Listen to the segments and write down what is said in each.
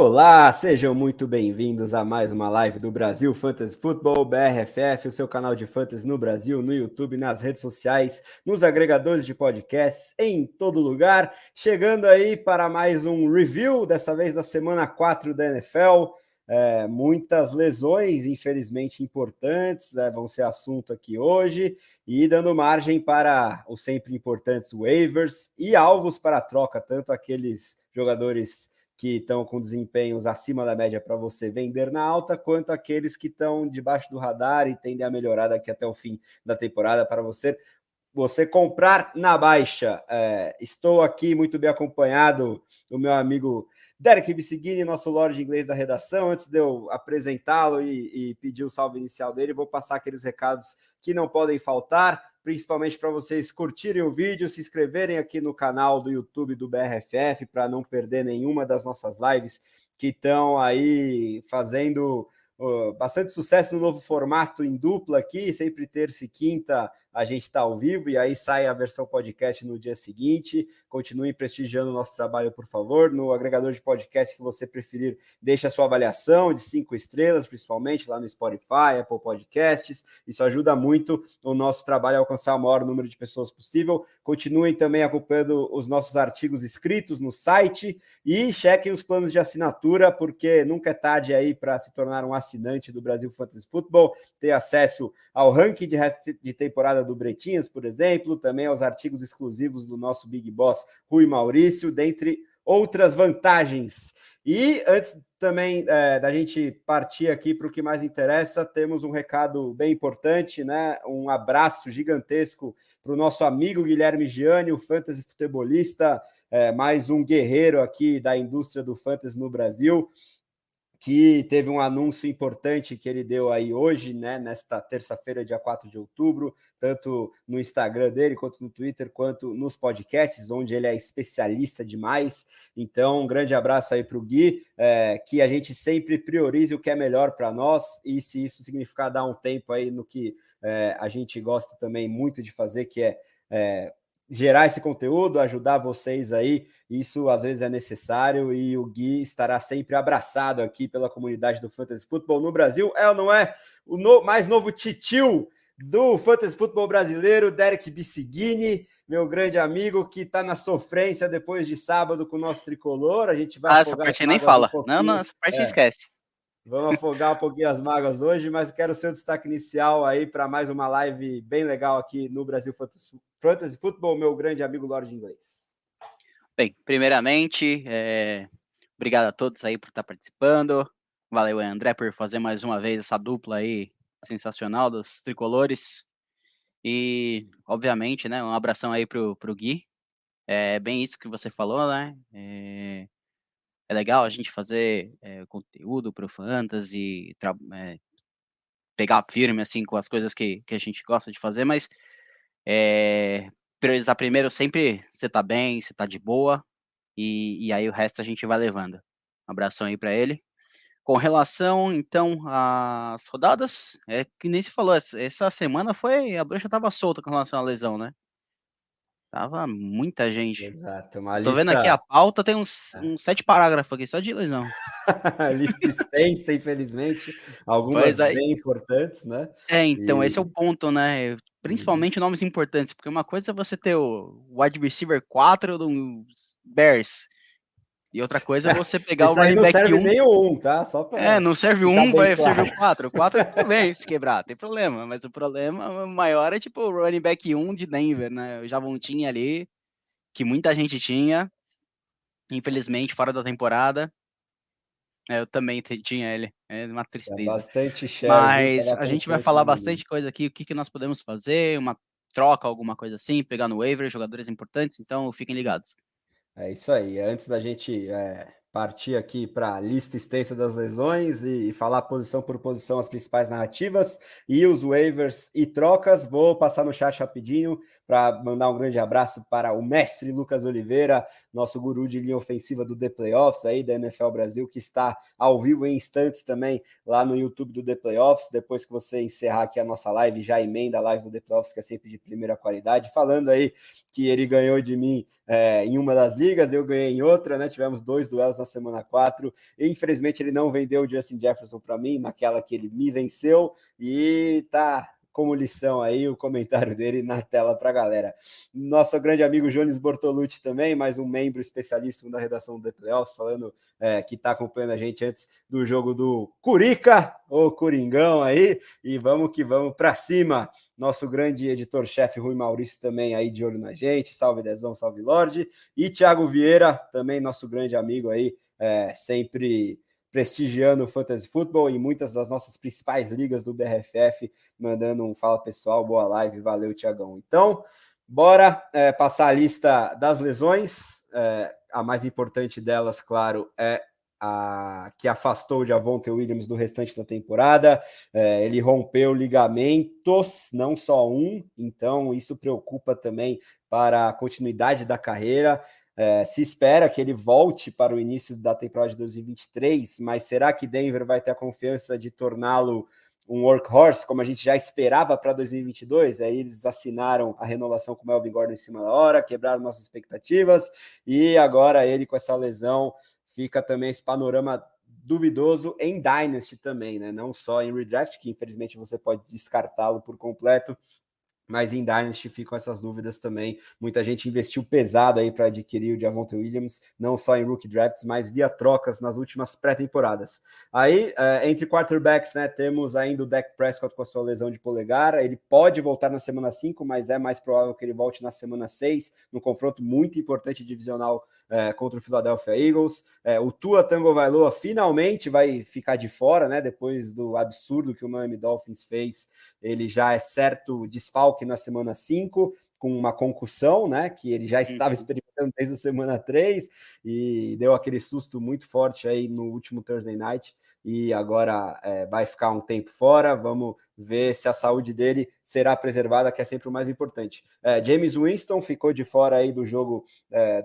Olá, sejam muito bem-vindos a mais uma live do Brasil Fantasy Football, BRFF, o seu canal de fantasy no Brasil, no YouTube, nas redes sociais, nos agregadores de podcasts, em todo lugar. Chegando aí para mais um review, dessa vez da semana 4 da NFL. Muitas lesões, infelizmente importantes, vão ser assunto aqui hoje, e dando margem para os sempre importantes waivers e alvos para troca, tanto aqueles jogadores que estão com desempenhos acima da média para você vender na alta, quanto aqueles que estão debaixo do radar e tendem a melhorar daqui até o fim da temporada para você comprar na baixa. Estou aqui muito bem acompanhado do meu amigo Derek Bissigini, nosso Lorde Inglês da redação. Antes de eu apresentá-lo e pedir o salve inicial dele, vou passar aqueles recados que não podem faltar, principalmente para vocês curtirem o vídeo, se inscreverem aqui no canal do YouTube do BRFF para não perder nenhuma das nossas lives que estão aí fazendo bastante sucesso no novo formato em dupla aqui, sempre terça e quinta a gente está ao vivo e aí sai a versão podcast no dia seguinte. Continuem prestigiando o nosso trabalho, por favor. No agregador de podcast que você preferir, deixe a sua avaliação de 5 estrelas, principalmente lá no Spotify, Apple Podcasts. Isso ajuda muito o nosso trabalho a alcançar o maior número de pessoas possível. Continuem também acompanhando os nossos artigos escritos no site e chequem os planos de assinatura, porque nunca é tarde aí para se tornar um assinante do Brasil Fantasy Football, ter acesso ao ranking de temporada do Bretinhas, por exemplo, também aos artigos exclusivos do nosso Big Boss Rui Maurício, dentre outras vantagens. E antes também da gente partir aqui para o que mais interessa, temos um recado bem importante, né? Um abraço gigantesco para o nosso amigo Guilherme Gianni, o fantasy futebolista, mais um guerreiro aqui da indústria do fantasy no Brasil, que teve um anúncio importante que ele deu aí hoje, né, nesta terça-feira, dia 4 de outubro, tanto no Instagram dele, quanto no Twitter, quanto nos podcasts, onde ele é especialista demais. Então, um grande abraço aí para o Gui, que a gente sempre priorize o que é melhor para nós, e se isso significar dar um tempo aí no que a gente gosta também muito de fazer, que é gerar esse conteúdo, ajudar vocês aí, isso às vezes é necessário, e o Gui estará sempre abraçado aqui pela comunidade do Fantasy Football no Brasil. É ou não é? O mais novo titio do Fantasy Football brasileiro, Derek Bissigini, meu grande amigo, que está na sofrência depois de sábado com o nosso tricolor. A gente vai essa afogar parte as nem mágoas um fala. pouquinho. Não, essa parte esquece. Vamos afogar um pouquinho as mágoas hoje, mas quero o seu destaque inicial aí para mais uma live bem legal aqui no Brasil Fantasy Football, meu grande amigo Lorde Inglês. Bem, primeiramente, obrigado a todos aí por estar participando. Valeu, André, por fazer mais uma vez essa dupla aí sensacional dos tricolores. E, obviamente, né, um abração aí pro Gui. É bem isso que você falou, né? É legal a gente fazer conteúdo pro Fantasy, pegar firme, assim, com as coisas que a gente gosta de fazer, mas priorizar primeiro sempre você tá bem, você tá de boa, e aí o resto a gente vai levando. Um abração aí para ele. Com relação, então, às rodadas, que nem se falou, essa semana a bruxa tava solta com relação à lesão, né? Tava muita gente. Exato, uma Eu tô vendo aqui a lista, pauta, tem uns 7 parágrafos aqui, só de lesão. lista extensa, infelizmente, algumas Pois aí, bem importantes, né? então, esse é o E ponto, né? Principalmente nomes importantes, porque uma coisa é você ter o wide receiver 4 dos Bears, e outra coisa é você pegar o esse aí running não back serve 1. nem o 1, tá? Só para Não serve ficar um, bem vai servir claro. o 4. O 4 tudo bem se quebrar, tem problema. Mas o problema maior é tipo o running back 1 de Denver, né? O Javontinha ali, que muita gente tinha, infelizmente, fora da temporada. Eu também tinha ele, é uma É tristeza. bastante share, viu? Mas Tava a gente vai confiante falar no menino. bastante coisa aqui, o que, que nós podemos fazer, uma troca, alguma coisa assim, pegar no waiver, jogadores importantes, então fiquem ligados. É isso aí. Antes da gente partir aqui para a lista extensa das lesões e falar posição por posição as principais narrativas e os waivers e trocas, vou passar no chat rapidinho para mandar um grande abraço para o mestre Lucas Oliveira, nosso guru de linha ofensiva do The Playoffs aí da NFL Brasil, que está ao vivo em instantes também lá no YouTube do The Playoffs. Depois que você encerrar aqui a nossa live, já emenda a live do The Playoffs, que é sempre de primeira qualidade, falando aí que ele ganhou de mim em uma das ligas, eu ganhei em outra, né? Tivemos 2 duelos na semana 4. Infelizmente, ele não vendeu o Justin Jefferson para mim, naquela que ele me venceu, e tá como lição aí o comentário dele na tela para a galera. Nosso grande amigo Jones Bortolucci também, mais um membro especialíssimo da redação do The Playoffs, falando que está acompanhando a gente antes do jogo do Curica, ou Coringão aí, e vamos que vamos para cima. Nosso grande editor-chefe Rui Maurício também aí de olho na gente, salve Dezão, salve Lorde, e Thiago Vieira, também nosso grande amigo aí, sempre prestigiando o Fantasy Football em muitas das nossas principais ligas do BRFF, mandando um fala pessoal, boa live, valeu Thiagão. Então, bora passar a lista das lesões, a mais importante delas, claro, é a que afastou o Javonte Williams do restante da temporada. Ele rompeu ligamentos, não só um, então isso preocupa também para a continuidade da carreira. Se espera que ele volte para o início da temporada de 2023, mas será que Denver vai ter a confiança de torná-lo um workhorse, como a gente já esperava para 2022? Aí eles assinaram a renovação com o Melvin Gordon em cima da hora, quebraram nossas expectativas, e agora ele com essa lesão fica também esse panorama duvidoso em Dynasty também, né? Não só em Redraft, que infelizmente você pode descartá-lo por completo, mas em Dynasty ficam essas dúvidas também. Muita gente investiu pesado aí para adquirir o Javonte Williams, não só em rookie drafts, mas via trocas nas últimas pré-temporadas. Aí, entre quarterbacks, né, temos ainda o Dak Prescott com a sua lesão de polegar. Ele pode voltar na semana 5, mas é mais provável que ele volte na semana 6, num confronto muito importante divisional contra o Philadelphia Eagles. O Tua Tagovailoa finalmente vai ficar de fora, né, depois do absurdo que o Miami Dolphins fez. Ele já é certo desfalque na semana 5, com uma concussão, né, que ele já estava experimentando desde a semana 3, e deu aquele susto muito forte aí no último Thursday Night, e agora vai ficar um tempo fora. Vamos ver se a saúde dele será preservada, que é sempre o mais importante. James Winston ficou de fora aí do jogo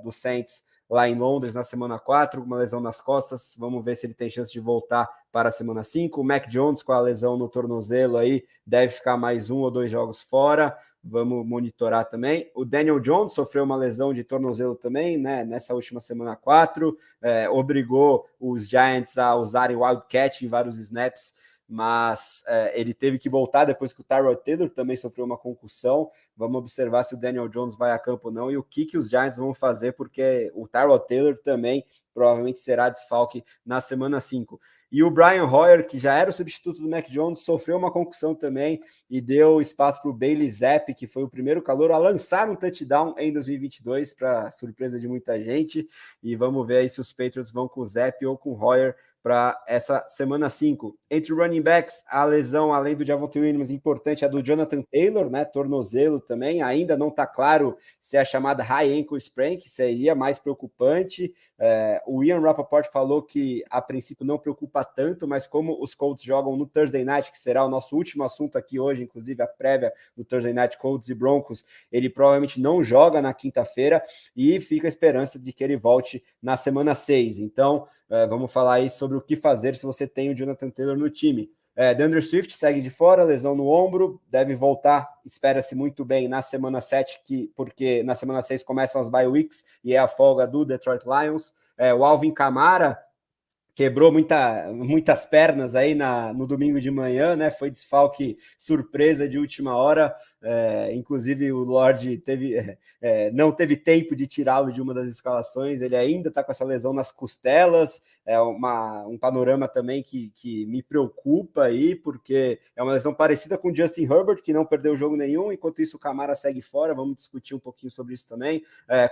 do Saints lá em Londres na semana 4, uma lesão nas costas. Vamos ver se ele tem chance de voltar para a semana 5. O Mac Jones com a lesão no tornozelo aí deve ficar mais 1 ou 2 jogos fora. Vamos monitorar também. O Daniel Jones sofreu uma lesão de tornozelo também, né, nessa última semana 4, obrigou os Giants a usarem Wildcat em vários snaps, mas ele teve que voltar depois que o Tyrod Taylor também sofreu uma concussão. Vamos observar se o Daniel Jones vai a campo ou não e o que os Giants vão fazer, porque o Tyrod Taylor também provavelmente será desfalque na semana 5. E o Brian Hoyer, que já era o substituto do Mac Jones, sofreu uma concussão também e deu espaço para o Bailey Zappi, que foi o primeiro calouro a lançar um touchdown em 2022, para surpresa de muita gente. E vamos ver aí se os Patriots vão com o Zappi ou com o Hoyer para essa semana 5. Entre running backs, a lesão, além do Javonte Williams, importante, é do Jonathan Taylor, né? Tornozelo também. Ainda não está claro se é a chamada high ankle sprain, que seria mais preocupante. O Ian Rapoport falou que a princípio não preocupa tanto, mas como os Colts jogam no Thursday Night, que será o nosso último assunto aqui hoje, inclusive a prévia do Thursday Night Colts e Broncos, ele provavelmente não joga na quinta-feira e fica a esperança de que ele volte na semana 6. Então, vamos falar aí sobre o que fazer se você tem o Jonathan Taylor no time. DeAndre Swift segue de fora, lesão no ombro, deve voltar, espera-se muito bem, na semana 7, porque na semana 6 começam as bye weeks e é a folga do Detroit Lions. O Alvin Kamara quebrou muitas pernas aí no domingo de manhã, né? Foi desfalque surpresa de última hora. Inclusive o Lorde não teve tempo de tirá-lo de uma das escalações. Ele ainda está com essa lesão nas costelas. É um panorama também que me preocupa aí, porque é uma lesão parecida com o Justin Herbert, que não perdeu jogo nenhum. Enquanto isso, o Kamara segue fora. Vamos discutir um pouquinho sobre isso também.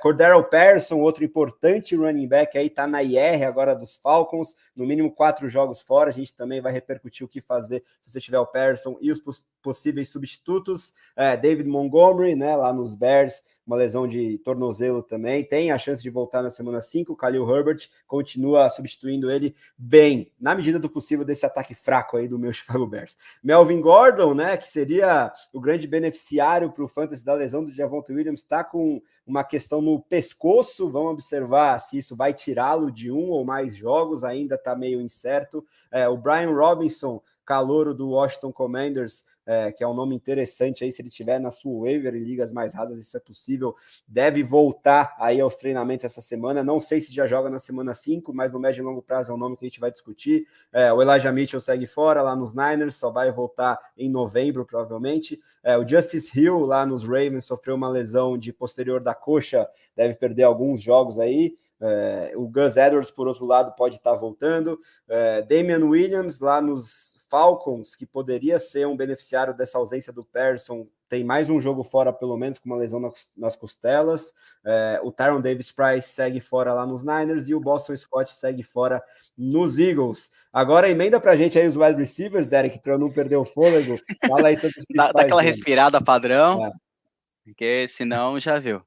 Cordarrelle Patterson, outro importante running back aí, está na IR agora dos Falcons, no mínimo 4 jogos fora. A gente também vai repercutir o que fazer se você tiver o Patterson e os possíveis substitutos. David Montgomery, né, lá nos Bears, uma lesão de tornozelo também, tem a chance de voltar na semana 5. O Khalil Herbert continua substituindo ele bem, na medida do possível, desse ataque fraco aí do meu Chicago Bears. Melvin Gordon, né, que seria o grande beneficiário para o fantasy da lesão do Javonte Williams, está com uma questão no pescoço. Vamos observar se isso vai tirá-lo de 1 ou mais jogos, ainda está meio incerto. O Brian Robinson, calouro do Washington Commanders, que é um nome interessante aí, se ele tiver na sua waiver em ligas mais rasas, isso é possível, deve voltar aí aos treinamentos essa semana, não sei se já joga na semana 5, mas no médio e longo prazo é um nome que a gente vai discutir. O Elijah Mitchell segue fora lá nos Niners, só vai voltar em novembro, provavelmente. O Justice Hill lá nos Ravens sofreu uma lesão de posterior da coxa, deve perder alguns jogos aí. O Gus Edwards, por outro lado, pode estar voltando. Damian Williams lá nos Falcons, que poderia ser um beneficiário dessa ausência do Patterson, tem mais um jogo fora, pelo menos, com uma lesão nas costelas. O Tyron Davis-Price segue fora lá nos Niners e o Boston Scott segue fora nos Eagles. Agora emenda pra gente aí os wide receivers, Derek, para eu não perder o fôlego. Fala aí sobre os Dá principais aquela nomes. respirada padrão, porque senão já viu.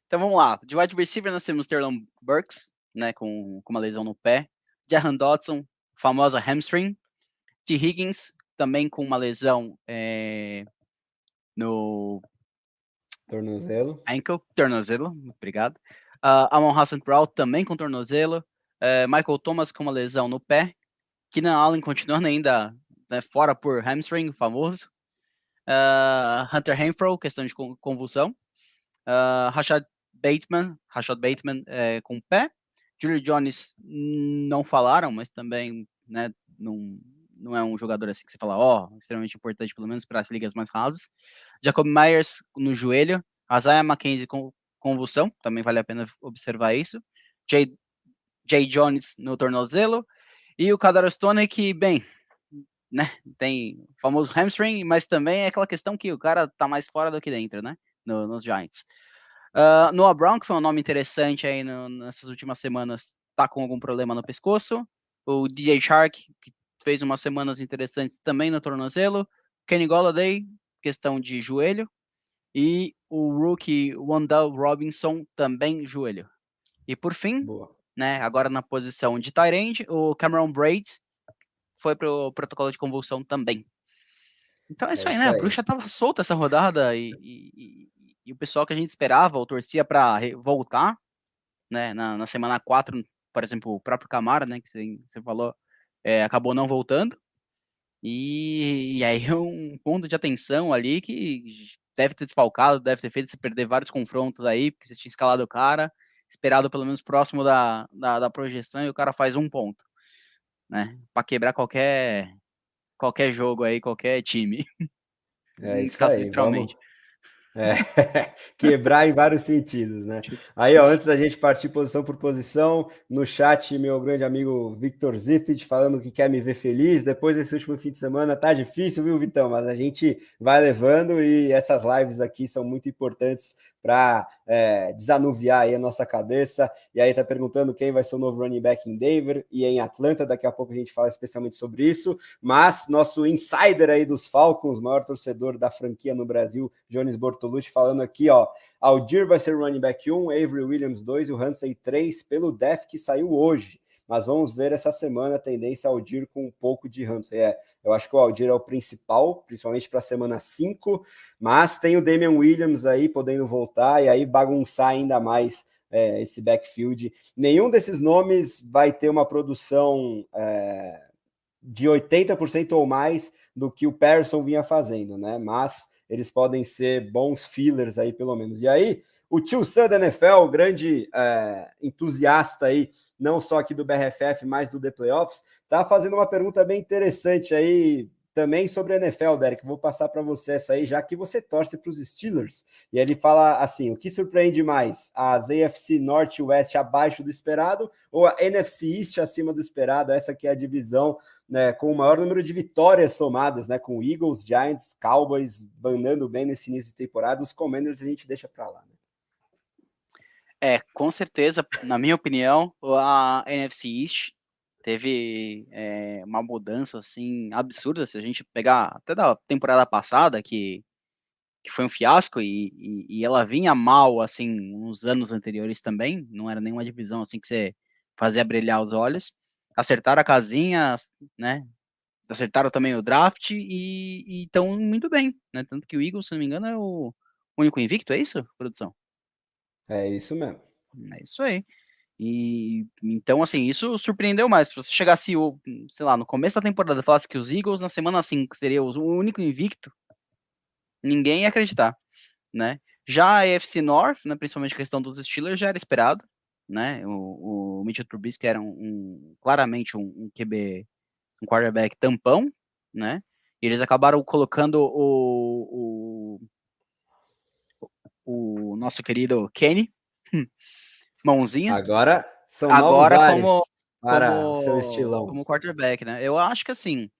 Então vamos lá. De wide receiver nós temos Terlon Burks, né, com uma lesão no pé. Jahan Dotson, famosa hamstring. T. Higgins, também com uma lesão no tornozelo, obrigado. Amon-Ra St. Brown também com tornozelo. Michael Thomas com uma lesão no pé. Keenan Allen continuando ainda, né, fora por hamstring, famoso. Hunter Renfrow, questão de convulsão. Rashad Bateman com o pé. Julio Jones não falaram, mas também, né, não é um jogador assim que você fala, extremamente importante, pelo menos para as ligas mais rasas. Jacob Myers no joelho. Isaiah McKenzie com convulsão, também vale a pena observar isso. Jay Jones no tornozelo. E o Kadar Stone, que, bem, né, tem o famoso hamstring, mas também é aquela questão que o cara tá mais fora do que dentro, né, nos Giants. Noah Brown, que foi um nome interessante aí nessas últimas semanas, tá com algum problema no pescoço. O DJ Shark, que fez umas semanas interessantes também no tornozelo. Kenny Golladay, questão de joelho. E o rookie Wan'Dale Robinson, também joelho. E por fim, né, agora na posição de tight end, o Cameron Braid foi pro protocolo de convulsão também. Então é isso aí, né? A bruxa tava solta essa rodada e o pessoal que a gente esperava ou torcia para voltar, né? Na semana 4, por exemplo, o próprio Camara, né? Que você falou, acabou não voltando. E aí é um ponto de atenção ali que deve ter desfalcado, deve ter feito você perder vários confrontos aí, porque você tinha escalado o cara, esperado pelo menos próximo da projeção e o cara faz um ponto, né? Para quebrar qualquer jogo aí, qualquer time. É Nesse isso caso, aí, vamos. literalmente. Quebrar em vários sentidos, né? Aí, antes da gente partir posição por posição, no chat, meu grande amigo Victor Zifid falando que quer me ver feliz. Depois desse último fim de semana, tá difícil, viu, Vitão? Mas a gente vai levando e essas lives aqui são muito importantes para desanuviar aí a nossa cabeça. E aí tá perguntando quem vai ser o novo running back em Denver e em Atlanta. Daqui a pouco a gente fala especialmente sobre isso. Mas nosso insider aí dos Falcons, maior torcedor da franquia no Brasil, Jones Bortolucci, falando aqui, Aldir vai ser o running back 1, Avery Williams 2 e o Huntley 3 pelo def que saiu hoje. Mas vamos ver essa semana a tendência Aldir com um pouco de Huntley. Eu acho que o Aldir é o principal, principalmente para a semana 5, mas tem o Damian Williams aí podendo voltar e aí bagunçar ainda mais esse backfield. Nenhum desses nomes vai ter uma produção de 80% ou mais do que o Patterson vinha fazendo, né? Mas eles podem ser bons fillers aí, pelo menos. E aí, o tio Sam da NFL, grande entusiasta aí, não só aqui do BRFF, mas do The Playoffs, tá fazendo uma pergunta bem interessante aí, também sobre a NFL, Derek. Vou passar para você essa aí, já que você torce para os Steelers. E ele fala assim: o que surpreende mais? As AFC Norte e West abaixo do esperado ou a NFC East acima do esperado? Essa que é a divisão, né, com o maior número de vitórias somadas, né, com Eagles, Giants, Cowboys andando bem nesse início de temporada. Os Commanders a gente deixa para lá, né? Com certeza, na minha opinião, a NFC East teve uma mudança assim absurda. Se a gente pegar até da temporada passada, que foi um fiasco e ela vinha mal assim nos anos anteriores também, não era nenhuma divisão assim que você fazia brilhar os olhos. Acertaram a casinha, né? Acertaram também o draft e estão muito bem, né? Tanto que o Eagles, se não me engano, é o único invicto, é isso, produção? É isso mesmo. É isso aí. E então, assim, isso surpreendeu mais. Se você chegasse, sei lá, no começo da temporada e falasse que os Eagles na semana 5 seria o único invicto, ninguém ia acreditar, né? Já a AFC North, né, principalmente a questão dos Steelers, já era esperado, né? O Mitchell Trubisky era claramente um QB, um quarterback tampão, né? E eles acabaram colocando o nosso querido Kenny, mãozinha, Agora são novos agora ares para o seu estilão. como quarterback, né? Eu acho que assim,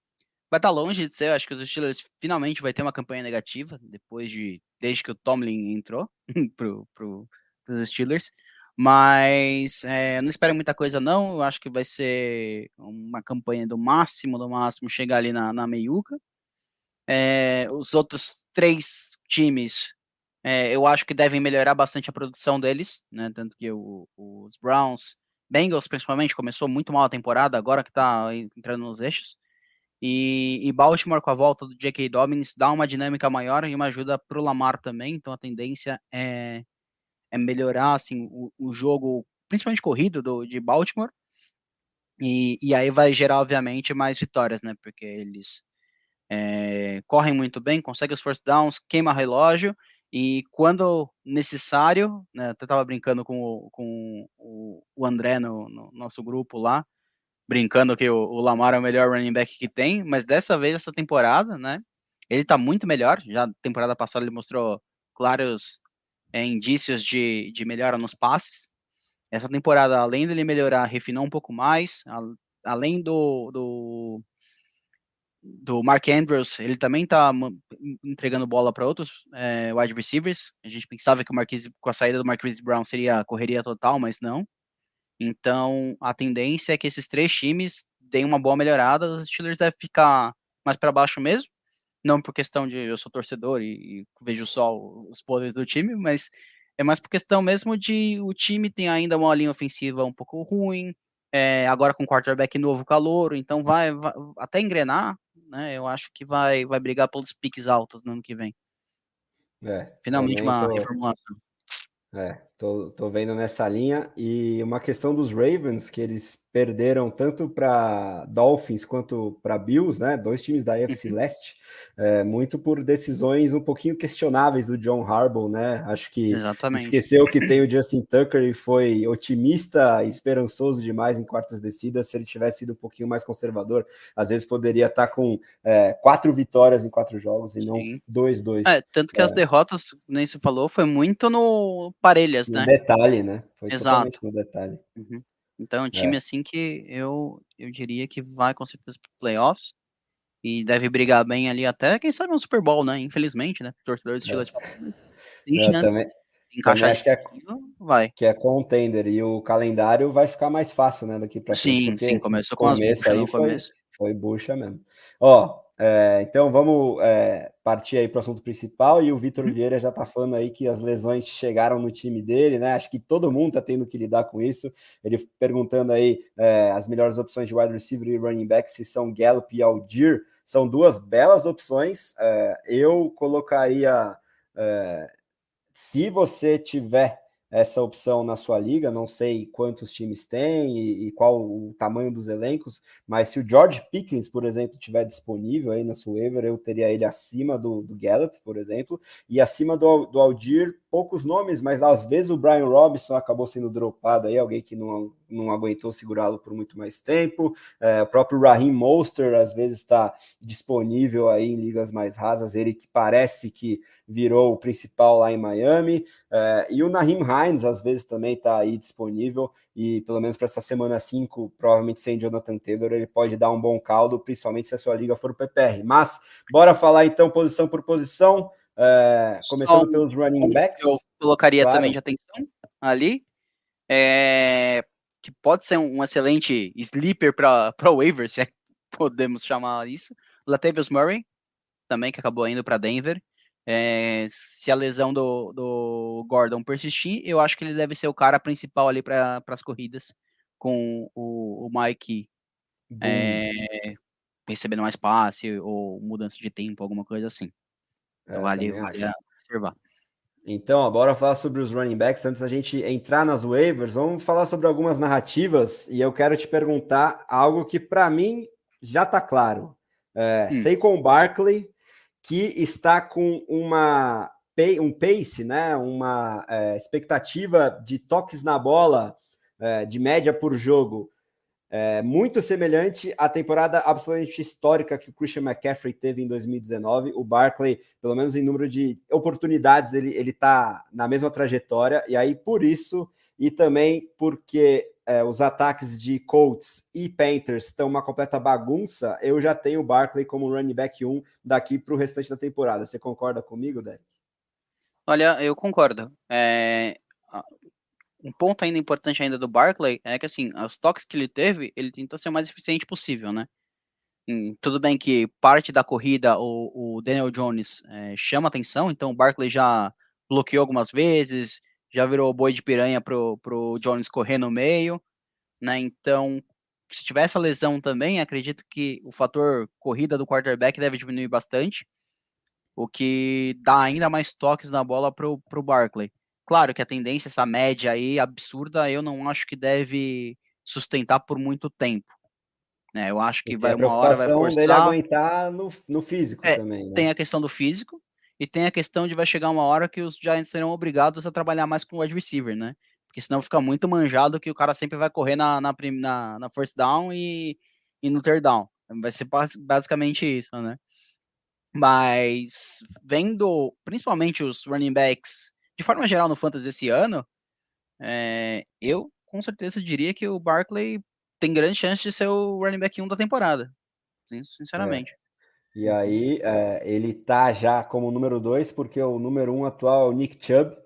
vai estar longe de ser, eu acho que os Steelers finalmente vai ter uma campanha negativa desde que o Tomlin entrou pros Steelers. Mas não espero muita coisa não, eu acho que vai ser uma campanha do máximo chegar ali na meiuca. Os outros 3 times, eu acho que devem melhorar bastante a produção deles, né? Tanto que os Browns, Bengals principalmente, começou muito mal a temporada, agora que está entrando nos eixos. E Baltimore, com a volta do J.K. Dobbins, dá uma dinâmica maior e uma ajuda para o Lamar também. Então a tendência é melhorar assim, o jogo, principalmente corrido de Baltimore. E aí vai gerar, obviamente, mais vitórias, né? Porque eles correm muito bem, conseguem os first downs, queima relógio, e quando necessário, né, eu até estava brincando com o André no nosso grupo lá, brincando que o Lamar é o melhor running back que tem, mas dessa vez, essa temporada, né, ele está muito melhor, já na temporada passada ele mostrou claros indícios de melhora nos passes, essa temporada, além dele melhorar, refinou um pouco mais, além do Mark Andrews, ele também está entregando bola para outros wide receivers. A gente pensava que com a saída do Marquise Brown seria correria total, mas não. Então, a tendência é que esses 3 times deem uma boa melhorada. Os Steelers devem ficar mais para baixo mesmo. Não por questão de eu sou torcedor e vejo só os poderes do time, mas é mais por questão mesmo de o time tem ainda uma linha ofensiva um pouco ruim, agora com quarterback novo calouro, então vai até engrenar, né? Eu acho que vai brigar pelos piques altos no ano que vem. Finalmente Também uma tô, reformulação. tô vendo nessa linha. E uma questão dos Ravens, que eles perderam tanto para Dolphins quanto para Bills, né? 2 times da AFC Uhum, Leste, muito por decisões um pouquinho questionáveis do John Harbaugh, né? Acho que exatamente. esqueceu que tem o Justin Tucker e foi otimista e esperançoso demais em quartas descidas. Se ele tivesse sido um pouquinho mais conservador, às vezes poderia estar com 4 vitórias em 4 jogos e não Sim. 2-2. Tanto que as derrotas, nem se falou, foi muito no parelhas, No né? detalhe, né? Foi totalmente Exato. no detalhe. Uhum. Então, é um time É, assim que eu diria que vai com certeza para playoffs e deve brigar bem ali até, quem sabe, um Super Bowl, né? Infelizmente, né? Torcedor do Steelers fala, tem eu chance também, de também encaixar acho direitinho, vai. que é contender e o calendário vai ficar mais fácil, né, daqui para frente, Sim, porque sim, esse começou com as começo buchas aí no foi, começo. foi bucha mesmo. Ó, então vamos partir aí para o assunto principal e o Vitor Uhum. Vieira já tá falando aí que as lesões chegaram no time dele, né? Acho que todo mundo tá tendo que lidar com isso. Ele perguntando aí as melhores opções de wide receiver e running back se são Gallup e Algier. São 2 belas opções. Eu colocaria se você tiver essa opção na sua liga, não sei quantos times tem e qual o tamanho dos elencos, mas se o George Pickens, por exemplo, tiver disponível aí na sua waiver, eu teria ele acima do Gallup, por exemplo, e acima do Aldir, poucos nomes, mas às vezes o Brian Robinson acabou sendo dropado aí, alguém que não aguentou segurá-lo por muito mais tempo, o próprio Raheem Mostert às vezes está disponível aí em ligas mais rasas, ele que parece que virou o principal lá em Miami. E o Naheem Hines, às vezes, também está aí disponível. E pelo menos para essa semana 5, provavelmente sem Jonathan Taylor, ele pode dar um bom caldo, principalmente se a sua liga for o PPR. Mas, bora falar então posição por posição. Só Começando um pelos running ponto que eu backs, colocaria também claro. de atenção ali, é, que pode ser um excelente sleeper para waiver, se é que podemos chamar isso. Latavius Murray, também, que acabou indo para Denver. Se a lesão do Gordon persistir, eu acho que ele deve ser o cara principal ali para as corridas, com o Mike Boom. é, recebendo mais passe ou mudança de tempo, alguma coisa assim. Então vale Também vale acho. observar. Então, bora falar sobre os running backs. Antes da gente entrar nas waivers, vamos falar sobre algumas narrativas e eu quero te perguntar algo que para mim já está claro. Saquon Barkley, que está com um pace, né, uma expectativa de toques na bola de média por jogo muito semelhante à temporada absolutamente histórica que o Christian McCaffrey teve em 2019. O Barkley, pelo menos em número de oportunidades, ele está na mesma trajetória, e aí por isso, e também porque os ataques de Colts e Panthers estão uma completa bagunça, eu já tenho o Barkley como running back 1 daqui para o restante da temporada. Você concorda comigo, Derek? Olha, eu concordo. Um ponto ainda importante ainda do Barkley é que, assim, os toques que ele teve, ele tentou ser o mais eficiente possível, né? Tudo bem que parte da corrida o Daniel Jones chama atenção, então o Barkley já bloqueou algumas vezes, já virou boi de piranha pro Jones correr no meio, né? Então, se tiver essa lesão também, acredito que o fator corrida do quarterback deve diminuir bastante, o que dá ainda mais toques na bola pro Barkley. Claro que a tendência, essa média aí absurda, eu não acho que deve sustentar por muito tempo, né? Eu acho E que tem vai a uma hora vai preocupação dele forçar. aguentar no físico também, né? Tem a questão do físico e tem a questão de vai chegar uma hora que os Giants serão obrigados a trabalhar mais com o wide receiver, né? Porque senão fica muito manjado que o cara sempre vai correr na first down e no third down. Vai ser basicamente isso, né? Mas vendo principalmente os running backs de forma geral no Fantasy esse ano, eu com certeza diria que o Barkley tem grande chance de ser o running back 1 da temporada, É. sinceramente. E aí, ele tá já como número 2, porque o número 1 atual é o Nick Chubb.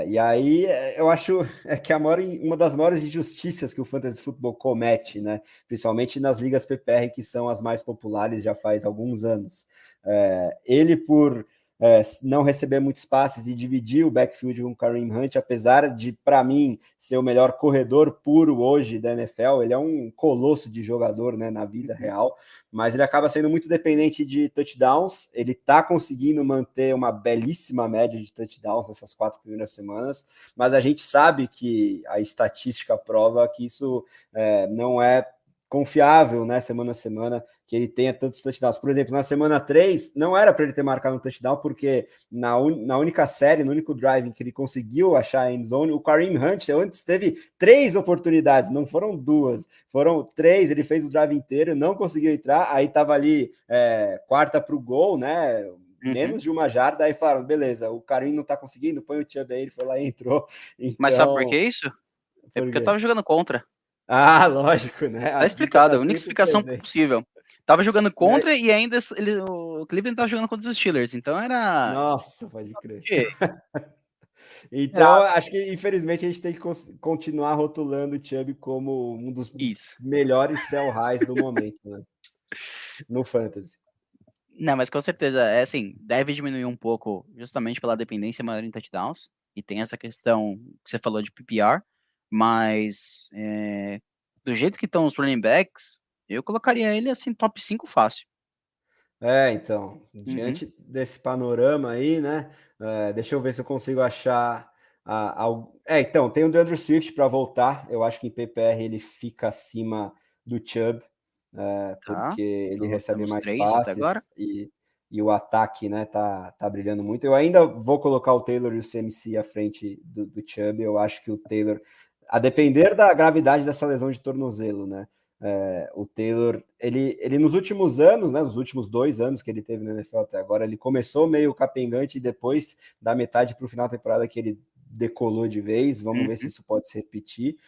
E aí, eu acho que uma das maiores injustiças que o Fantasy Football comete, né? Principalmente nas ligas PPR, que são as mais populares já faz alguns anos. Ele, por não receber muitos passes e dividir o backfield com o Kareem Hunt, apesar de, para mim, ser o melhor corredor puro hoje da NFL, ele é um colosso de jogador, né, na vida real, mas ele acaba sendo muito dependente de touchdowns. Ele está conseguindo manter uma belíssima média de touchdowns nessas 4 primeiras semanas, mas a gente sabe que a estatística prova que isso não é confiável, né, semana a semana, que ele tenha tantos touchdowns. Por exemplo, na semana 3, não era para ele ter marcado um touchdown, porque na única série, no único drive em que ele conseguiu achar a end zone, o Kareem Hunt antes teve 3 oportunidades, não foram 2, foram 3, ele fez o drive inteiro, não conseguiu entrar, aí tava ali quarta para o gol, né, menos de uma jarda, aí falaram, beleza, o Kareem não tá conseguindo, põe o Chubb aí, ele foi lá e entrou. Mas sabe por Então, que isso? É por porque eu quê? tava jogando contra. Ah, lógico, né? A Tá zica explicado, tá a única sempre explicação presente. possível. Tava jogando E aí, contra e ainda o Cleveland tava jogando contra os Steelers, então era. nossa, pode crer. Era Então, acho que infelizmente a gente tem que continuar rotulando o Chubb como um dos isso. melhores sell highs do momento, né? No Fantasy. Não, mas com certeza, assim, deve diminuir um pouco, justamente pela dependência maior em touchdowns, e tem essa questão que você falou de PPR, mas do jeito que estão os running backs, eu colocaria ele assim, top 5 fácil. Então, Uhum. diante desse panorama aí, né? Deixa eu ver se eu consigo achar algo. Então, tem o DeAndre Swift para voltar. Eu acho que em PPR ele fica acima do Chubb, Tá. porque ele recebe Temos mais 3 até agora. passes e o ataque, né, tá brilhando muito. Eu ainda vou colocar o Taylor e o CMC à frente do Chubb. Eu acho que o Taylor, a depender da gravidade dessa lesão de tornozelo, né? O Taylor, ele nos últimos anos, né, os últimos 2 anos que ele teve na NFL até agora, ele começou meio capengante e depois da metade para o final da temporada que ele decolou de vez. Vamos ver se Uhum. isso pode se repetir.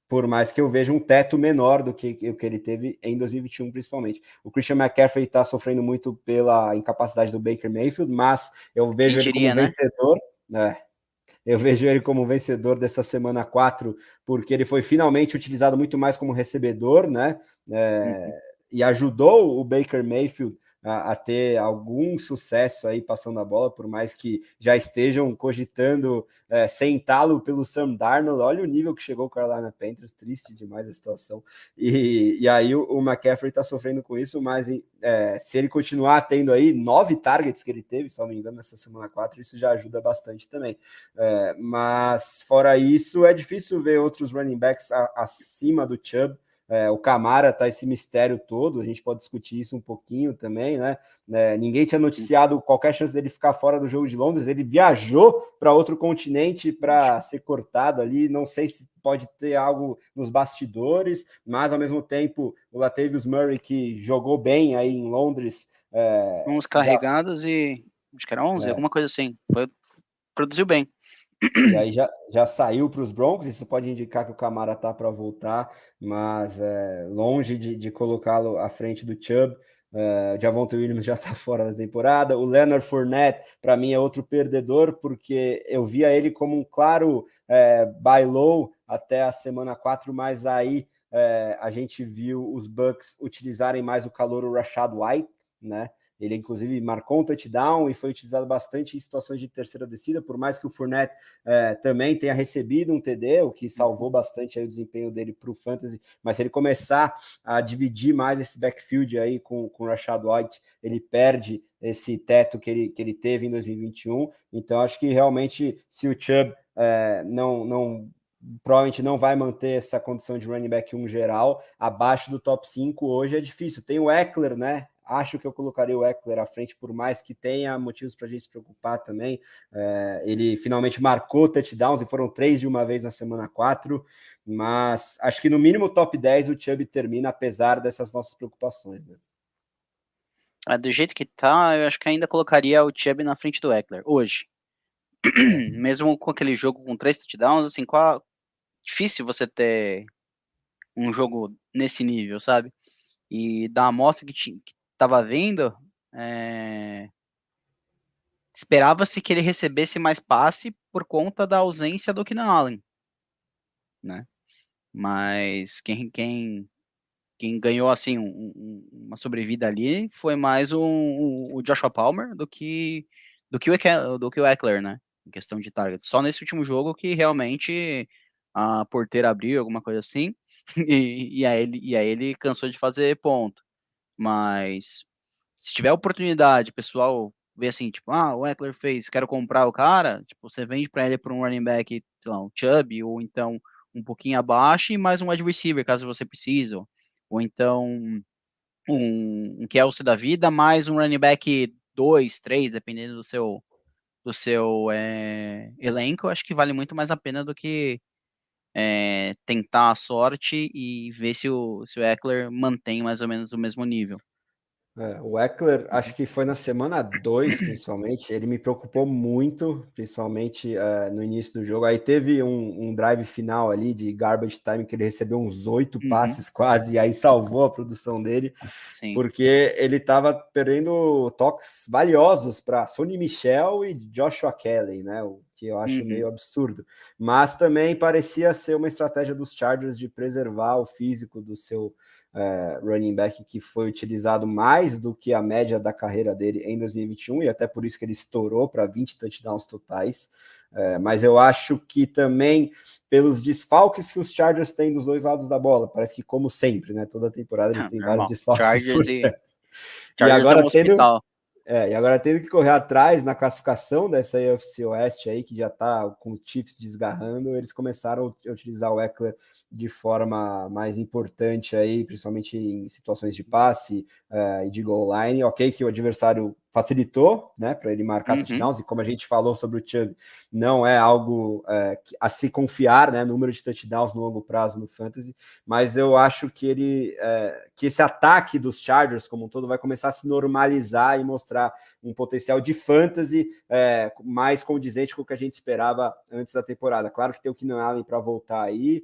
Por mais que eu veja um teto menor do que o que ele teve em 2021, principalmente. O Christian McCaffrey está sofrendo muito pela incapacidade do Baker Mayfield, mas eu Quem vejo ele como diria, né? vencedor. Eu vejo ele como vencedor dessa semana 4, porque ele foi finalmente utilizado muito mais como recebedor, né? Uhum. E ajudou o Baker Mayfield a ter algum sucesso aí passando a bola, por mais que já estejam cogitando sentá-lo pelo Sam Darnold. Olha o nível que chegou o Carolina Panthers, triste demais a situação. E aí o McCaffrey está sofrendo com isso, mas se ele continuar tendo aí 9 targets que ele teve, se não me engano, nessa semana 4, isso já ajuda bastante também. Mas fora isso, é difícil ver outros running backs acima do Chubb. O Camara tá esse mistério todo, a gente pode discutir isso um pouquinho também, né? Ninguém tinha noticiado qualquer chance dele ficar fora do jogo de Londres, ele viajou para outro continente para ser cortado ali, não sei se pode ter algo nos bastidores, mas ao mesmo tempo o Latavius Murray, que jogou bem aí em Londres... uns carregados e acho que era 11, alguma coisa assim, produziu bem. E aí já saiu para os Broncos, isso pode indicar que o Camara tá para voltar, mas longe de colocá-lo à frente do Chubb. Javonte Williams já está fora da temporada. O Leonard Fournette, para mim, é outro perdedor, porque eu via ele como um claro buy low até a semana 4, mas aí a gente viu os Bucks utilizarem mais o calouro Rashad White, né? Ele, inclusive, marcou um touchdown e foi utilizado bastante em situações de terceira descida, por mais que o Fournette também tenha recebido um TD, o que salvou bastante aí o desempenho dele para o Fantasy. Mas se ele começar a dividir mais esse backfield aí com o Rashad White, ele perde esse teto que ele teve em 2021. Então, acho que realmente, se o Chubb provavelmente não vai manter essa condição de running back 1 geral, abaixo do top 5 hoje é difícil. Tem o Eckler, né? Acho que eu colocaria o Eckler à frente, por mais que tenha motivos para a gente se preocupar também. Ele finalmente marcou touchdowns e foram 3 de uma vez na semana 4, mas acho que no mínimo top 10 o Chubb termina, apesar dessas nossas preocupações, né? Do jeito que tá, eu acho que ainda colocaria o Chubb na frente do Eckler, hoje. Mesmo com aquele jogo com 3 touchdowns, assim, difícil você ter um jogo nesse nível, sabe? E da amostra que tava vindo, esperava-se que ele recebesse mais passe por conta da ausência do Keenan Allen, né? Mas quem ganhou assim uma sobrevida ali foi mais o Joshua Palmer do que o Eckler, né? Em questão de targets. Só nesse último jogo que realmente a porteira abriu, alguma coisa assim, e aí ele cansou de fazer ponto. Mas se tiver oportunidade, pessoal, ver assim, tipo, o Eckler fez, quero comprar o cara, tipo, você vende para ele por um running back, sei lá, um Chubb, ou então um pouquinho abaixo e mais um wide receiver, caso você precise, ou então um Kelsey da vida, mais um running back 2, 3, dependendo do seu elenco, eu acho que vale muito mais a pena do que tentar a sorte e ver se o Eckler mantém mais ou menos o mesmo nível. O Eckler, acho que foi na semana 2, principalmente, ele me preocupou muito, principalmente no início do jogo. Aí teve um drive final ali de garbage time, que ele recebeu uns 8 passes quase, e aí salvou a produção dele, Sim. porque ele estava perdendo toques valiosos para Sonny Michel e Joshua Kelly, né? O que eu acho meio absurdo. Mas também parecia ser uma estratégia dos Chargers de preservar o físico do seu running back, que foi utilizado mais do que a média da carreira dele em 2021, e até por isso que ele estourou para 20 touchdowns totais. Mas eu acho que também, pelos desfalques que os Chargers têm dos dois lados da bola, parece que, como sempre, né? Toda temporada eles têm vários Normal. desfalques Chargers importantes. E Chargers é um agora hospital. e agora tendo que correr atrás na classificação dessa AFC Oeste aí, que já está com os Chiefs desgarrando, eles começaram a utilizar o Eckler de forma mais importante aí, principalmente em situações de passe e de goal line. Ok que o adversário facilitou, né, para ele marcar touchdowns, e como a gente falou sobre o Chubb, não é algo a se confiar, né, número de touchdowns no longo prazo no Fantasy, mas eu acho que que esse ataque dos Chargers como um todo vai começar a se normalizar e mostrar um potencial de Fantasy mais condizente com o que a gente esperava antes da temporada. Claro que tem o Keenan Allen para voltar aí,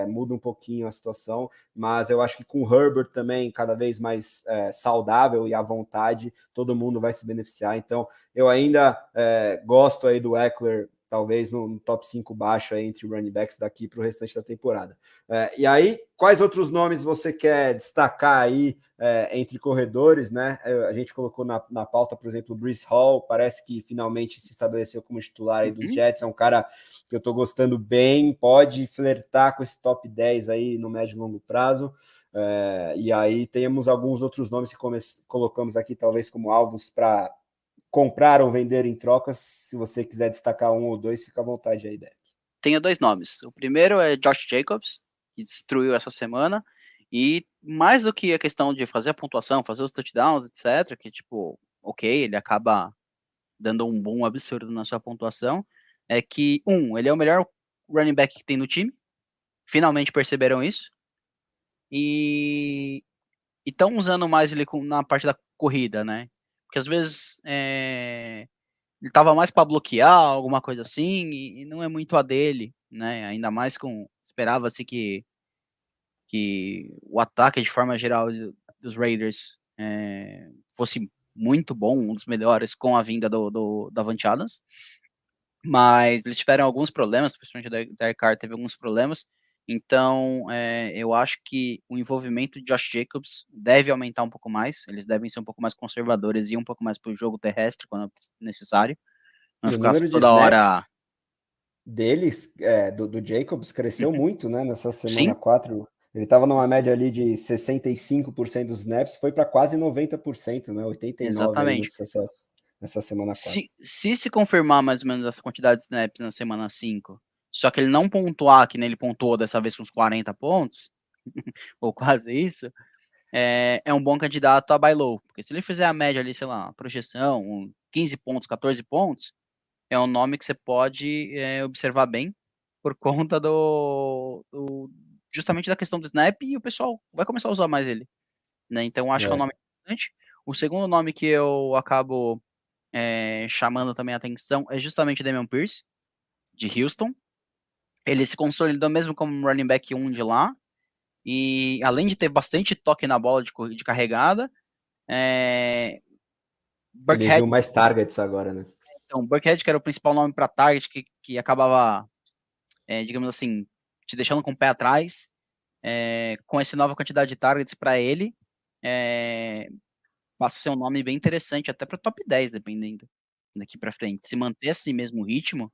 muda um pouquinho a situação, mas eu acho que com o Herbert também cada vez mais saudável e à vontade, todo mundo vai se beneficiar. Então eu ainda gosto aí do Eckler talvez no top 5 baixo aí entre running backs daqui para o restante da temporada. E aí, quais outros nomes você quer destacar aí entre corredores, né? A gente colocou na pauta, por exemplo, o Breece Hall, parece que finalmente se estabeleceu como titular aí dos Jets, é um cara que eu estou gostando bem, pode flertar com esse top 10 aí no médio e longo prazo. E aí temos alguns outros nomes que colocamos aqui, talvez como alvos para comprar ou vender em trocas. Se você quiser destacar um ou dois, fica à vontade aí, Derek. Tenho dois nomes. O primeiro é Josh Jacobs, que destruiu essa semana, e mais do que a questão de fazer a pontuação, fazer os touchdowns, etc., que tipo, ok, ele acaba dando um boom absurdo na sua pontuação, é que, ele é o melhor running back que tem no time, finalmente perceberam isso, e estão usando mais ele na parte da corrida, né? Porque às vezes ele tava mais para bloquear, alguma coisa assim, e não é muito a dele, né? Ainda mais esperava-se que o ataque de forma geral dos Raiders fosse muito bom, um dos melhores com a vinda do Davante Adams, mas eles tiveram alguns problemas, principalmente o Derek Carr teve alguns problemas, então eu acho que o envolvimento de Josh Jacobs deve aumentar um pouco mais, eles devem ser um pouco mais conservadores e ir um pouco mais para o jogo terrestre quando necessário, não E o ficar número de toda hora... snaps deles, do Jacobs, cresceu muito, né? Nessa semana Sim, 4, ele estava numa média ali de 65% dos snaps, foi para quase 90%, né? 89% aí exatamente. nessa semana 4. Se confirmar mais ou menos essa quantidade de snaps na semana 5, só que ele não pontuar, que nem ele pontuou dessa vez com uns 40 pontos, ou quase isso, é um bom candidato a buy low. Porque se ele fizer a média ali, sei lá, a projeção, 15 pontos, 14 pontos, é um nome que você pode observar bem por conta justamente da questão do snap e o pessoal vai começar a usar mais ele. Né? Então, acho que é um nome interessante. O segundo nome que eu acabo chamando também a atenção é justamente o Dameon Pierce, de Houston. Ele se consolidou mesmo como running back 1 de lá, e além de ter bastante toque na bola de carregada, Ele Burkhead, viu mais targets agora, né? então, Burkhead, que era o principal nome para target, que acabava, digamos assim, te deixando com o pé atrás, com essa nova quantidade de targets para ele, passa a ser um nome bem interessante, até para top 10, dependendo daqui para frente. Se manter esse mesmo ritmo,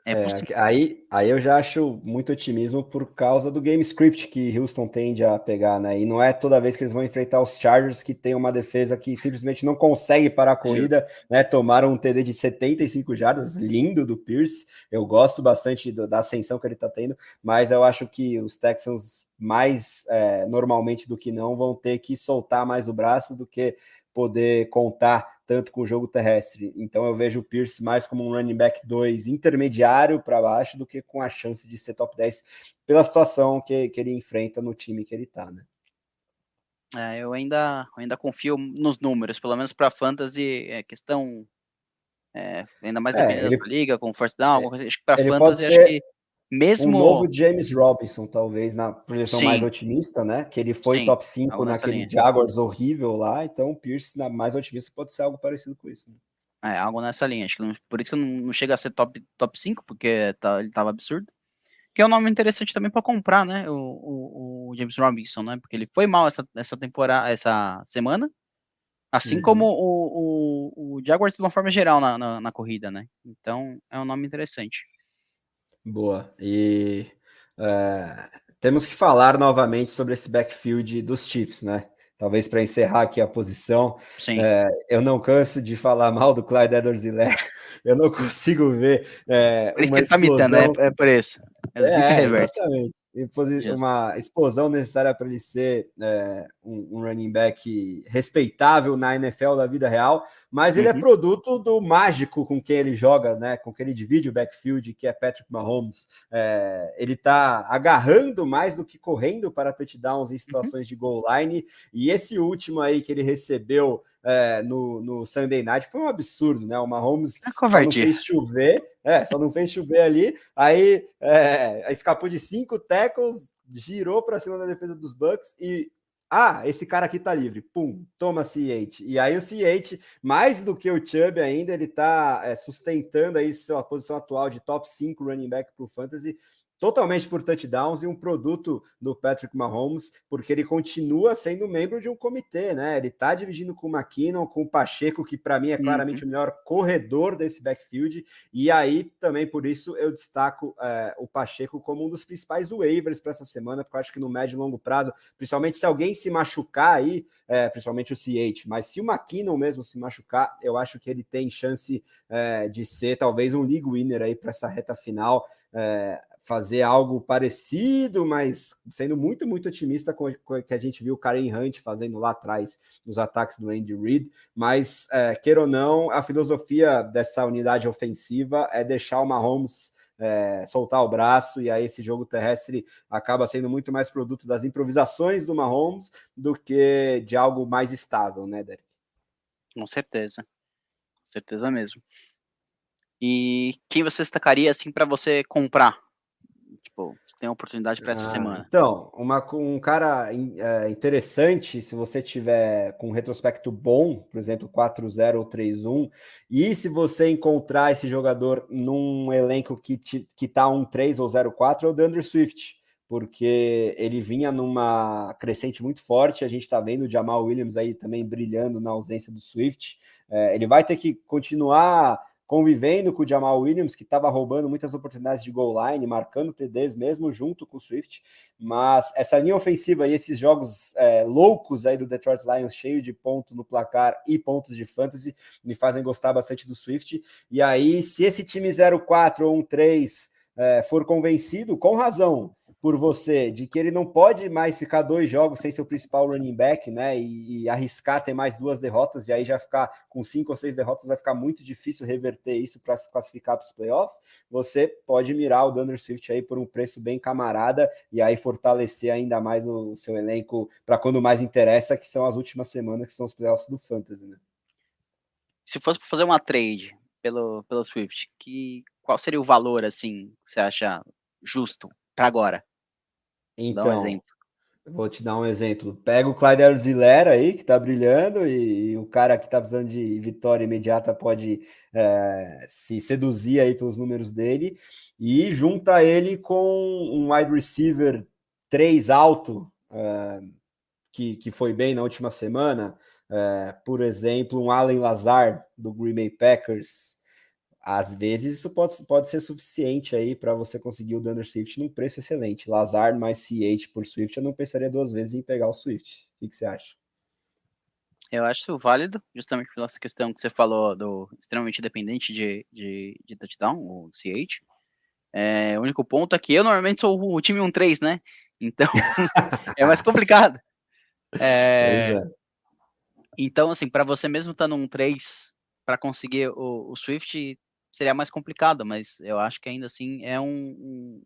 é possível. Aí eu já acho muito otimismo por causa do game script que Houston tende a pegar, né? E não é toda vez que eles vão enfrentar os Chargers que tem uma defesa que simplesmente não consegue parar a corrida, né? Tomaram um TD de 75 jardas, lindo do Pierce. Eu gosto bastante da ascensão que ele tá tendo, mas eu acho que os Texans, mais normalmente do que não, vão ter que soltar mais o braço do que poder contar tanto com o jogo terrestre. Então eu vejo o Pierce mais como um running back 2 intermediário para baixo do que com a chance de ser top 10 pela situação que ele enfrenta no time que ele está, né? Eu ainda confio nos números, pelo menos para fantasy, questão, ainda mais dependendo da Ele, sua liga, com first down, alguma coisa. Acho que para ele pode fantasy, acho ser que um novo mesmo. James Robinson, talvez, na projeção mais Sim, otimista, né? Que ele foi sim, top 5 algo nessa naquele linha. Jaguars horrível lá, então o Pierce, na mais otimista, pode ser algo parecido com isso. Né? Algo nessa linha. Acho que por isso que não chega a ser top 5, porque ele tava absurdo. Que é um nome interessante também para comprar, né? O James Robinson, né? Porque ele foi mal essa temporada, essa semana. Assim como Uhum. o Jaguars de uma forma geral na corrida, né? Então é um nome interessante. Boa. E temos que falar novamente sobre esse backfield dos Chiefs, né? Talvez para encerrar aqui a posição, Sim. eu não canso de falar mal do Clyde Edwards-Helaire. Eu não consigo ver Por isso que uma ele tá mitando, é, explosão. é por isso. É o zica reverse. Exatamente. Justo. Uma explosão necessária para ele ser um running back respeitável na NFL da vida real, mas ele é Uhum. produto do mágico com quem ele joga, né? Com quem ele divide o backfield, que é Patrick Mahomes. Ele está agarrando mais do que correndo para touchdowns em Uhum. situações de goal line, e esse último aí que ele recebeu no Sunday Night foi um absurdo, né? O Mahomes É só não covardia. fez chover, ali, aí escapou de 5 tackles, girou para cima da defesa dos Bucks e Ah, esse cara aqui tá livre. Pum, toma CH. E aí o CH, mais do que o Chubb ainda, ele tá sustentando aí sua posição atual de top 5 running back pro Fantasy, totalmente por touchdowns e um produto do Patrick Mahomes, porque ele continua sendo membro de um comitê, né? Ele tá dividindo com o McKinnon, com o Pacheco, que para mim é claramente o melhor corredor desse backfield, e aí também por isso eu destaco o Pacheco como um dos principais waivers para essa semana, porque eu acho que no médio e longo prazo, principalmente se alguém se machucar aí, principalmente o CH, mas se o McKinnon mesmo se machucar, eu acho que ele tem chance de ser talvez um league winner aí para essa reta final, fazer algo parecido, mas sendo muito, muito otimista com o que a gente viu o Kareem Hunt fazendo lá atrás nos ataques do Andy Reid, mas queira ou não, a filosofia dessa unidade ofensiva é deixar o Mahomes soltar o braço, e aí esse jogo terrestre acaba sendo muito mais produto das improvisações do Mahomes do que de algo mais estável, né, Derek? Com certeza mesmo. E quem você destacaria assim para você comprar? Tipo, você tem a oportunidade para essa semana. Então, um cara interessante, se você tiver com um retrospecto bom, por exemplo, 4-0 ou 3-1, e se você encontrar esse jogador num elenco que tá 1-3 ou 0-4, é o DeAndre Swift, porque ele vinha numa crescente muito forte, a gente está vendo o Jamal Williams aí também brilhando na ausência do Swift, ele vai ter que continuar convivendo com o Jamal Williams, que estava roubando muitas oportunidades de goal line, marcando TDs mesmo junto com o Swift, mas essa linha ofensiva e esses jogos loucos aí do Detroit Lions, cheio de ponto no placar e pontos de fantasy, me fazem gostar bastante do Swift, e aí se esse time 0-4 ou 1-3 for convencido, com razão, por você, de que ele não pode mais ficar 2 jogos sem seu principal running back, né, e arriscar ter mais 2 derrotas, e aí já ficar com 5 ou 6 derrotas, vai ficar muito difícil reverter isso para se classificar para os playoffs, você pode mirar o DeAndre Swift aí por um preço bem camarada, e aí fortalecer ainda mais o seu elenco para quando mais interessa, que são as últimas semanas, que são os playoffs do Fantasy, né? Se fosse para fazer uma trade pelo Swift, qual seria o valor assim que você acha justo para agora? Dá um Então, exemplo. vou te dar um exemplo. Pega o Clyde Edwards-Helaire aí, que tá brilhando, e o cara que tá precisando de vitória imediata pode se seduzir aí pelos números dele, e junta ele com um wide receiver 3 alto, que foi bem na última semana, por exemplo, um Allen Lazard, do Green Bay Packers. Às vezes isso pode ser suficiente aí para você conseguir o DeAndre Swift num preço excelente. Lazard mais CH por Swift, eu não pensaria 2 vezes em pegar o Swift. O que você acha? Eu acho isso válido, justamente pela essa questão que você falou do extremamente dependente de touchdown, o CH. O único ponto é que eu normalmente sou o time 1-3, né? Então é mais complicado. Pois é. Então, assim, para você mesmo estando 1-3, para conseguir o Swift seria mais complicado, mas eu acho que ainda assim é um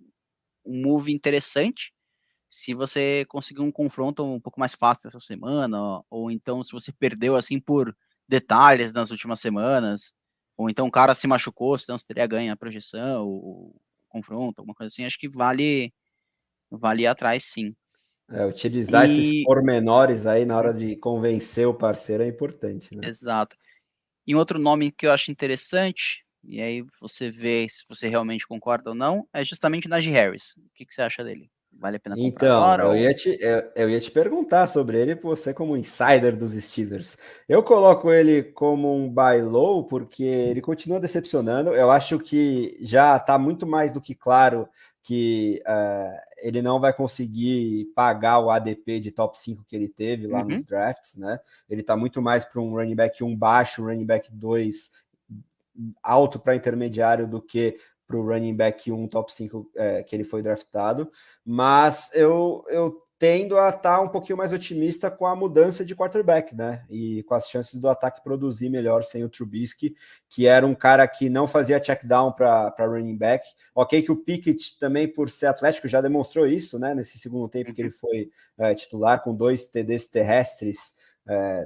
move interessante. Se você conseguir um confronto um pouco mais fácil essa semana, ou então se você perdeu assim por detalhes nas últimas semanas, ou então o cara se machucou, senão você teria ganho a projeção, o confronto, alguma coisa assim, acho que vale ir atrás sim. Utilizar esses E pormenores aí na hora de convencer o parceiro é importante, né? exato. E um outro nome que eu acho interessante, e aí você vê se você realmente concorda ou não, é justamente o Najee Harris. O que você acha dele? Vale a pena comprar Então, agora eu ou... ia eu ia te perguntar sobre ele, você como insider dos Steelers. Eu coloco ele como um buy low porque ele continua decepcionando. Eu acho que já está muito mais do que claro que ele não vai conseguir pagar o ADP de top 5 que ele teve lá nos Uhum. drafts, né? Ele está muito mais para um running back 1 baixo, running back 2 alto para intermediário do que para o running back 1 top 5 que ele foi draftado, mas eu tendo a estar um pouquinho mais otimista com a mudança de quarterback, né? E com as chances do ataque produzir melhor sem o Trubisky, que era um cara que não fazia check down para running back. Ok, que o Pickett também, por ser atlético, já demonstrou isso, né? Nesse segundo tempo que ele foi titular, com 2 TDs terrestres.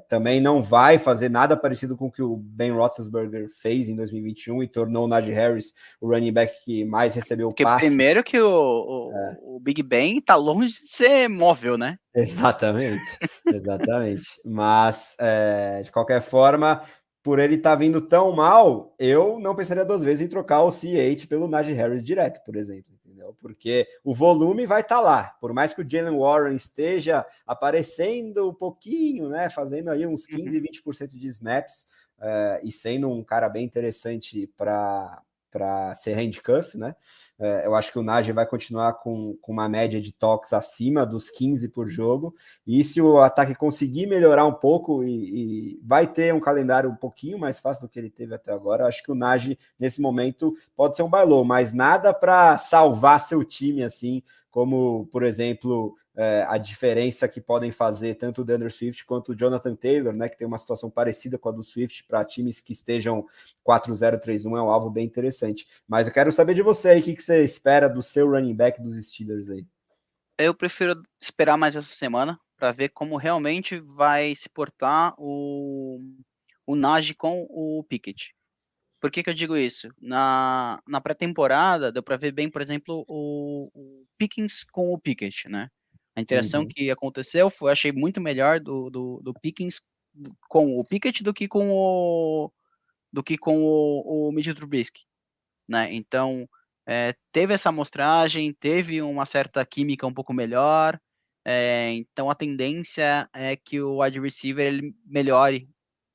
Também não vai fazer nada parecido com o que o Ben Roethlisberger fez em 2021 e tornou o Najee Harris o running back que mais recebeu Porque passes. primeiro que o Big Ben tá longe de ser móvel, né? Exatamente, exatamente. Mas, de qualquer forma, por ele estar vindo tão mal, eu não pensaria duas vezes em trocar o CH pelo Najee Harris direto, por exemplo, entendeu? Porque o volume vai estar lá. Por mais que o Jalen Warren esteja aparecendo um pouquinho, né, fazendo aí uns 15, 20% de snaps, e sendo um cara bem interessante para ser handcuff, né? Eu acho que o Najee vai continuar com uma média de toques acima dos 15 por jogo, e se o ataque conseguir melhorar um pouco e vai ter um calendário um pouquinho mais fácil do que ele teve até agora, acho que o Najee, nesse momento, pode ser um bailou, mas nada para salvar seu time, assim, como, por exemplo, a diferença que podem fazer tanto o DeAndre Swift quanto o Jonathan Taylor, né, que tem uma situação parecida com a do Swift para times que estejam 4-0-3-1, é um alvo bem interessante. Mas eu quero saber de você aí, o que você espera do seu running back dos Steelers aí? Eu prefiro esperar mais essa semana para ver como realmente vai se portar o Najee com o Pickett. Por que eu digo isso? Na pré-temporada, deu para ver bem, por exemplo, o Pickens com o Pickett, né? A interação que aconteceu foi, achei muito melhor do Pickens com o Pickett do que com o Mitchell Trubisky, né? Então, teve essa amostragem, teve uma certa química um pouco melhor, então a tendência é que o wide receiver ele melhore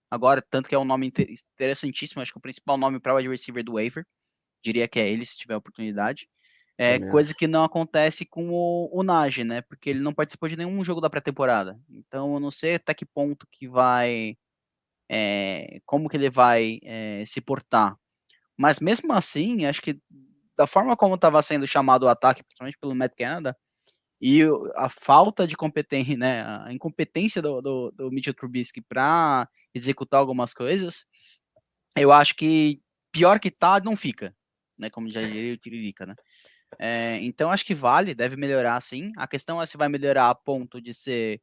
agora, tanto que é um nome interessantíssimo, acho que o principal nome para wide receiver do waiver, diria que é ele se tiver oportunidade. Coisa Acho. que não acontece com o Najee, né? Porque ele não participou de nenhum jogo da pré-temporada. Então eu não sei até que ponto que vai, como que ele vai se portar. Mas mesmo assim, acho que da forma como estava sendo chamado o ataque, principalmente pelo Matt Canada, e a falta de competência, né, a incompetência do Mitchell Trubisky para executar algumas coisas, eu acho que pior que tá, não fica, né, como já diria o Tiririca, né. Então acho que vale, deve melhorar sim. A questão é se vai melhorar a ponto de ser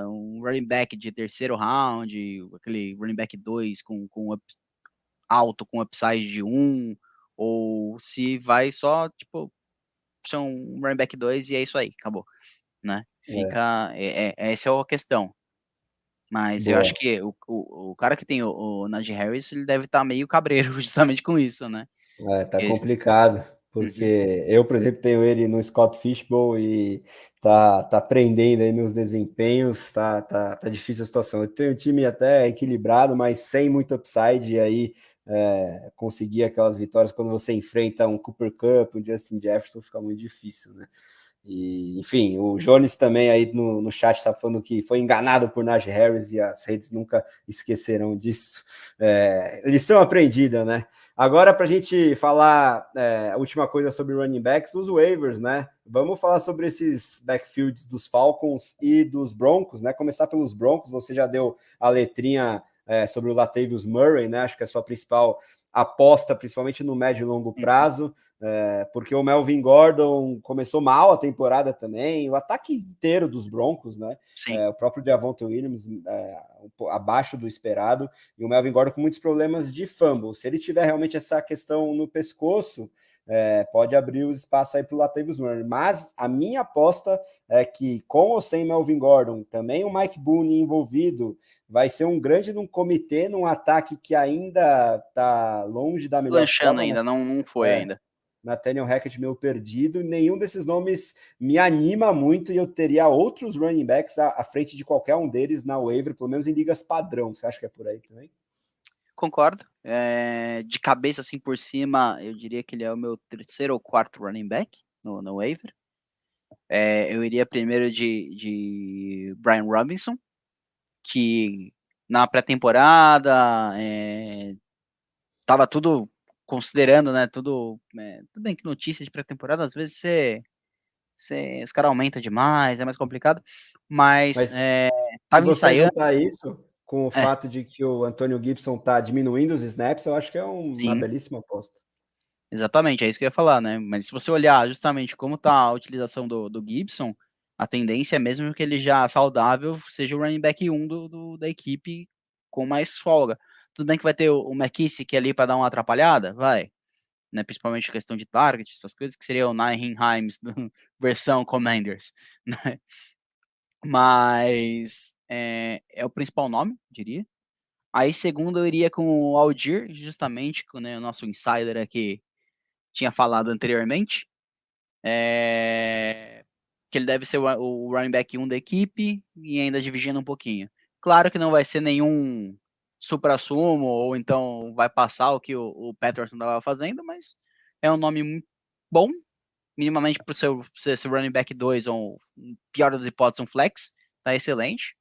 um running back de terceiro round, aquele running back 2 com alto, com upside de 1, ou se vai só, tipo, ser um running back 2 e é isso aí, acabou, né? É, Essa é a questão. Mas eu acho boa. que o cara que tem o Najee Harris, ele deve estar meio cabreiro justamente com isso, né? Tá Esse, complicado, uhum, porque eu, por exemplo, tenho ele no Scott Fishbowl e tá prendendo aí meus desempenhos, tá difícil a situação. Eu tenho um time até equilibrado, mas sem muito upside, e aí conseguir aquelas vitórias quando você enfrenta um Cooper Kupp, um Justin Jefferson, fica muito difícil, né? E, enfim, o Jones também aí no chat está falando que foi enganado por Najee Harris e as redes nunca esquecerão disso. Lição aprendida, né? Agora, para a gente falar a última coisa sobre running backs, os waivers, né? Vamos falar sobre esses backfields dos Falcons e dos Broncos, né? Começar pelos Broncos, você já deu a letrinha sobre o Latavius Murray, né? Acho que é a sua principal aposta, principalmente no médio e longo uhum, prazo. Porque o Melvin Gordon começou mal a temporada também, o ataque inteiro dos Broncos, né? sim. O próprio Javonte Williams abaixo do esperado, e o Melvin Gordon com muitos problemas de fumble. Se ele tiver realmente essa questão no pescoço, pode abrir os espaços aí para o Latavius Murray. Mas a minha aposta é que, com ou sem Melvin Gordon, também o Mike Boone envolvido, vai ser um grande num comitê, num ataque que ainda está longe da melhor Deslanchando forma, né? ainda, não foi ainda. Nathaniel Hackett meio perdido, nenhum desses nomes me anima muito e eu teria outros running backs à frente de qualquer um deles na waiver, pelo menos em ligas padrão. Você acha que é por aí também? Concordo. De cabeça assim por cima, eu diria que ele é o meu terceiro ou quarto running back no waiver. Eu iria primeiro de Brian Robinson, que na pré-temporada tava tudo considerando, né? Tudo bem que notícia de pré-temporada, às vezes os caras aumentam demais, é mais complicado, mas Mas se tava você ensaiando, juntar isso com o é, fato de que o Antonio Gibson está diminuindo os snaps, eu acho que é uma sim, belíssima aposta. exatamente, é isso que eu ia falar, né? Mas se você olhar justamente como tá a utilização do Gibson, A tendência é mesmo que ele já saudável seja o running back 1 da equipe com mais folga. Tudo bem que vai ter o McKissick ali para dar uma atrapalhada, vai, né? Principalmente questão de target, essas coisas que seria o Nyheim Hines versão Commanders, né? Mas é o principal nome, diria. Aí segundo eu iria com o Algier, justamente, né, o nosso insider aqui tinha falado anteriormente. Que ele deve ser o running back 1 da equipe e ainda dividindo um pouquinho. Claro que não vai ser nenhum supra-sumo, ou então vai passar o que o Patterson estava fazendo, mas é um nome muito bom, minimamente para o seu running back 2, ou pior das hipóteses, um flex, tá excelente.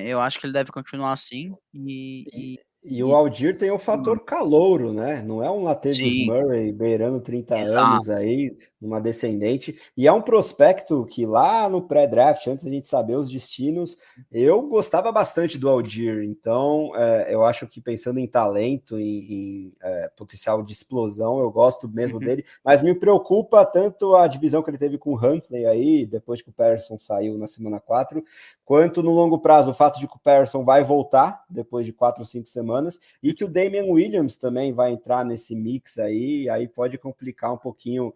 Eu acho que ele deve continuar assim. E o Algier tem o fator calouro, né? Não é um Latavius Sim, Murray beirando 30 anos exato. aí, numa descendente. E é um prospecto que lá no pré-draft, antes da gente saber os destinos, eu gostava bastante do Algier. Então, eu acho que pensando em talento, em potencial de explosão, eu gosto mesmo Uhum. dele. Mas me preocupa tanto a divisão que ele teve com o Huntley aí, depois que o Patterson saiu na semana 4, quanto no longo prazo o fato de que o Patterson vai voltar depois de 4 ou 5 semanas e que o Damian Williams também vai entrar nesse mix aí pode complicar um pouquinho,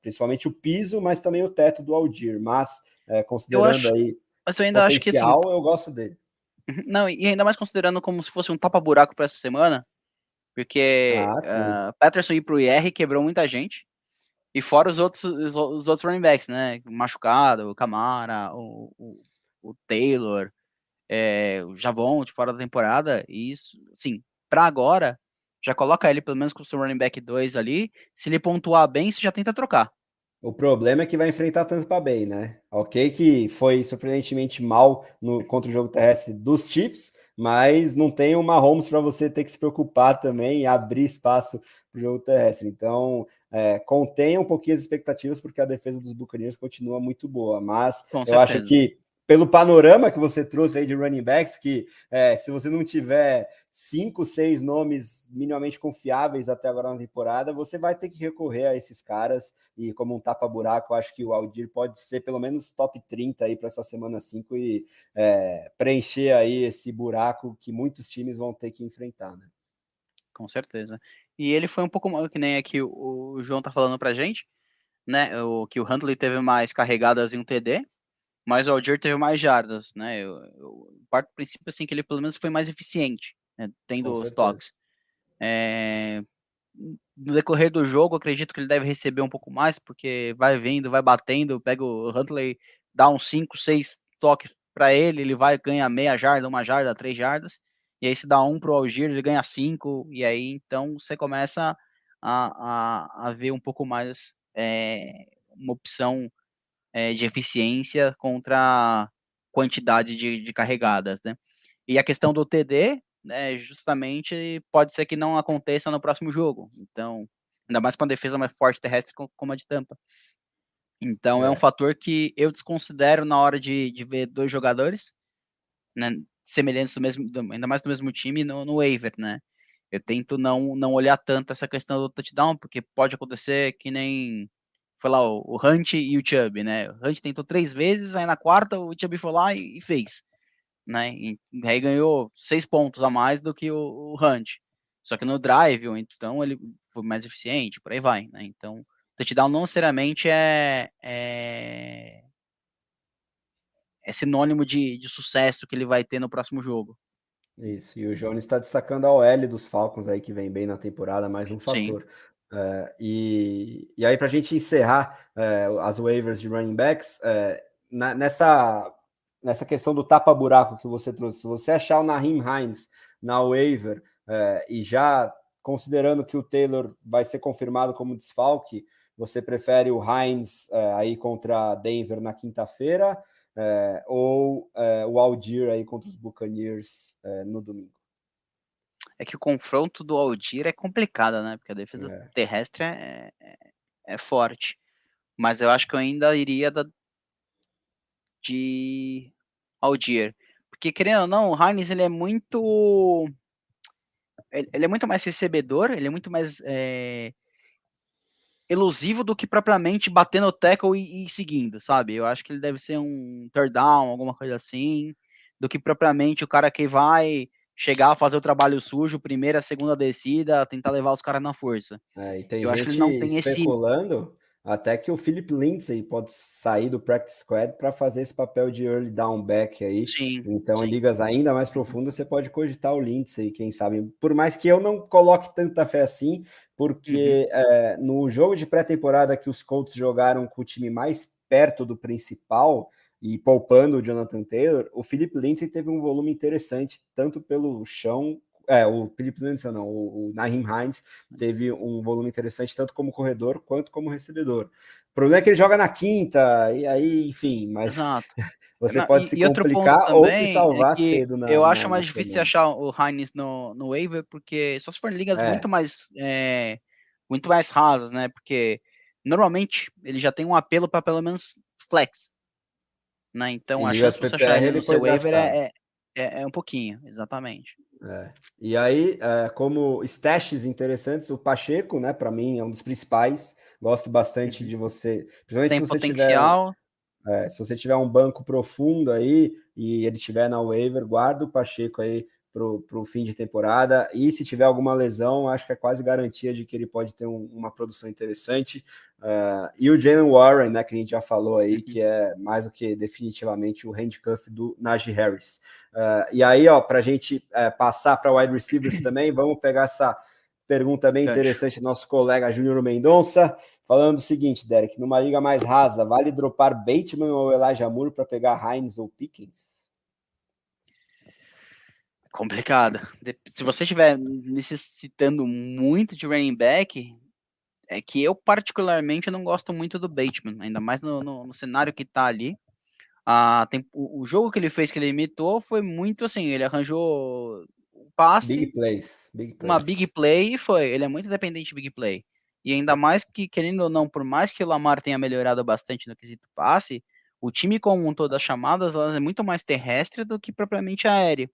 principalmente o piso, mas também o teto do Algier. Mas Eu considerando acho, aí mas eu ainda acho que assim, potencial, eu gosto dele. não, e ainda mais considerando como se fosse um tapa-buraco para essa semana, porque Ah, sim, Patterson ir pro IR quebrou muita gente, e fora os outros running backs, né? O machucado, o Camara, o Taylor, o Javon de fora da temporada, e isso, assim, para agora, já coloca ele pelo menos com o seu running back 2 ali, se ele pontuar bem, você já tenta trocar. o problema é que vai enfrentar Tampa Bay, né? Ok, que foi surpreendentemente mal contra o jogo terrestre dos Chiefs, mas não tem o Mahomes para você ter que se preocupar também e abrir espaço para o jogo terrestre. Então, contenha um pouquinho as expectativas, porque a defesa dos Buccaneers continua muito boa. Mas Com eu acho certeza. que, pelo panorama que você trouxe aí de running backs, que se você não tiver 5, 6 nomes minimamente confiáveis até agora na temporada, você vai ter que recorrer a esses caras e como um tapa-buraco, acho que o Aldir pode ser pelo menos top 30 aí para essa semana 5 e preencher aí esse buraco que muitos times vão ter que enfrentar, né? Com certeza. E ele foi um pouco que nem aqui o João tá falando pra gente, né? Que o Huntley teve mais carregadas em um TD, mas o Algier teve mais jardas, né? Eu parto do princípio assim que ele pelo menos foi mais eficiente, né, tendo Com os certeza. toques. É, no decorrer do jogo, acredito que ele deve receber um pouco mais, porque vai vindo, vai batendo, pega o Huntley, dá uns 5, 6 toques para ele, ele vai ganhar meia jarda, uma jarda, 3 jardas, e aí se dá um pro Algier, ele ganha 5, e aí então você começa a ver um pouco mais uma opção de eficiência contra quantidade de carregadas, né? E a questão do TD, né, justamente pode ser que não aconteça no próximo jogo. Então, ainda mais com a defesa mais forte terrestre como a de Tampa. Então, é um É, fator que eu desconsidero na hora de ver dois jogadores, né, semelhantes ainda mais do mesmo time no waiver, né? Eu tento não olhar tanto essa questão do touchdown, porque pode acontecer que nem foi lá o Hunt e o Chubb, né? O Hunt tentou 3 vezes, aí na quarta o Chubb foi lá e fez, né? E aí ganhou 6 pontos a mais do que o Hunt. Só que no drive, então ele foi mais eficiente, por aí vai, né? Então, touchdown não necessariamente é sinônimo de sucesso que ele vai ter no próximo jogo. isso. E o Jones está destacando a OL dos Falcons aí, que vem bem na temporada, mais um Sim. fator. E aí, para a gente encerrar as waivers de running backs, nessa questão do tapa-buraco que você trouxe, se você achar o Naheem Hines na waiver e já considerando que o Taylor vai ser confirmado como desfalque, você prefere o Hines aí contra Denver na quinta-feira ou o Algier aí contra os Buccaneers no domingo? É que o confronto do Aldir é complicado, né? Porque a defesa É, terrestre é forte. Mas eu acho que eu ainda iria de Aldir. Porque, querendo ou não, o Hines ele é muito. Ele é muito mais recebedor, ele é muito mais elusivo do que propriamente bater no tackle e seguindo, sabe? Eu acho que ele deve ser um third down, alguma coisa assim, do que propriamente o cara que vai chegar, fazer o trabalho sujo, primeira, segunda descida, tentar levar os caras na força. E tem Eu acho que ele gente não tem esse... especulando até que o Philip Lindsay pode sair do practice squad para fazer esse papel de early down back aí. Sim, Então, em sim. ligas ainda mais profundas, você pode cogitar o Lindsay, quem sabe. Por mais que eu não coloque tanta fé assim, Uhum. porque no jogo de pré-temporada que os Colts jogaram com o time mais perto do principal e poupando o Jonathan Taylor, o Philip Lindsay teve um volume interessante, tanto pelo chão. O Philip Lindsay não, o Naheem Hines teve um volume interessante tanto como corredor quanto como recebedor. O problema é que ele joga na quinta, e aí, enfim, mas Exato. você Não, pode se e outro ponto complicar ou se também é salvar que cedo eu acho na mais difícil semana. achar o Heinz no waiver, porque só se for em ligas É, muito mais rasas, né? Porque normalmente ele já tem um apelo para pelo menos flex, né? Então em a ligas chance de você achar PPR ele ele no foi seu waiver draftado. é um pouquinho, exatamente. E aí, como stashes interessantes, o Pacheco, né, para mim é um dos principais. Gosto bastante Uhum. de você, principalmente Tem potencial. se você tiver um banco profundo aí e ele estiver na waiver, guarda o Pacheco aí para o fim de temporada. E se tiver alguma lesão, acho que é quase garantia de que ele pode ter uma produção interessante. E o Jalen Warren, né, que a gente já falou aí, Uhum. que é mais do que definitivamente o handcuff do Najee Harris. E aí, ó, para a gente passar para wide receivers também, vamos pegar essa pergunta bem Gancho. interessante do nosso colega Júnior Mendonça. Falando o seguinte, Derek, numa liga mais rasa, vale dropar Bateman ou Elijah Moore para pegar Hines ou Pickens? Complicado. Se você estiver necessitando muito de running back, é que eu particularmente não gosto muito do Bateman, ainda mais no cenário que tá ali. O jogo que ele fez, que ele imitou, foi muito assim, ele arranjou o passe, Big plays, big uma plays. big play e foi. Ele é muito dependente de big play. E ainda mais que, querendo ou não, por mais que o Lamar tenha melhorado bastante no quesito passe, o time como um todo, das chamadas, elas é muito mais terrestre do que propriamente aéreo.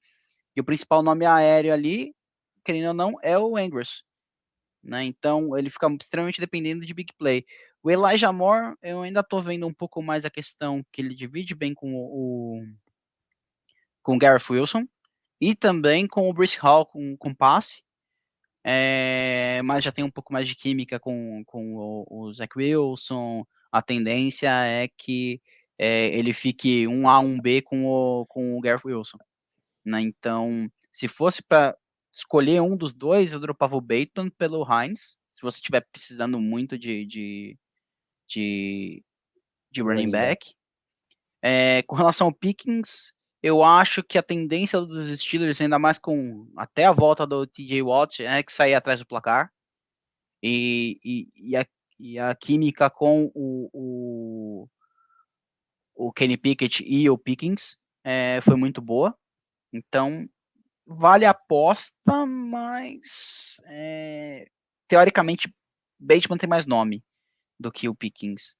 E o principal nome aéreo ali, querendo ou não, é o Andrews, né? Então ele fica extremamente dependendo de big play. O Elijah Moore, eu ainda tô vendo um pouco mais a questão que ele divide bem com o Gareth Wilson e também com o Brice Hall com passe, mas já tem um pouco mais de química com o Zach Wilson. A tendência é que ele fique um A, um B com o Gareth Wilson, né? Então, se fosse para escolher um dos dois, eu dropava o Bateman pelo Hines, se você estiver precisando muito de, de running Running back. back. Com relação ao Pickens, eu acho que a tendência dos Steelers, ainda mais com até a volta do TJ Watt, é que sair atrás do placar. E, e, e, a, e a química com o Kenny Pickett e o Pickens foi muito boa. Então, vale a aposta, mas teoricamente Bateman tem mais nome do que o Pickens.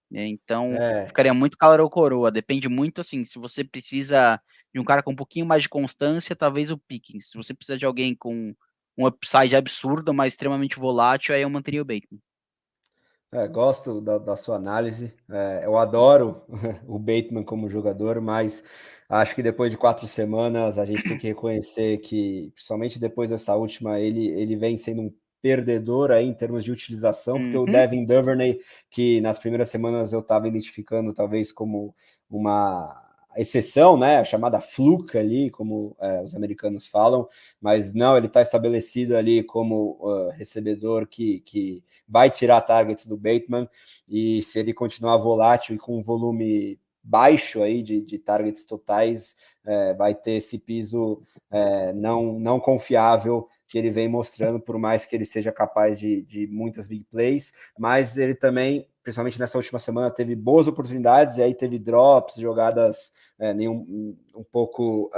Então, É, ficaria muito calor ou coroa. Depende muito, assim, se você precisa de um cara com um pouquinho mais de constância, talvez o Pickens. Se você precisa de alguém com um upside absurdo, mas extremamente volátil, aí eu manteria o Bateman. gosto da sua análise. Eu adoro o Bateman como jogador, mas acho que depois de 4 semanas a gente tem que reconhecer que, principalmente depois dessa última, ele vem sendo um perdedor aí em termos de utilização, porque o Uhum. Devin Duvernay, que nas primeiras semanas eu estava identificando talvez como uma exceção, né, a chamada fluke ali, como os americanos falam, mas não, ele está estabelecido ali como recebedor que vai tirar targets do Bateman, e se ele continuar volátil e com um volume baixo aí de targets totais, vai ter esse piso não confiável que ele vem mostrando, por mais que ele seja capaz de muitas big plays, mas ele também, principalmente nessa última semana, teve boas oportunidades, e aí teve drops, jogadas um pouco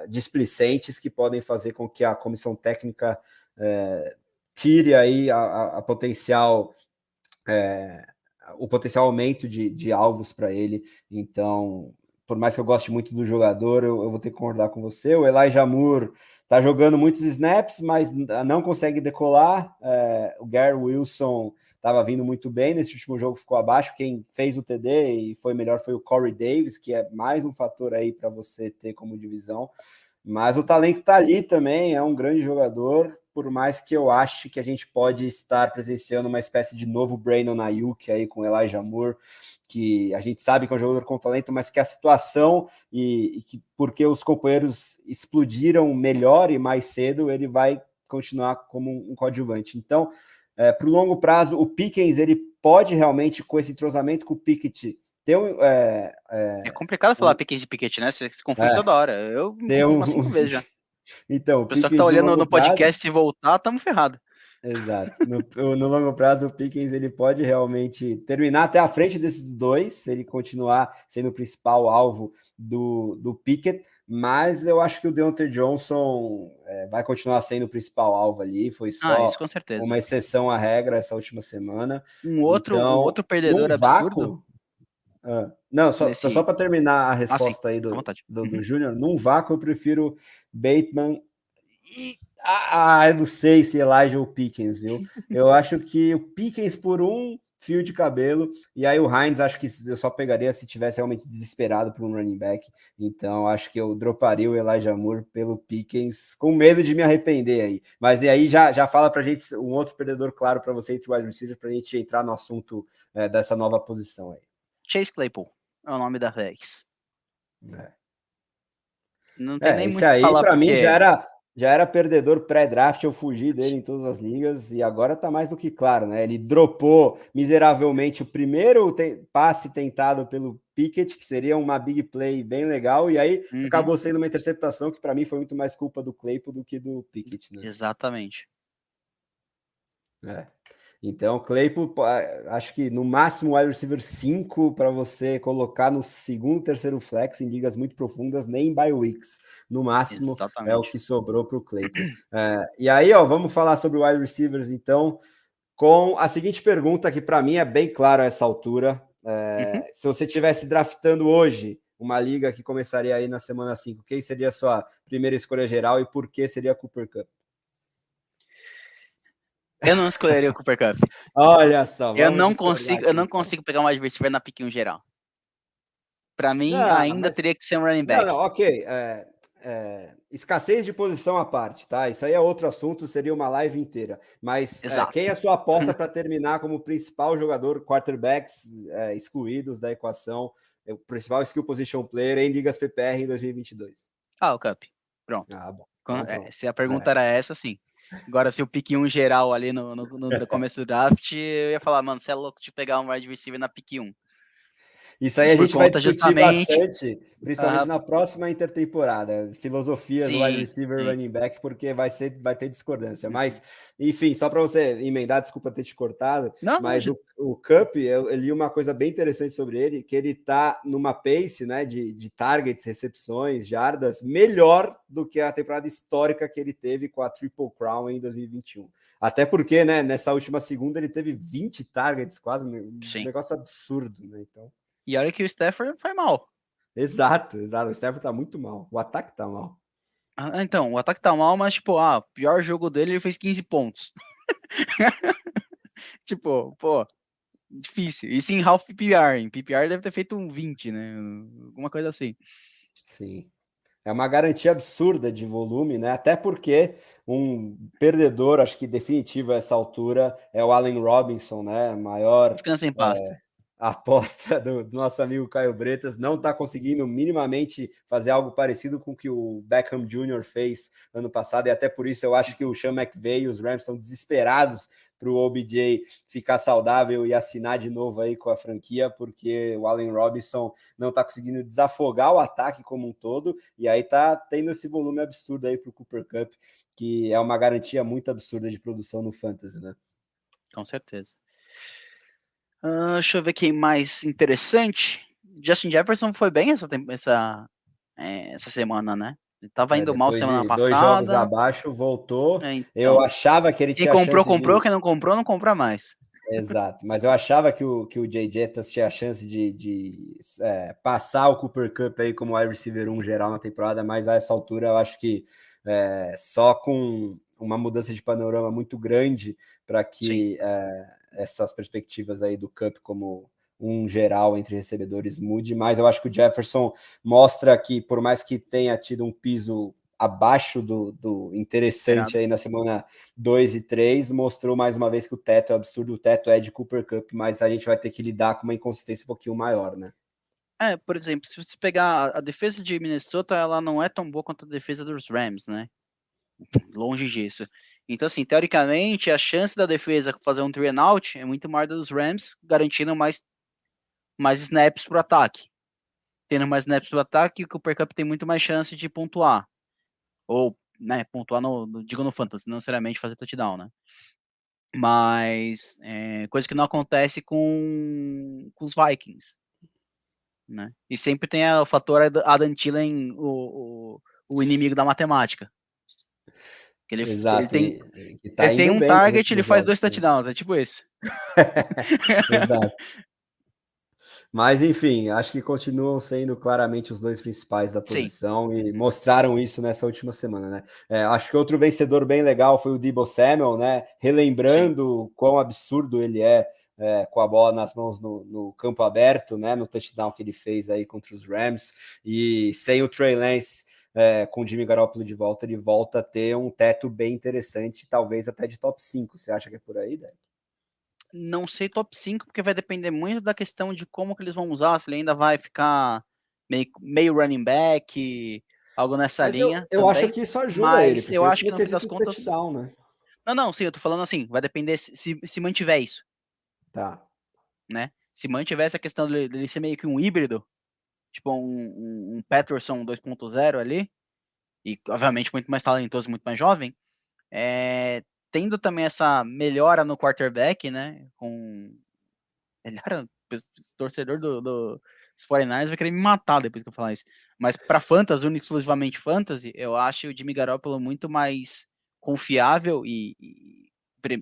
displicentes, que podem fazer com que a comissão técnica tire aí a potencial o potencial aumento de alvos para ele. Então, por mais que eu goste muito do jogador, eu vou ter que concordar com você. O Elijah Moore está jogando muitos snaps, mas não consegue decolar. O Gary Wilson estava vindo muito bem, nesse último jogo ficou abaixo. Quem fez o TD e foi melhor foi o Corey Davis, que é mais um fator aí para você ter como divisão. Mas o talento está ali também, é um grande jogador, por mais que eu ache que a gente pode estar presenciando uma espécie de novo Brandon Ayuk aí com Elijah Moore, que a gente sabe que é um jogador com talento, mas que a situação e que porque os companheiros explodiram melhor e mais cedo, ele vai continuar como um coadjuvante. Então, para o longo prazo, o Pickens ele pode realmente, com esse entrosamento com o Pickett, ter um... É complicado falar Pickens e Pickett, né? Você se confunde toda hora. Eu me ter confundo umas 5 vezes já. Então, o O pessoal que tá Pickens no olhando longo no prazo... podcast, se voltar, tamo ferrado. Exato. No longo prazo, o Pickens ele pode realmente terminar até a frente desses dois, se ele continuar sendo o principal alvo do Pickett, mas eu acho que o Deontay Johnson vai continuar sendo o principal alvo ali, foi Isso só com certeza. uma exceção à regra essa última semana. Um Então, outro perdedor num absurdo vácuo... Não, só nesse. para terminar a Sim, resposta aí fica à do, vontade. do, Uhum. do Júnior, num vácuo eu prefiro Bateman eu não sei se Elijah ou Pickens, viu? Eu acho que o Pickens por um fio de cabelo, e aí o Hines acho que eu só pegaria se tivesse realmente desesperado por um running back. Então acho que eu droparia o Elijah Moore pelo Pickens, com medo de me arrepender aí. Mas e aí já fala pra gente um outro perdedor claro para você entre wide receivers, pra gente entrar no assunto dessa nova posição aí. Chase Claypool é o nome da vez. É. Não tem nem Esse muito o que aí falar, para mim porque. já era perdedor pré-draft, eu fugi dele em todas as ligas e agora tá mais do que claro, né? Ele dropou miseravelmente o primeiro passe tentado pelo Pickett, que seria uma big play bem legal, e aí Uhum. acabou sendo uma interceptação que para mim foi muito mais culpa do Claypool do que do Pickett, né? Exatamente. É. Então, Claypool, acho que no máximo wide receiver 5 para você colocar no segundo, terceiro flex em ligas muito profundas, nem em bye weeks. No máximo é o Exatamente. que sobrou para o Claypool. E aí, ó, vamos falar sobre wide receivers, então, com a seguinte pergunta, que para mim é bem clara a essa altura. Uhum. Se você estivesse draftando hoje uma liga que começaria aí na semana 5, quem seria a sua primeira escolha geral e por que seria Cooper Kupp? Eu não escolheria o Cooper Cup. Olha só, vamos discordar Eu aqui não então. consigo pegar um adversário na pick 1 geral. Pra mim, Não, ainda mas teria que ser um running não, back. ok. Escassez de posição à parte, tá? Isso aí é outro assunto, seria uma live inteira. Mas Exato. quem é a sua aposta para terminar como principal jogador, quarterbacks excluídos da equação, o principal skill position player em ligas PPR em 2022? Ah, o Cup. Pronto. Ah, bom. Então pronto. Se a pergunta era essa, sim. Agora, se o pick 1 geral ali no começo do draft, eu ia falar, mano, você é louco de pegar um wide receiver na pick 1. Isso aí a Por gente vai conta discutir justamente. bastante, principalmente na próxima intertemporada, filosofias do wide Sim, receiver sim. running back, porque vai ter discordância. Mas, enfim, só para você emendar, desculpa ter te cortado, Não, mas imagina. o Cup, eu li uma coisa bem interessante sobre ele, que ele tá numa pace, né, de targets, recepções, jardas, melhor do que a temporada histórica que ele teve com a Triple Crown em 2021. Até porque, né, nessa última segunda ele teve 20 targets, quase um Sim. negócio absurdo, né? Então, E olha que o Stafford foi mal. exato. O Stafford tá muito mal. O ataque tá mal. Então, o ataque tá mal, mas, tipo, o pior jogo dele, ele fez 15 pontos. Tipo, pô, difícil. Isso em half PPR. Em PPR deve ter feito um 20, né? Alguma coisa assim. Sim. É uma garantia absurda de volume, né? Até porque um perdedor, acho que definitivo a essa altura, é o Allen Robinson, né? Maior Descansa em paz. aposta do nosso amigo Caio Bretas, não está conseguindo minimamente fazer algo parecido com o que o Beckham Jr. fez ano passado, e até por isso eu acho que o Sean McVay e os Rams estão desesperados para o OBJ ficar saudável e assinar de novo aí com a franquia, porque o Allen Robinson não está conseguindo desafogar o ataque como um todo, e aí tá tendo esse volume absurdo aí para o Cooper Kupp, que é uma garantia muito absurda de produção no Fantasy, né? Com certeza. Deixa eu ver quem mais interessante. Justin Jefferson foi bem essa semana, né? Ele tava indo mal Depois semana de 2 jogos passada. abaixo, voltou. Eu Então, achava que ele quem tinha a comprou, chance comprou. de. Quem não comprou, não compra mais. Exato, mas eu achava que o Jay Jettas tinha a chance de passar o Cooper Kupp aí como wide receiver 1 geral na temporada, mas a essa altura eu acho que só com uma mudança de panorama muito grande para Sim. que essas perspectivas aí do Cup como um geral entre recebedores mude, mas eu acho que o Jefferson mostra que, por mais que tenha tido um piso abaixo do interessante aí na semana 2 e 3, mostrou mais uma vez que o teto é absurdo, o teto é de Cooper Kupp, mas a gente vai ter que lidar com uma inconsistência um pouquinho maior, né? Por exemplo, se você pegar a defesa de Minnesota, ela não é tão boa quanto a defesa dos Rams, né? Longe disso. Então, assim, teoricamente, a chance da defesa fazer um three and out é muito maior dos Rams, garantindo mais snaps para o ataque. Tendo mais snaps para o ataque, o Cooper Kupp tem muito mais chance de pontuar. Ou, né, pontuar digo no fantasy, não necessariamente fazer touchdown, né? Mas, coisa que não acontece com os Vikings, né? E sempre tem o fator Adam Thielen, o inimigo da matemática. Exato, que tá Ele tem indo um bem nos target, ele últimos faz jogos. 2 touchdowns, é tipo isso. Exato. Mas, enfim, acho que continuam sendo claramente os dois principais da posição e mostraram isso nessa última semana, né? Acho que outro vencedor bem legal foi o Deebo Samuel, né? Relembrando quão absurdo ele é com a bola nas mãos no campo aberto, né? No touchdown que ele fez aí contra os Rams. E sem o Trey Lance, com o Jimmy Garoppolo de volta, ele volta a ter um teto bem interessante, talvez até de top 5. Você acha que é por aí, Dé? Não sei top 5, porque vai depender muito da questão de como que eles vão usar, se ele ainda vai ficar meio running back, algo nessa Mas linha eu acho também. que isso ajuda ele, Mas eu principalmente acho que no no fim das quesito contas. touchdown, né? Não, sim, eu tô falando assim, vai depender se mantiver isso, Tá. né? Se mantiver essa questão dele ser meio que um híbrido, tipo um Patterson 2.0 ali, e obviamente muito mais talentoso, muito mais jovem, tendo também essa melhora no quarterback, né? Melhora, o torcedor dos 49ers vai querer me matar depois que eu falar isso. Mas para fantasy, exclusivamente fantasy, eu acho o Jimmy Garoppolo muito mais confiável e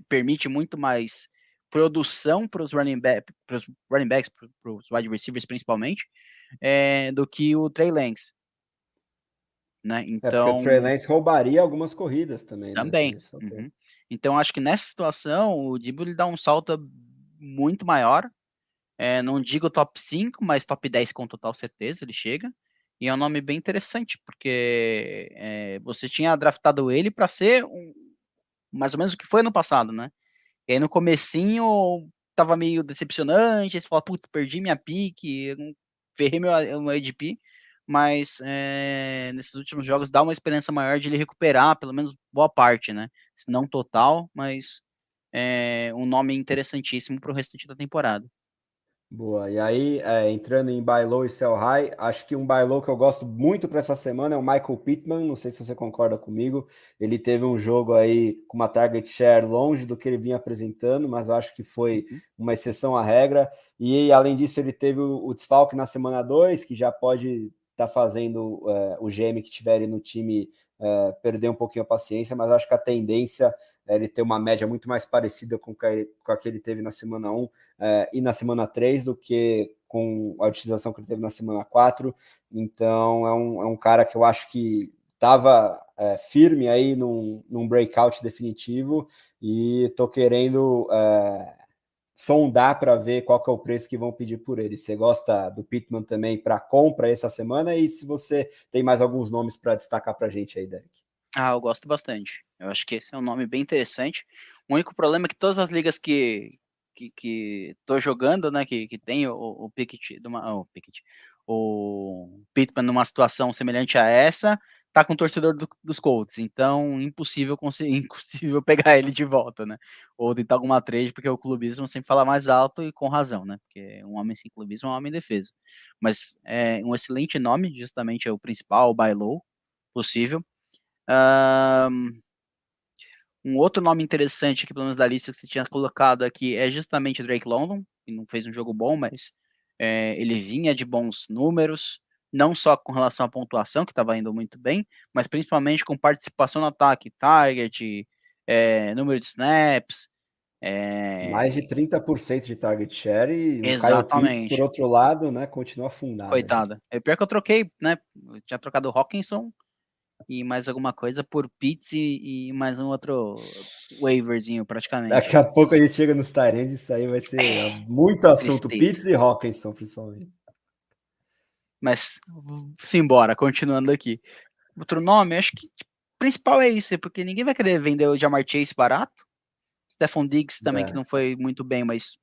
permite muito mais produção para os running backs, para os wide receivers principalmente, do que o Trey Lance, né? Porque o Trey Então, Lance roubaria algumas corridas também, né? Tem também. esse fator. Uhum. Então, acho que nessa situação, o Debo ele dá um salto muito maior. Não digo top 5, mas top 10 com total certeza ele chega. E é um nome bem interessante, porque você tinha draftado ele para ser mais ou menos o que foi no passado, né? E aí no comecinho tava meio decepcionante, aí você fala, putz, perdi minha pique, ferrei meu ADP, mas nesses últimos jogos dá uma esperança maior de ele recuperar, pelo menos boa parte, né? Se não total, mas um nome interessantíssimo para o restante da temporada. Boa. E aí, entrando em buy low e sell high, acho que um buy low que eu gosto muito para essa semana é o Michael Pittman. Não sei se você concorda comigo. Ele teve um jogo aí com uma target share longe do que ele vinha apresentando, mas eu acho que foi uma exceção à regra. E além disso, ele teve o desfalque na semana 2, que já pode estar fazendo o GM que tiver no time perder um pouquinho a paciência, mas acho que a tendência é ele ter uma média muito mais parecida com a que ele teve na semana 1 e na semana 3 do que com a utilização que ele teve na semana 4. Então é um cara que eu acho que estava firme aí num breakout definitivo e estou querendo sondar para ver qual que é o preço que vão pedir por ele. Você gosta do Pittman também para compra essa semana? E se você tem mais alguns nomes para destacar para a gente aí, Derek? Ah, eu gosto bastante. Eu acho que esse é um nome bem interessante. O único problema é que todas as ligas que tô jogando, né, que tem o Pickett, o Pittman numa situação semelhante a essa, tá com o torcedor dos Colts. Então, impossível conseguir, impossível pegar ele de volta, né? Ou tentar alguma trade, porque o clubismo sempre fala mais alto e com razão, né? Porque um homem sem clubismo é um homem em defesa. Mas é um excelente nome, justamente é o principal, o buy low possível. Um outro nome interessante aqui, pelo menos da lista que você tinha colocado aqui, é justamente Drake London, que não fez um jogo bom, mas ele vinha de bons números, não só com relação à pontuação, que estava indo muito bem, mas principalmente com participação no ataque, target, número de snaps. Mais de 30% de target share e o Kyle Pitts, por Exatamente. outro lado, né, continua afundado ali. Coitada. É pior que eu troquei, né? Eu tinha trocado o Hawkinson e mais alguma coisa por Pitts e mais um outro waiverzinho, praticamente. Daqui a pouco a gente chega nos Tyrants, isso aí vai ser muito assunto. Tristeza. Pitts e Hawkinson, principalmente. Mas, simbora, continuando aqui. Outro nome, acho que o principal é isso, porque ninguém vai querer vender o Jamar Chase barato. Stephon Diggs também, que É. não foi muito bem, mas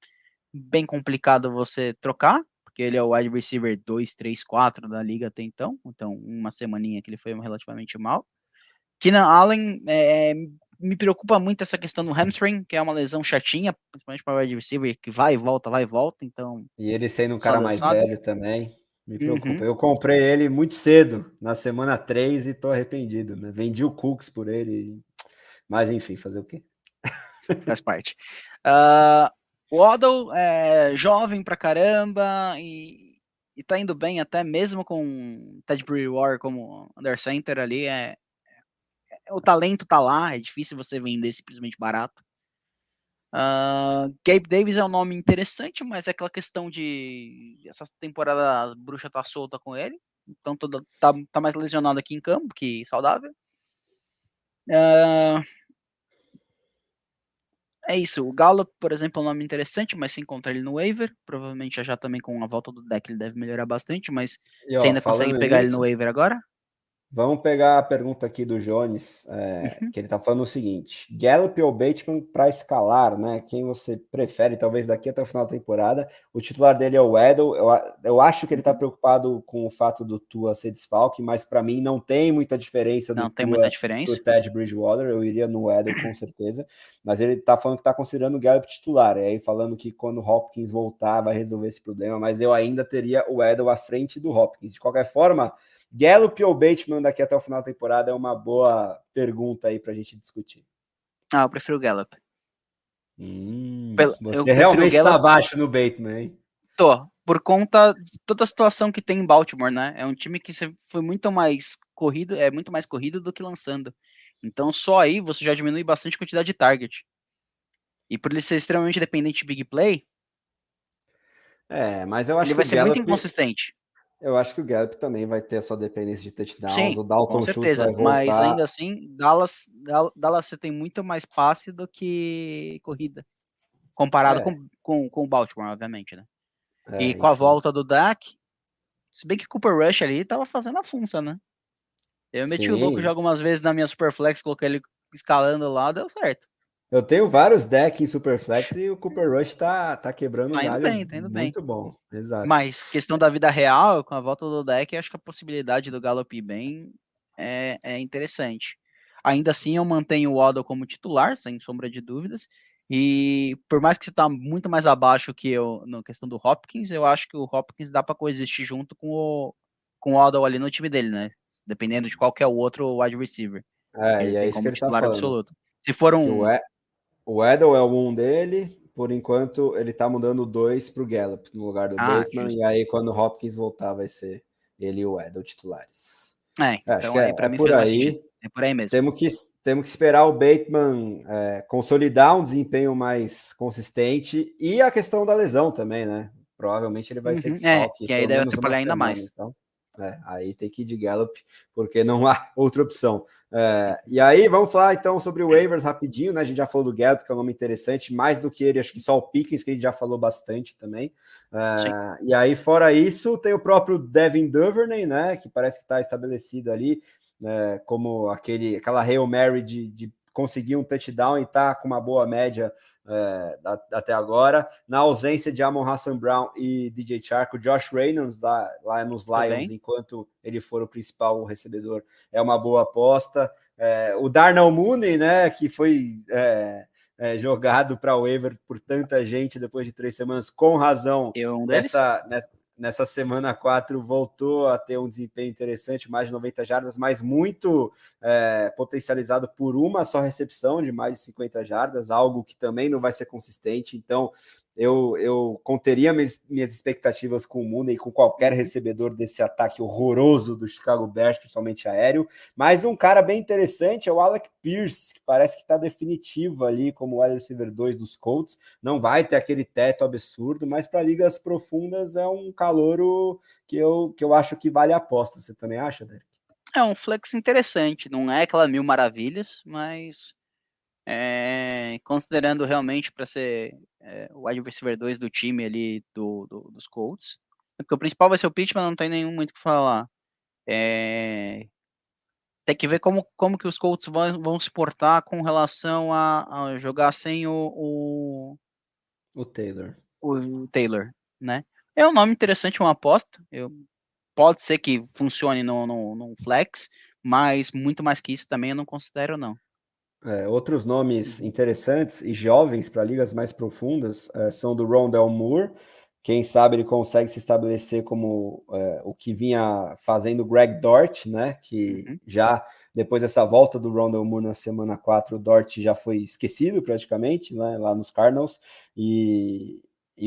bem complicado você trocar, porque ele é o wide receiver 2, 3, 4 da liga até então. Então, uma semaninha que ele foi relativamente mal. Keenan Allen, me preocupa muito essa questão do hamstring, que é uma lesão chatinha, principalmente para o wide receiver, que vai e volta, então E ele sendo um só cara Deus mais sabe. velho também, me preocupa. Uhum, Eu comprei ele muito cedo, na semana 3, e tô arrependido, né? Vendi o Cooks por ele, mas enfim, fazer o quê? faz parte. O Waddle é jovem pra caramba e tá indo bem até mesmo com Ted Bridgewater como under center ali. O talento tá lá, é difícil você vender simplesmente barato. Gabe Davis é um nome interessante, mas é aquela questão de essa temporada a bruxa tá solta com ele, então tá mais lesionado aqui em campo que saudável. É isso, o Gallup, por exemplo, é um nome interessante, mas se encontra ele no waiver, provavelmente já também com a volta do deck ele deve melhorar bastante, mas E você ó, ainda consegue falando pegar ele no nisso, waiver agora? vamos pegar a pergunta aqui do Jones, Uhum. que ele está falando o seguinte: Gallup ou Bateman para escalar, né? Quem você prefere, talvez daqui até o final da temporada? O titular dele é o Weddle. Eu acho que ele está Uhum. preocupado com o fato do Tua ser desfalque, mas para mim não tem muita diferença do Não tem muita Tua pro diferença. Ted Bridgewater. Eu iria no Weddle com certeza, mas ele está falando que está considerando o Gallup titular, e aí falando que quando o Hopkins voltar vai resolver esse problema, mas eu ainda teria o Weddle à frente do Hopkins. De qualquer forma, Gallup ou Bateman daqui até o final da temporada é uma boa pergunta aí para a gente discutir. Eu prefiro o Gallup. Eu Você prefiro o realmente está Gallup, abaixo no Bateman, hein? por conta de toda a situação que tem em Baltimore, né? É um time que foi muito mais corrido, é muito mais corrido do que lançando. Então só aí você já diminui bastante a quantidade de target. E por ele ser extremamente dependente de big play, Mas eu ele acho que vai o ser muito Gallup, inconsistente. também vai ter a sua dependência de touchdowns. Sim, O com Dalton Schultz certeza. vai Mas voltar. ainda assim, Dallas você tem muito mais passe do que corrida. Comparado É, com o Baltimore, obviamente, né? E com a enfim. volta do Dak, se bem que o Cooper Rush ali tava fazendo a função, né? Eu meti o louco já Sim. algumas vezes na minha Superflex, coloquei ele escalando lá, deu certo. Eu tenho vários decks em Superflex e o Cooper Rush tá quebrando um Tá indo galho bem, tá indo bem. muito bom. Exato. Mas questão da vida real, com a volta do deck, acho que a possibilidade do Gallup ir bem é interessante. Ainda assim, eu mantenho o Waddle como titular, sem sombra de dúvidas. E por mais que você está muito mais abaixo que eu na questão do Hopkins, eu acho que o Hopkins dá para coexistir junto com o Waddle ali no time dele, né? Dependendo de qual que é o outro wide receiver. E Ele é tem isso que como ele tá titular falando. absoluto. Se for Que um. o Edel é o 1 dele, por enquanto ele tá mudando o 2 pro Gallup no lugar do Ah, Bateman, e justo. aí quando o Hopkins voltar vai ser ele e o Edel titulares. Acho Então que aí para é mim por faz mais sentido. aí. É por aí mesmo. Temos que esperar o Bateman consolidar um desempenho mais consistente e a questão da lesão também, né? Provavelmente ele vai ser Uhum, desfalque que aí pelo deve menos uma atrapalhar ainda semana, mais. então aí tem que ir de Gallup, porque não há outra opção. E aí, vamos falar então sobre o waivers rapidinho, né? A gente já falou do Gallup, que é um nome interessante, mais do que ele, acho que só o Pickens, que a gente já falou bastante também. Sim. E aí, fora isso, tem o próprio Devin Duvernay, né? Que parece que está estabelecido ali, como aquela Hail Mary de conseguir um touchdown e está com uma boa média até agora. Na ausência de Amon Hassan Brown e DJ Chark, o Josh Reynolds lá nos Tudo Lions, bem. enquanto ele for o principal recebedor, é uma boa aposta. O Darnell Mooney, né, que foi jogado para o waiver por tanta gente depois de 3 semanas, com razão, Eu um deles? nessa semana 4 voltou a ter um desempenho interessante, mais de 90 jardas, mas muito potencializado por uma só recepção de mais de 50 jardas, algo que também não vai ser consistente. Então, eu conteria minhas expectativas com o Mooney e com qualquer recebedor desse ataque horroroso do Chicago Bears, principalmente aéreo. Mas um cara bem interessante é o Alec Pierce, que parece que está definitivo ali como o wide receiver 2 dos Colts. Não vai ter aquele teto absurdo, mas para ligas profundas é um calouro que eu acho que vale a aposta. Você também acha, Derek? É um flex interessante, não é aquela mil maravilhas, mas considerando realmente para ser o wide receiver 2 do time ali dos Colts, porque o principal vai ser o Pittman, não tem nenhum muito o que falar. Tem que ver como que os Colts vão se portar com relação a jogar sem O Taylor. o Taylor, né? É um nome interessante, uma aposta. Pode ser que funcione no flex, mas muito mais que isso também eu não considero, não. Outros nomes Uhum. interessantes e jovens para ligas mais profundas são do Rondale Moore. Quem sabe ele consegue se estabelecer como o que vinha fazendo o Greg Dort, né? Que Uhum. já depois dessa volta do Rondale Moore na semana 4, o Dort já foi esquecido praticamente, né, lá nos Cardinals. E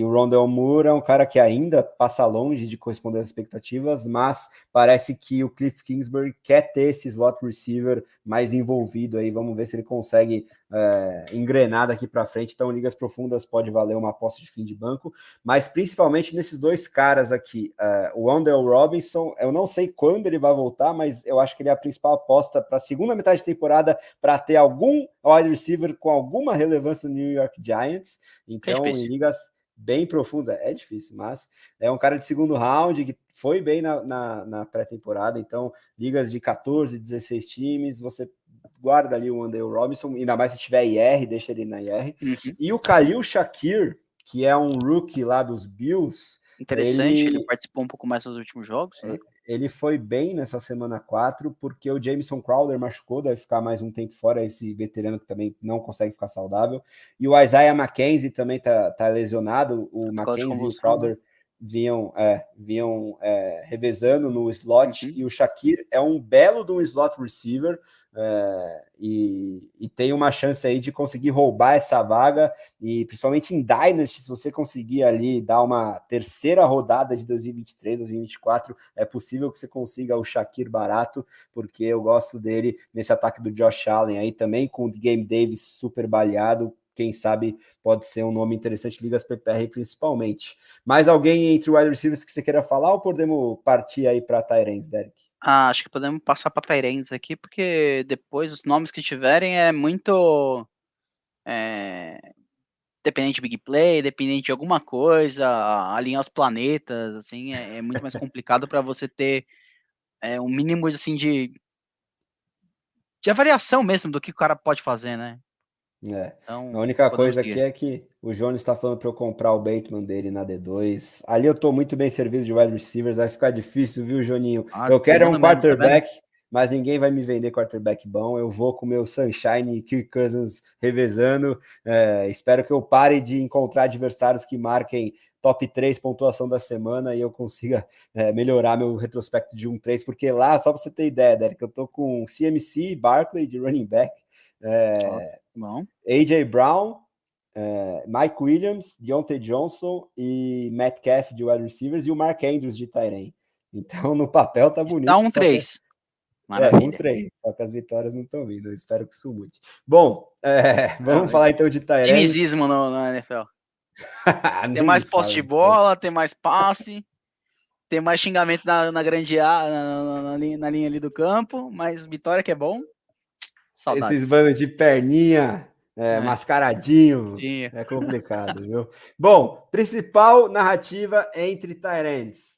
o Rondale Moore é um cara que ainda passa longe de corresponder às expectativas, mas parece que o Cliff Kingsbury quer ter esse slot receiver mais envolvido aí. Vamos ver se ele consegue engrenar daqui para frente. Então, ligas profundas pode valer uma aposta de fim de banco, mas principalmente nesses dois caras aqui. O Wandale Robinson, eu não sei quando ele vai voltar, mas eu acho que ele é a principal aposta para a segunda metade de temporada para ter algum wide receiver com alguma relevância no New York Giants. Que é Então, em difícil. ligas bem profunda, é difícil, mas é um cara de segundo round que foi bem na pré-temporada, então ligas de 14, 16 times, você guarda ali o Wandale Robinson, ainda mais se tiver IR, deixa ele na IR. Uhum. E o Khalil Shakir, que é um rookie lá dos Bills, Interessante, ele participou um pouco mais dos últimos jogos, né? ele foi bem nessa semana 4, porque o Jameson Crowder machucou, deve ficar mais um tempo fora, esse veterano que também não consegue ficar saudável. E o Isaiah McKenzie também tá lesionado. O Por causa de McKenzie e o convulsão, né? Crowder vinham revezando no slot, Uhum. e o Shakir é um belo de um slot receiver, e tem uma chance aí de conseguir roubar essa vaga, e principalmente em Dynasty, se você conseguir ali dar uma terceira rodada de 2023, 2024, é possível que você consiga o Shakir barato, porque eu gosto dele nesse ataque do Josh Allen aí também, com o Game Davis super baleado. Quem sabe pode ser um nome interessante, ligas PPR principalmente. Mais alguém entre wide receivers que você queira falar, ou podemos partir aí para Tyrants, Derek? Acho que podemos passar para Tyrants aqui, porque depois os nomes que tiverem é muito dependente de big play, dependente de alguma coisa, alinhar os planetas, assim, é muito mais complicado para você ter um mínimo assim de avaliação mesmo do que o cara pode fazer, né? A Então, única podemos coisa aqui seguir. é que o Jones está falando para eu comprar o Bateman dele na D2. Ali eu estou muito bem servido de wide receivers, vai ficar difícil, viu, Joninho? Eu quero um Demanda mesmo, tá vendo? quarterback, mas ninguém vai me vender quarterback bom. Eu vou com o meu Sunshine e Kirk Cousins revezando. Espero que eu pare de encontrar adversários que marquem top 3 pontuação da semana e eu consiga melhorar meu retrospecto de 1-3, porque lá, só para você ter ideia, Derek, eu tô com CMC, Barkley de running back, Ó, bom. AJ Brown, Mike Williams, Deontay Johnson e Metcalf de wide receivers e o Mark Andrews de tight end. Então, no papel tá Está bonito, só que 1-3. Maravilha. 1-3, só que as vitórias não estão vindo. Eu espero que isso mude. Bom, vamos Ah, falar então de tight ends. dinizismo na NFL. Tem Nem me mais posse fala de disso aí. bola, tem mais passe, tem mais xingamento na grande A, na linha ali do campo, mas vitória que é bom. Esses Saudades. bandos de perninha, É, mascaradinho, tinha. é complicado, viu? Bom, principal narrativa entre Tyrants.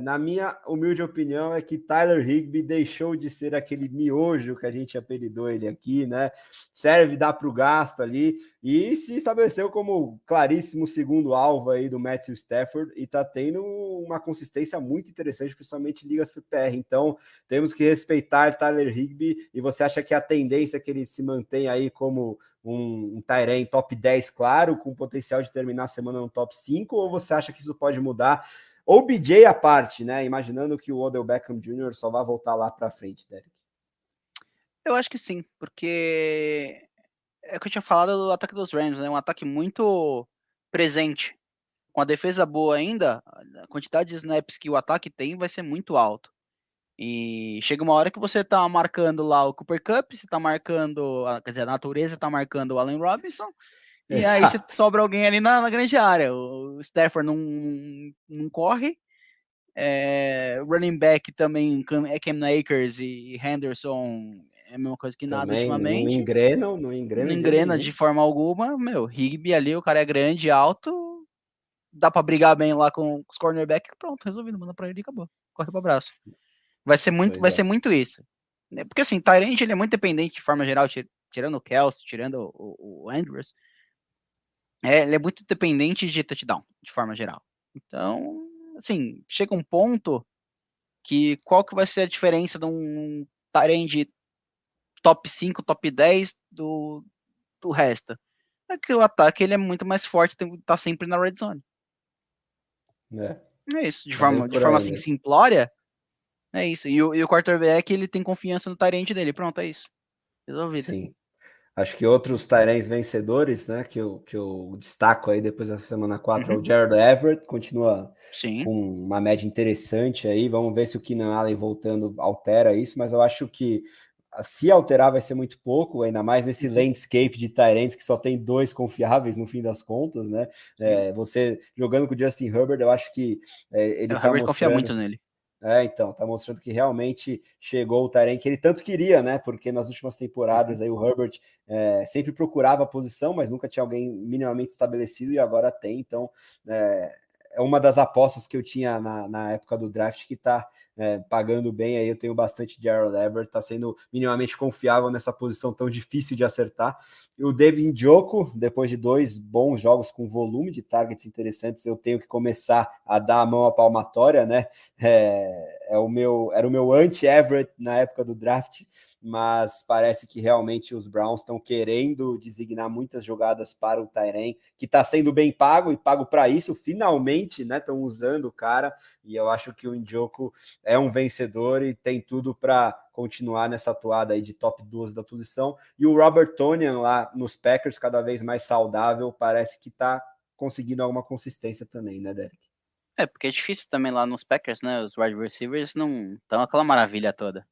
Na minha humilde opinião, é que Tyler Higbee deixou de ser aquele miojo que a gente apelidou ele aqui, né? Serve, dá para o gasto ali, e se estabeleceu como claríssimo segundo alvo aí do Matthew Stafford, e tá tendo uma consistência muito interessante, principalmente em ligas PPR. Então, temos que respeitar Tyler Higbee, e você acha que a tendência é que ele se mantém aí como um tight end top 10, claro, com potencial de terminar a semana no top 5, ou você acha que isso pode mudar? Ou BJ à parte, né? Imaginando que o Odell Beckham Jr. só vai voltar lá para frente, Derek. Eu acho que sim, porque é o que eu tinha falado do ataque dos Rams, né? Um ataque muito presente. Com a defesa boa ainda, a quantidade de snaps que o ataque tem vai ser muito alto. E chega uma hora que você tá marcando lá o Cooper Kupp, você tá marcando, quer dizer, a natureza tá marcando o Allen Robinson, e aí você Exato. sobra alguém ali na grande área. O Stafford não corre, Running back também, Cam Akers e Henderson é a mesma coisa que nada Também não ultimamente. engrenam, não Não engrenam de jeito engrena nenhum. de forma alguma. Meu, Higbee ali, o cara é grande, alto, dá pra brigar bem lá com os cornerbacks, pronto, resolvido, manda pra ele e acabou. Corre pro abraço. Pois Vai é. ser muito isso. Porque assim, Tyrant ele é muito dependente de forma geral, tirando o Kelsey, tirando o Andrews, ele é muito dependente de touchdown, de forma geral. Então, assim, chega um ponto que qual que vai ser a diferença de um Tyrant top 5, top 10 do resto? É que o ataque ele é muito mais forte, tem que estar sempre na red zone. É, É isso, é bem de por forma aí assim mesmo. simplória, é isso. E o quarterback ele tem confiança no Tyrant dele, pronto, é isso. Resolvido. Sim. Acho que outros Tyrants vencedores, né, que eu destaco aí depois dessa semana 4 é Uhum, o Gerald Everett, continua sim. com uma média interessante aí. Vamos ver se o Keenan Allen voltando altera isso, mas eu acho que se alterar vai ser muito pouco, ainda mais nesse Uhum, landscape de Tyrants que só tem dois confiáveis no fim das contas, né? sim. Você jogando com o Justin Herbert, eu acho que ele O tá Herbert confia mostrando. muito nele. Então, tá mostrando que realmente chegou o Tarém que ele tanto queria, né? Porque nas últimas Uhum. temporadas aí o Herbert sempre procurava a posição, mas nunca tinha alguém minimamente estabelecido e agora tem. Então, é uma das apostas que eu tinha na época do draft que tá pagando bem aí. Eu tenho bastante de Gerald Everett, tá sendo minimamente confiável nessa posição tão difícil de acertar. E o David Njoku, depois de 2 bons jogos com volume de targets interessantes, eu tenho que começar a dar a mão à palmatória, né? Era o meu anti-Everett na época do draft, mas parece que realmente os Browns estão querendo designar muitas jogadas para o Tyren, que está sendo bem pago e pago para isso, finalmente, né? Estão usando o cara, e eu acho que o Njoku é um vencedor e tem tudo para continuar nessa atuada aí de top 12 da posição. E o Robert Tonyan lá nos Packers, cada vez mais saudável, parece que está conseguindo alguma consistência também, né, Derek? Porque é difícil também lá nos Packers, né? Os wide receivers não estão aquela maravilha toda.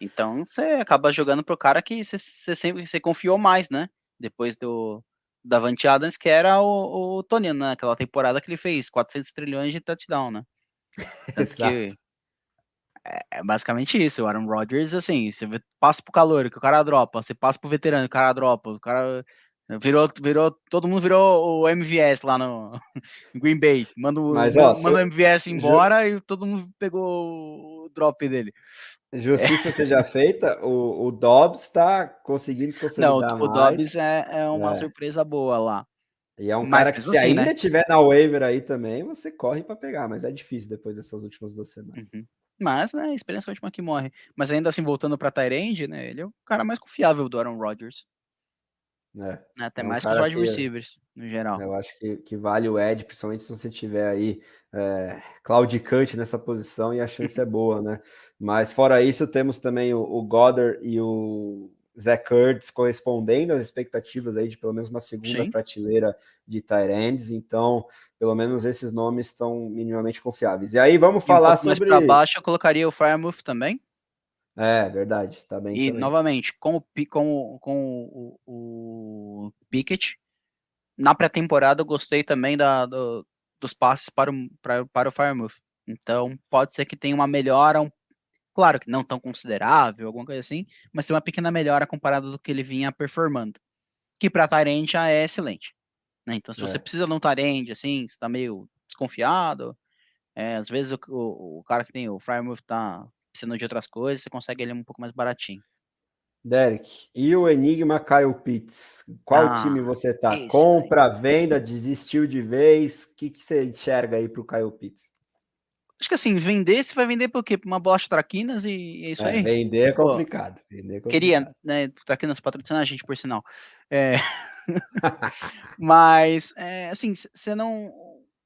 Então você acaba jogando pro cara que você sempre você confiou mais, né? Depois do Davante Adams, que era o Tony, né? Aquela temporada que ele fez 400 trilhões de touchdown, né? Tanto Exato. que é basicamente isso. O Aaron Rodgers, assim, passa pro calor, que o cara dropa, você passa pro veterano, que o cara dropa, o cara todo mundo virou o MVS lá no Green Bay. Mas, ó, Manda o MVS embora e todo mundo pegou o drop dele. justiça seja feita, o Dobbs está conseguindo se Não, consolidar o mais. Dobbs é uma É. surpresa boa lá. E é um Mas cara que, mesmo se assim, né? ainda tiver na waiver aí também, você corre para pegar, mas é difícil depois dessas últimas 2 semanas. Uhum. Mas, né, a experiência é a última que morre. Mas ainda assim, voltando pra Tyrande, né? Ele é o cara mais confiável do Aaron Rodgers. Né? Né, até É um mais que os cara wide que receivers, no geral. eu acho que vale o Ed, principalmente se você tiver aí claudicante nessa posição e a chance é boa, né? Mas fora isso, temos também o Goddard e o Zach Ertz correspondendo às expectativas aí de pelo menos uma segunda Sim. prateleira de tight ends, então pelo menos esses nomes estão minimamente confiáveis. E aí vamos E um falar pouco mais pra sobre... baixo, eu colocaria o Frymouth também. Verdade, tá bem E, também. novamente, com o Pickett. Na pré-temporada, eu gostei também dos passes para o Frymouth. Então, pode ser que tenha uma melhora, claro que não tão considerável, alguma coisa assim, mas tem uma pequena melhora comparado do que ele vinha performando. Que para Tyrande já é excelente. Né? Então, se você É. precisa de um Tyrande, assim, você está meio desconfiado, às vezes o cara que tem o Frymouth tá precisando de outras coisas, você consegue ele um pouco mais baratinho. Derek, e o Enigma Kyle Pitts? Qual time Ah, você tá? esse daí. Compra, venda, desistiu de vez? O que você enxerga aí pro Kyle Pitts? Acho que assim, vender, você vai vender por quê? Por uma bolacha traquinas e é isso aí. Vender é Pô, complicado. Vender é queria, complicado. né, traquinas patrocinar a gente, por sinal. É, mas, assim, você não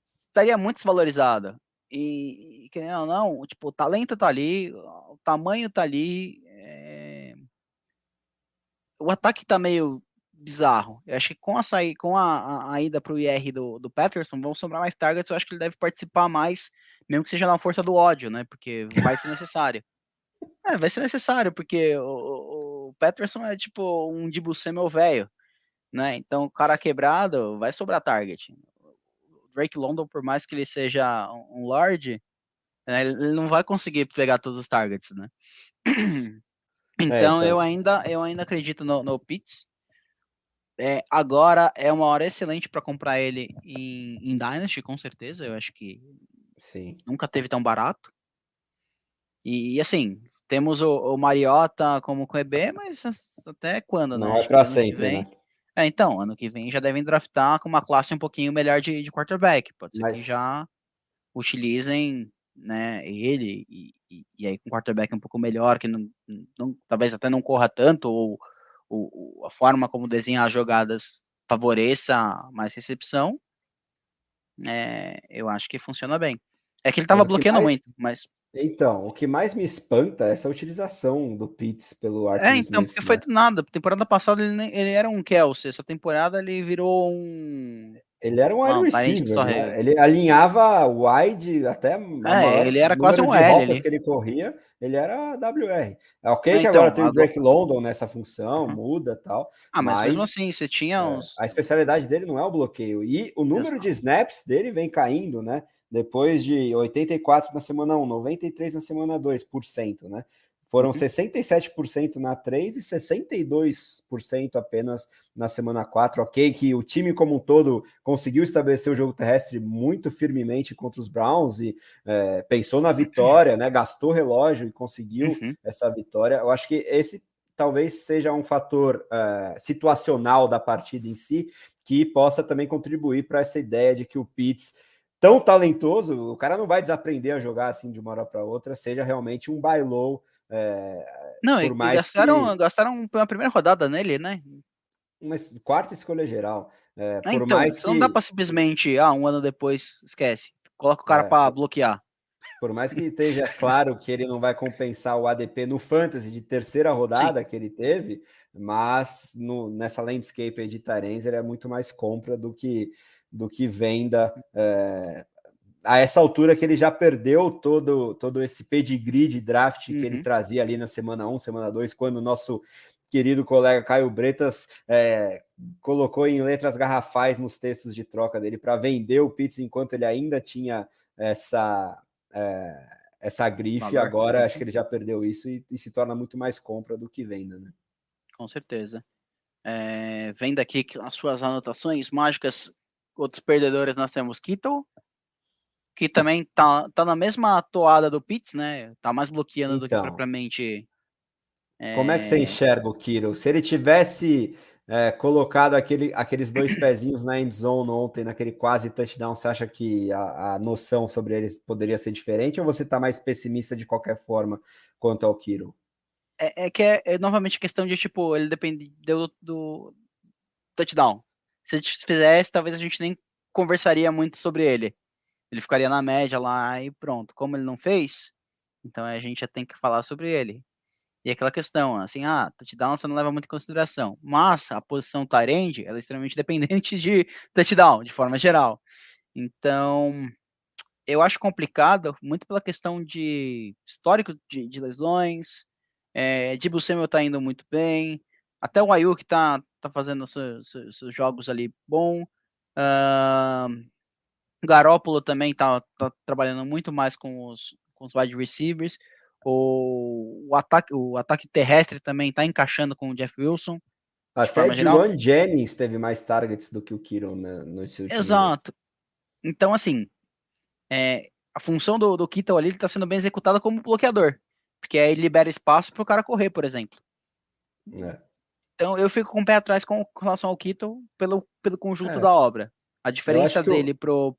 estaria muito desvalorizada. E querendo ou não, tipo, o talento tá ali, o tamanho tá ali, o ataque tá meio bizarro. Eu acho que com a ida pro IR do Patterson, vão sobrar mais targets, eu acho que ele deve participar mais, mesmo que seja na força do ódio, né? Porque vai ser necessário. Vai ser necessário, porque o Patterson é tipo um Deebo Samuel velho, né? Então, o cara quebrado vai sobrar target. O Drake London, por mais que ele seja um Lorde, né? Ele não vai conseguir pegar todos os targets, né? Então, eu ainda acredito no Pitts. Agora é uma hora excelente para comprar ele em Dynasty, com certeza. Eu acho que Sim. nunca teve tão barato. E assim, temos o Mariota como QB, mas até quando, né? Não é Acho que para ano que sempre, né? vem. Então, ano que vem já devem draftar com uma classe um pouquinho melhor de quarterback. Pode ser que Mas já utilizem, né, ele e aí com um quarterback um pouco melhor, que talvez até não corra tanto, ou a forma como desenhar as jogadas favoreça mais recepção, eu acho que funciona bem. É que ele tava o que bloqueando mais muito, mas. Então, o que mais me espanta é essa utilização do Pitts pelo Arthur Então, Smith, porque foi né? do nada. Temporada passada ele era um Kelsey, essa temporada ele virou um. Ele era um wide Não, parente que receiver, só. né? Ele alinhava wide até a maior Ele era quase número um de L rotas ali. que ele corria, ele era WR. É ok que agora Então, tem o Drake London nessa função, uhum. muda tal, Mas mesmo mas assim, você tinha uns. a especialidade dele não é o bloqueio. E o número de Exato. snaps dele vem caindo, né? Depois de 84 na semana 1, 93 na semana 2%, né? Foram Uhum. 67% na 3 e 62% apenas na semana 4. Ok, que o time como um todo conseguiu estabelecer o jogo terrestre muito firmemente contra os Browns e pensou na vitória, né? Gastou relógio e conseguiu Uhum. essa vitória. Eu acho que esse talvez seja um fator situacional da partida em si, que possa também contribuir para essa ideia de que o Pitts, tão talentoso, o cara não vai desaprender a jogar assim de uma hora para outra, seja realmente um buy low, Não, por e mais que gastaram uma primeira rodada nele, né? uma quarta escolha geral, por Então, mais você não dá que pra simplesmente, um ano depois, esquece. Coloca o cara é, pra bloquear. por mais que esteja claro que ele não vai compensar o ADP no Fantasy de terceira Sim. rodada que ele teve, mas nessa landscape aí de Tyrens ele é muito mais compra do que venda. A essa altura que ele já perdeu todo esse pedigree de draft que ele Uhum. trazia ali na semana 1, semana 2, quando o nosso querido colega Caio Bretas colocou em letras garrafais nos textos de troca dele para vender o Pitts enquanto ele ainda tinha essa essa grife. Valor. Agora acho Uhum. que ele já perdeu isso e se torna muito mais compra do que venda, né? Com certeza. Vendo aqui as suas anotações mágicas, outros perdedores nós temos Kittle, que também tá na mesma toada do Pitts, né? Tá mais bloqueando do que Então, propriamente. como é que você É... enxerga o Kiro? Se ele tivesse colocado aqueles dois pezinhos na end zone ontem, naquele quase touchdown, você acha que a noção sobre eles poderia ser diferente ou você está mais pessimista de qualquer forma quanto ao Kiro? que novamente questão de, tipo, ele depende do touchdown. Se ele fizesse, talvez a gente nem conversaria muito sobre ele. Ele ficaria na média lá e pronto. Como ele não fez, então a gente já tem que falar sobre ele. E aquela questão, assim, touchdown você não leva muito em consideração. Mas a posição tight end, ela é extremamente dependente de touchdown, de forma geral. Então, eu acho complicado, muito pela questão de histórico de lesões. Deebo Samuel tá indo muito bem. Até o Ayuk tá fazendo seus jogos ali bom. Garoppolo também tá trabalhando muito mais com os wide receivers. O ataque terrestre também tá encaixando com o Jeff Wilson, de Até forma geral. Juwan Jennings teve mais targets do que o Kiro, né, nesse último jogo. Exato. Então, assim, a função do Kittle ali está sendo bem executada como bloqueador, porque aí ele libera espaço para o cara correr, por exemplo. É. Então, eu fico com o pé atrás com relação ao Kittle pelo conjunto É, da obra. A eu acho diferença que dele pro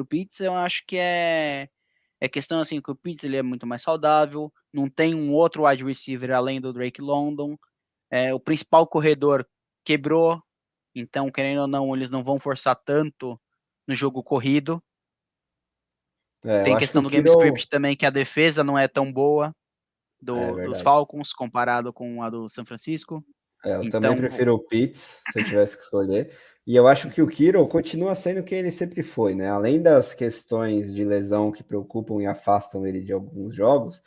Pitts, eu acho que é questão assim, que o Pitts ele é muito mais saudável, não tem um outro wide receiver além do Drake London, o principal corredor quebrou, então, querendo ou não, eles não vão forçar tanto no jogo corrido. eu Tem acho que questão o do game Kiro script também, que a defesa não é tão boa é dos verdade. Falcons comparado com a do São Francisco. Eu também Então, prefiro o Pitts, se eu tivesse que escolher. E eu acho que o Kiro continua sendo quem ele sempre foi, né? Além das questões de lesão que preocupam e afastam ele de alguns jogos,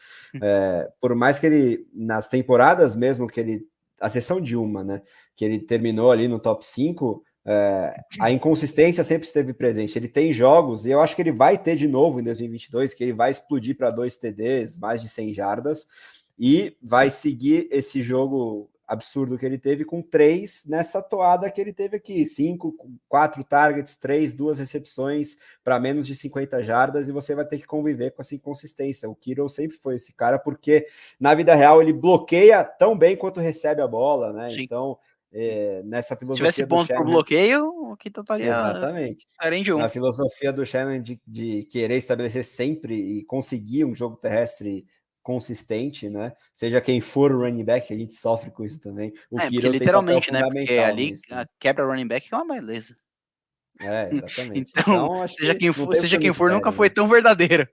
por mais que ele, nas temporadas mesmo que ele, a exceção de uma, né? Que ele terminou ali no top 5, A inconsistência sempre esteve presente. Ele tem jogos, e eu acho que ele vai ter de novo em 2022, que ele vai explodir para 2 TDs, mais de 100 jardas, e vai seguir esse jogo absurdo que ele teve com 3 nessa toada que ele teve aqui, 5, 4 targets, 3, 2 recepções para menos de 50 jardas, e você vai ter que conviver com essa inconsistência. O Kittle sempre foi esse cara, porque na vida real ele bloqueia tão bem quanto recebe a bola, né? Sim. Então, nessa Se tivesse filosofia do ponto por Shanahan, bloqueio, o Kita estaria exatamente. de Na 1. filosofia do Shannon de querer estabelecer sempre e conseguir um jogo terrestre consistente, né? Seja quem for o running back, a gente sofre com isso também. O Porque Kittle tem papel literalmente, né? Porque fundamental ali nisso, a né? quebra running back é uma beleza. Exatamente. Então, Então, acho que não tem seja muito quem for, nunca mistério, foi né? tão verdadeiro.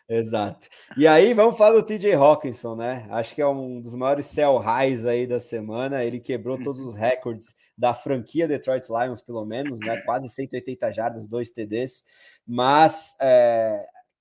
Exato. E aí, vamos falar do TJ Hawkinson, né? Acho que é um dos maiores sell highs aí da semana. Ele quebrou todos os recordes da franquia Detroit Lions, pelo menos, né? Quase 180 jardas, 2 TDs. Mas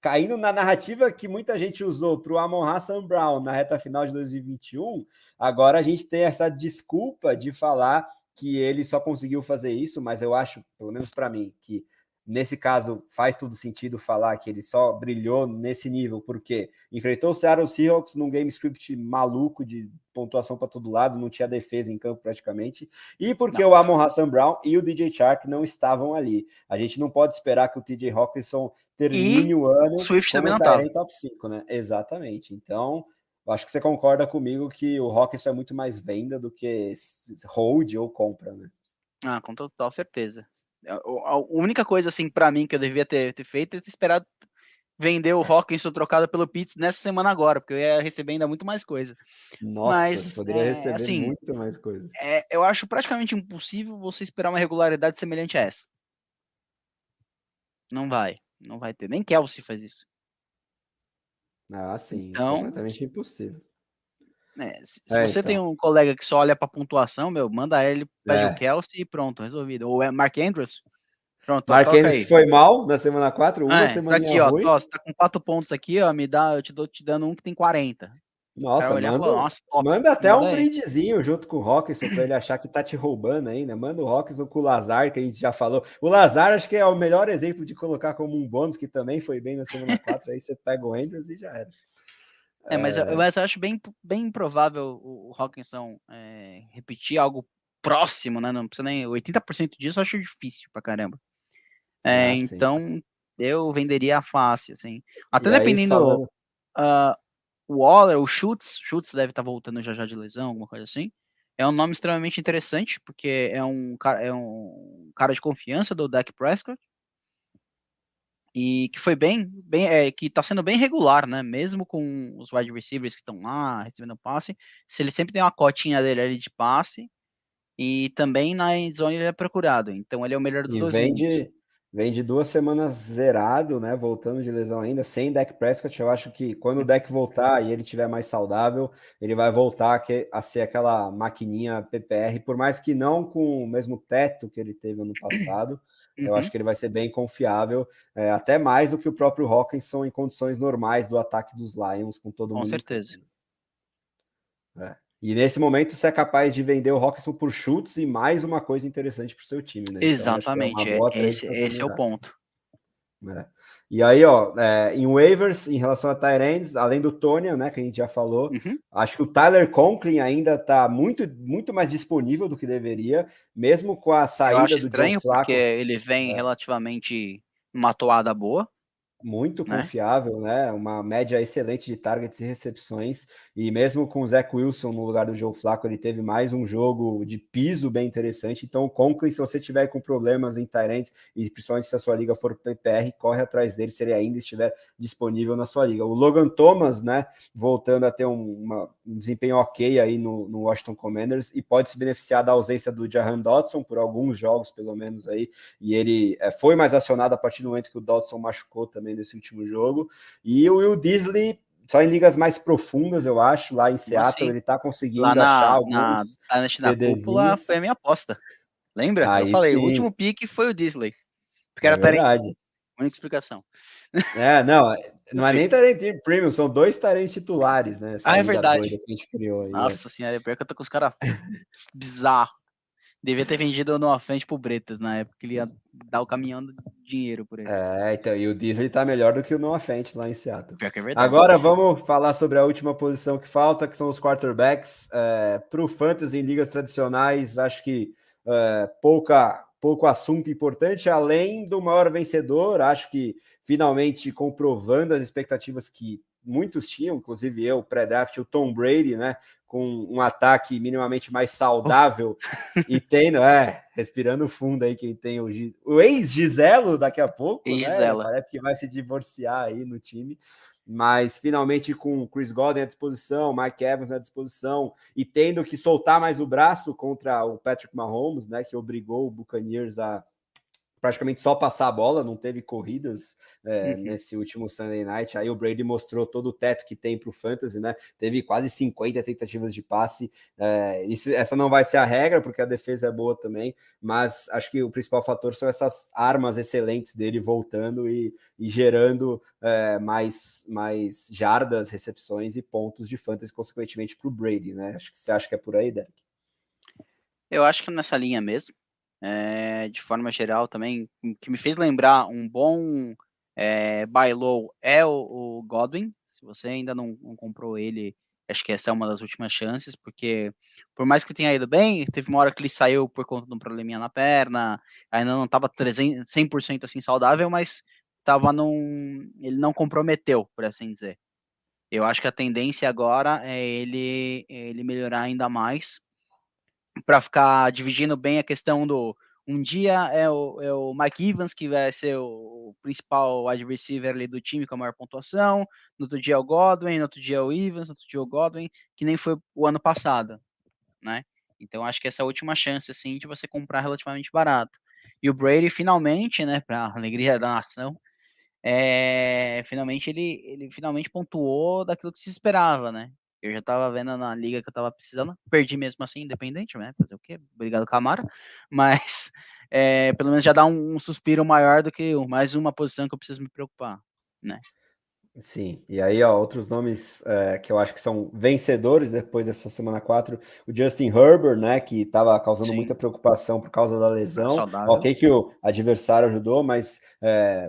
caindo na narrativa que muita gente usou para o Amon-Ra St. Brown na reta final de 2021, agora a gente tem essa desculpa de falar que ele só conseguiu fazer isso, mas eu acho, pelo menos para mim, que nesse caso, faz todo sentido falar que ele só brilhou nesse nível, porque enfrentou o Seattle Seahawks num game script maluco de pontuação para todo lado, não tinha defesa em campo praticamente, e porque Não. o Amon-Ra St. Brown e o DJ Chark não estavam ali. A gente não pode esperar que o TJ Hawkinson termine E o ano Swift como também um não tava. Tyrant top 5, né? Exatamente. Então, eu acho que você concorda comigo que o Hawkinson é muito mais venda do que hold ou compra, né? Ah, com total certeza. A única coisa, assim, pra mim que eu devia ter feito é ter esperado vender o Hawkinson trocado pelo Pitts nessa semana agora, porque eu ia receber ainda muito mais coisa. Nossa, você Mas, poderia receber assim, muito mais coisa. eu acho praticamente impossível você esperar uma regularidade semelhante a essa. Não vai ter. Nem Kelsey faz isso. Ah, sim, Então, completamente impossível. se você tem Então. um colega que só olha pra pontuação, meu, manda ele, pede o É. Kelsey e pronto, resolvido. Ou é Mark Andrews, pronto, Mark toca Andrews que aí. foi mal na semana 4, uma Tá semaninha aqui, ó, ruim. você tá com 4 pontos aqui, ó, me dá, eu te dando um que tem 40. O cara Nossa, olhar e falar, nossa, top, manda até um manda aí. brindezinho junto com o Hawkinson para ele achar que tá te roubando ainda. Manda o Hawkinson com o Lazar, que a gente já falou. O Lazar acho que é o melhor exemplo de colocar como um bônus, que também foi bem na semana 4. Aí você pega o Andrews e já era. Mas eu acho bem improvável o Hawkinson repetir algo próximo, né? Não precisa nem 80% disso, eu acho difícil pra caramba. Sim. Então eu venderia fácil, assim. Até E aí, dependendo, falando. o Waller, o Schultz deve estar voltando já de lesão, alguma coisa assim. É um nome extremamente interessante, porque é um cara de confiança do Dak Prescott e que foi que tá sendo bem regular, né? Mesmo com os wide receivers que estão lá recebendo passe, se ele sempre tem uma cotinha dele ali de passe e também na zone ele é procurado. Então ele é o melhor dos E dois mundos. vem de 2 semanas zerado, né? Voltando de lesão ainda, sem Dak Prescott. Eu acho que quando o Dak voltar e ele estiver mais saudável, ele vai voltar a ser aquela maquininha PPR, por mais que não com o mesmo teto que ele teve ano passado. Eu acho Uhum, que ele vai ser bem confiável, até mais do que o próprio Hawkinson em condições normais do ataque dos Lions, com todo com mundo em campo. certeza. E nesse momento você é capaz de vender o Hawkinson por chutes e mais uma coisa interessante para o seu time, né? Então acho que é uma Exatamente, boa trade para se esse é o mudar. ponto. Né? E aí, ó, em waivers, em relação a Tyrands, além do Tony, né, que a gente já falou, Uhum. acho que o Tyler Conklin ainda está muito mais disponível do que deveria, mesmo com a Eu saída acho do Joe estranho porque Flacco. ele vem relativamente numa toada boa, Muito né? confiável, né? Uma média excelente de targets e recepções. E mesmo com o Zach Wilson no lugar do Joe Flacco, ele teve mais um jogo de piso bem interessante. Então, o Conklin, se você tiver com problemas em Tyrants, e principalmente se a sua liga for PPR, corre atrás dele se ele ainda estiver disponível na sua liga. O Logan Thomas, né? Voltando a ter um desempenho ok aí no Washington Commanders e pode se beneficiar da ausência do Jahan Dotson por alguns jogos, pelo menos aí. E ele foi mais acionado a partir do momento que o Dotson machucou também nesse último jogo. E o Will Disley, só em ligas mais profundas, eu acho, lá em Seattle, Assim, ele tá lá conseguindo achar na alguns Dynasty da Cúpula foi TDzinhos. a minha aposta. Lembra? Eu Aí falei, o sim, último pick foi o Disley, porque é era Tyrant, verdade. única explicação. Não, não é nem Perfeito. Tarantino Premium, são 2 Tarentes titulares, né? Essa Ah, é liga verdade. doida que a gente criou aí. Nossa senhora, pior que eu tô com os caras bizarros. Devia ter vendido no frente pro Bretas na época, que ele ia dar o caminhão do dinheiro por ele. Então, e o Disney tá melhor do que o Noah Fant lá em Seattle. Pior que é verdade. Agora vamos falar sobre a última posição que falta, que são os quarterbacks. Para o Fantasy em ligas tradicionais, acho que pouco assunto importante, além do maior vencedor, acho que finalmente comprovando as expectativas que muitos tinham, inclusive eu, pré-draft, o Tom Brady, né, com um ataque minimamente mais saudável e tendo, respirando fundo aí quem tem o ex-Giselo daqui a pouco, E né, Gisela. parece que vai se divorciar aí no time, mas finalmente com Chris Godwin à disposição, Mike Evans à disposição e tendo que soltar mais o braço contra o Patrick Mahomes, né, que obrigou o Buccaneers a praticamente só passar a bola, não teve corridas nesse último Sunday Night. Aí o Brady mostrou todo o teto que tem para o Fantasy, né? Teve quase 50 tentativas de passe. Essa não vai ser a regra, porque a defesa é boa também, mas acho que o principal fator são essas armas excelentes dele voltando e gerando mais jardas, recepções e pontos de Fantasy, consequentemente, para o Brady, né? Acho que você acha que é por aí, Derek? Eu acho que nessa linha mesmo. De forma geral também, o que me fez lembrar um bom buy low é o Godwin. Se você ainda não comprou ele, acho que essa é uma das últimas chances, porque por mais que tenha ido bem, teve uma hora que ele saiu por conta de um probleminha na perna, ainda não estava 100% assim saudável, mas ele não comprometeu, por assim dizer. Eu acho que a tendência agora é ele melhorar ainda mais para ficar dividindo bem a questão do um dia é o Mike Evans, que vai ser o principal wide receiver ali do time com a maior pontuação, no outro dia é o Godwin, no outro dia é o Evans, no outro dia é o Godwin, que nem foi o ano passado, né? Então acho que essa é a última chance, assim, de você comprar relativamente barato. E o Brady, finalmente, né, para alegria da nação, finalmente ele finalmente pontuou daquilo que se esperava, né? Eu já tava vendo na liga que eu tava precisando, perdi mesmo assim, independente, né? Fazer o quê? Obrigado, Camara. Mas pelo menos já dá um suspiro maior do que mais uma posição que eu preciso me preocupar, né? Sim, e aí, ó, outros nomes que eu acho que são vencedores depois dessa semana 4, o Justin Herbert, né, que estava causando muita Sim, preocupação por causa da lesão. saudável. Ok que o adversário ajudou, mas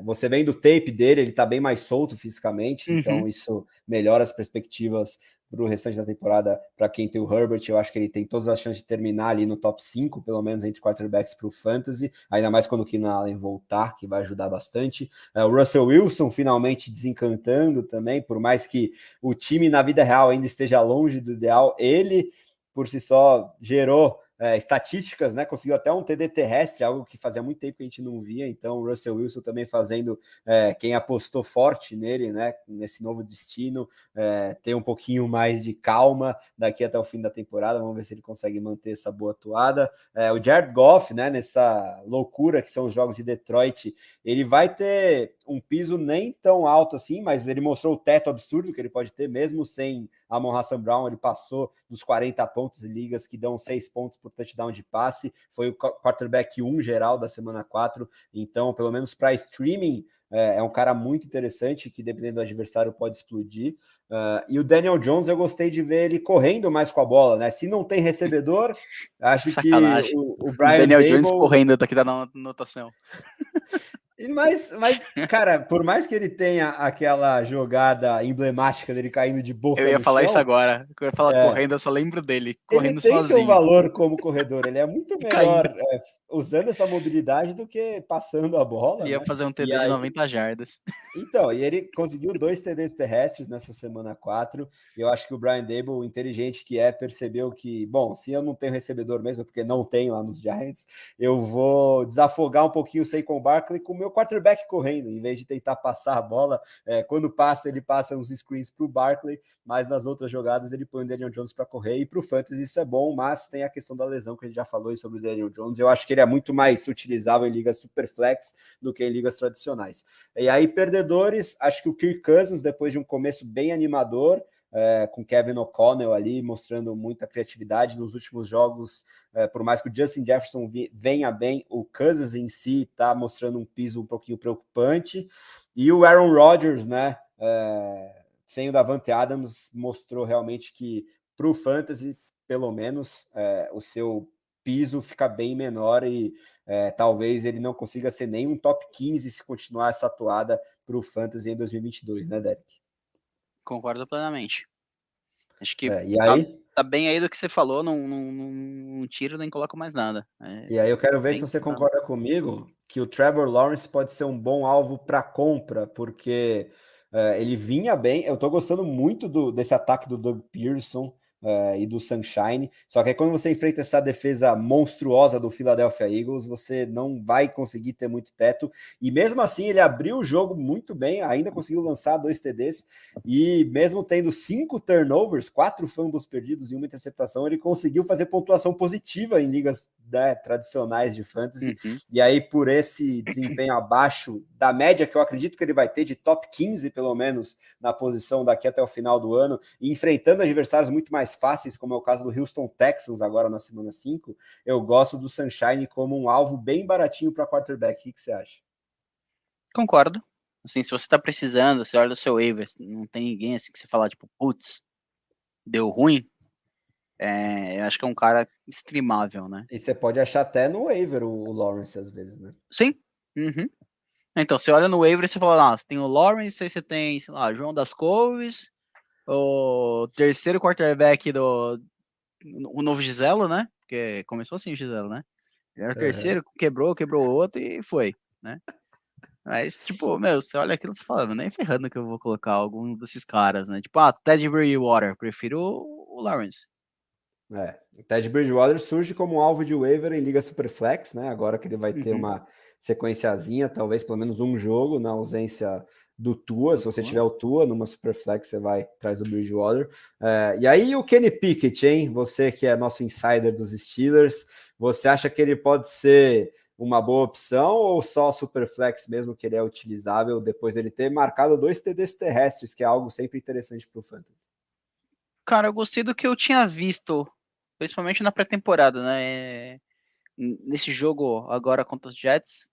você vendo o tape dele, ele está bem mais solto fisicamente, então Uhum. isso melhora as perspectivas para o restante da temporada. Para quem tem o Herbert, eu acho que ele tem todas as chances de terminar ali no top 5, pelo menos entre quarterbacks para o Fantasy, ainda mais quando o Keenan Allen voltar, que vai ajudar bastante. O Russell Wilson finalmente desencantando também, por mais que o time na vida real ainda esteja longe do ideal, ele por si só gerou estatísticas, né? Conseguiu até um TD terrestre, algo que fazia muito tempo que a gente não via. Então, o Russell Wilson também fazendo quem apostou forte nele, né? Nesse novo destino, ter um pouquinho mais de calma daqui até o fim da temporada. Vamos ver se ele consegue manter essa boa atuada. O Jared Goff, né? Nessa loucura que são os jogos de Detroit, ele vai ter um piso nem tão alto assim, mas ele mostrou o teto absurdo que ele pode ter, mesmo sem Amon Hassan Brown, ele passou dos 40 pontos em ligas que dão 6 pontos por touchdown de passe, foi o quarterback 1 geral da semana 4, então pelo menos para streaming é um cara muito interessante que dependendo do adversário pode explodir. E o Daniel Jones eu gostei de ver ele correndo mais com a bola, né? Se não tem recebedor, acho que Sacanagem. o O Brian Daniel Jones Dable. correndo daqui da anotação. Mas, cara, por mais que ele tenha aquela jogada emblemática dele caindo de Eu boca ia no falar isso chão, agora. Eu ia falar correndo, eu só lembro dele, ele correndo tem seu sozinho valor como corredor. Ele é muito e melhor caindo. usando essa mobilidade do que passando a bola, Ele ia né? fazer um E TD de aí 90 jardas. então, e ele conseguiu 2 TDs terrestres nessa semana 4. E eu acho que o Brian Dable, inteligente que é, percebeu que, bom, se eu não tenho recebedor mesmo, porque não tem lá nos Giants, eu vou desafogar um pouquinho o Saquon Barkley com o meu quarterback correndo, em vez de tentar passar a bola. Quando passa, ele passa uns screens para o Barkley, mas nas outras jogadas ele põe o Daniel Jones para correr. E para o Fantasy isso é bom, mas tem a questão da lesão que a gente já falou sobre o Daniel Jones. Eu acho que ele é muito mais utilizável em ligas superflex do que em ligas tradicionais. E aí, perdedores, acho que o Kirk Cousins, depois de um começo bem animador, com Kevin O'Connell ali, mostrando muita criatividade nos últimos jogos, por mais que o Justin Jefferson venha bem, o Cousins em si está mostrando um piso um pouquinho preocupante, e o Aaron Rodgers, né, sem o Davante Adams, mostrou realmente que para o Fantasy, pelo menos, o seu piso fica bem menor e talvez ele não consiga ser nem um top 15 se continuar essa atuada para o Fantasy em 2022, né, Derek? Concordo plenamente. Acho que E aí? tá bem aí do que você falou, não tiro nem coloco mais nada. E aí eu quero ver se Bem você equilibrado. concorda comigo que o Trevor Lawrence pode ser um bom alvo para compra, porque ele vinha bem. Eu tô gostando muito desse ataque do Doug Pearson e do Sunshine. Só que aí quando você enfrenta essa defesa monstruosa do Philadelphia Eagles, você não vai conseguir ter muito teto. E mesmo assim, ele abriu o jogo muito bem, ainda conseguiu lançar 2 TDs. E mesmo tendo 5 turnovers, 4 fumbles perdidos e uma interceptação, ele conseguiu fazer pontuação positiva em ligas tradicionais de fantasy. Uhum. E aí, por esse desempenho abaixo da média, que eu acredito que ele vai ter de top 15, pelo menos, na posição daqui até o final do ano, e enfrentando adversários muito mais fáceis, como é o caso do Houston Texans, agora na semana 5, eu gosto do Sunshine como um alvo bem baratinho para quarterback. O que você acha? Concordo. Assim, se você tá precisando, você olha o seu waiver, não tem ninguém assim que você fala, tipo, putz, deu ruim, eu acho que é um cara streamável, né? E você pode achar até no waiver o Lawrence, às vezes, né? Sim. Uhum. Então, você olha no waiver e você fala, você tem o Lawrence, aí você tem, sei lá, João das Couves, o terceiro quarterback o novo Giselo, né? Porque começou assim o Giselo, né? Ele era o terceiro, quebrou o outro e foi, né? Mas, tipo, você olha aquilo e você fala, nem ferrando que eu vou colocar algum desses caras, né? Tipo, Ted Bridgewater, prefiro o Lawrence. Ted Bridgewater surge como um alvo de waiver em Liga Superflex, né? Agora que ele vai ter Uhum. uma sequenciazinha, talvez pelo menos um jogo na ausência do Tua. Se você tiver o Tua numa Superflex, você vai traz o Bridgewater. E aí o Kenny Pickett, hein? Você que é nosso insider dos Steelers, você acha que ele pode ser uma boa opção ou só Superflex mesmo que ele é utilizável depois dele ter marcado 2 TDs terrestres, que é algo sempre interessante para o Fantasy? Cara, eu gostei do que eu tinha visto, principalmente na pré-temporada, né? Nesse jogo agora contra os Jets,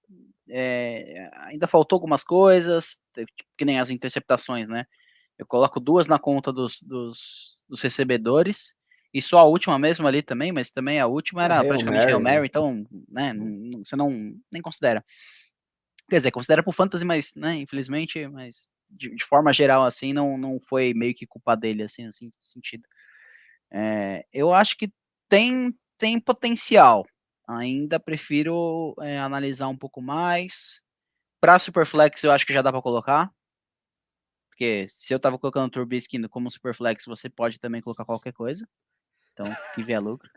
ainda faltou algumas coisas, que nem as interceptações, né? Eu coloco 2 na conta dos recebedores, e só a última mesmo ali também, mas também a última era Hail praticamente Hail Mary, Mary, né? então, né, você não nem considera. Quer dizer, considera pro Fantasy, mas, né, infelizmente, mas de forma geral, assim, não foi meio que culpa dele, assim sentido. Eu acho que tem potencial. Ainda prefiro analisar um pouco mais. Para Superflex, eu acho que já dá para colocar. Porque se eu tava colocando o Trubisky como Superflex, você pode também colocar qualquer coisa. Então, que vier lucro.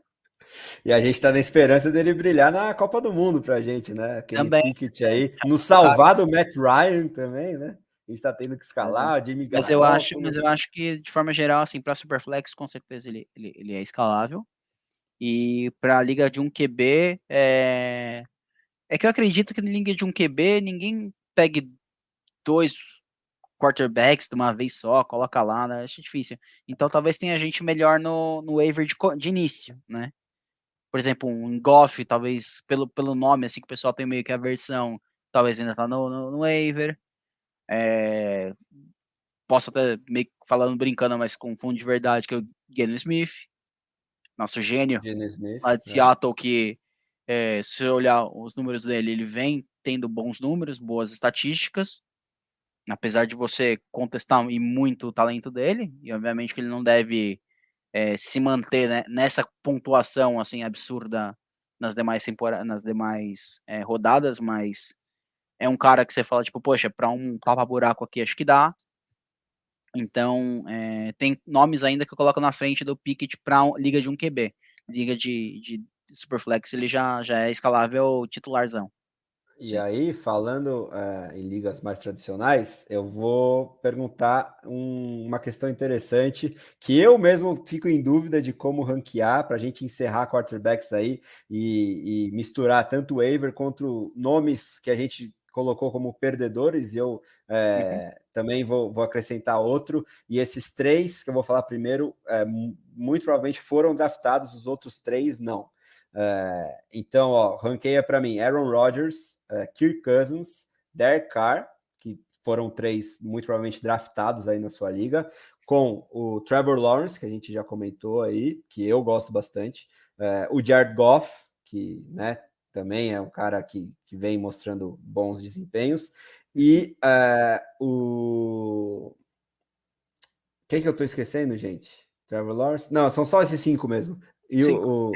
E a gente tá na esperança dele brilhar na Copa do Mundo pra gente, né? Aquele Também, Pickett aí, no colocar. salvar do Matt Ryan também, né? A gente tá tendo que É, escalar o Jimmy mas Garoppolo. eu acho que, de forma geral, assim, para Superflex, com certeza ele é escalável. E para a liga de um QB, é que eu acredito que na liga de um QB, ninguém pegue 2 quarterbacks de uma vez só, coloca lá, né? Acho difícil. Então talvez tenha gente melhor no waiver de início, né? Por exemplo, um Goff, talvez pelo nome, assim, que o pessoal tem meio que a versão, talvez ainda tá no waiver. É, posso até meio que falando brincando, mas com fundo de verdade, que é o Geno Smith, nosso gênio, Gene Smith, lá de Seattle, que se você olhar os números dele, ele vem tendo bons números, boas estatísticas, apesar de você contestar e muito o talento dele, e obviamente que ele não deve se manter, né, nessa pontuação assim absurda nas demais rodadas, mas é um cara que você fala, tipo, poxa, para um tapa-buraco aqui acho que dá. Então, tem nomes ainda que eu coloco na frente do Pickett para liga de um QB. Liga de Superflex, ele já é escalável titularzão. E Sim. aí, falando em ligas mais tradicionais, eu vou perguntar uma questão interessante que eu mesmo fico em dúvida de como ranquear para a gente encerrar quarterbacks aí e misturar tanto waiver quanto nomes que a gente colocou como perdedores. E eu Uhum. também vou acrescentar outro. E esses 3 que eu vou falar primeiro, muito provavelmente foram draftados, os outros 3 não. Então, ranqueia para mim Aaron Rodgers, Kirk Cousins, Derek Carr, que foram 3 muito provavelmente draftados aí na sua liga, com o Trevor Lawrence, que a gente já comentou aí, que eu gosto bastante, o Jared Goff, que, né, também é um cara que vem mostrando bons desempenhos, e o... Quem que eu tô esquecendo, gente? Trevor Lawrence? Não, são só esses 5 mesmo. E 5.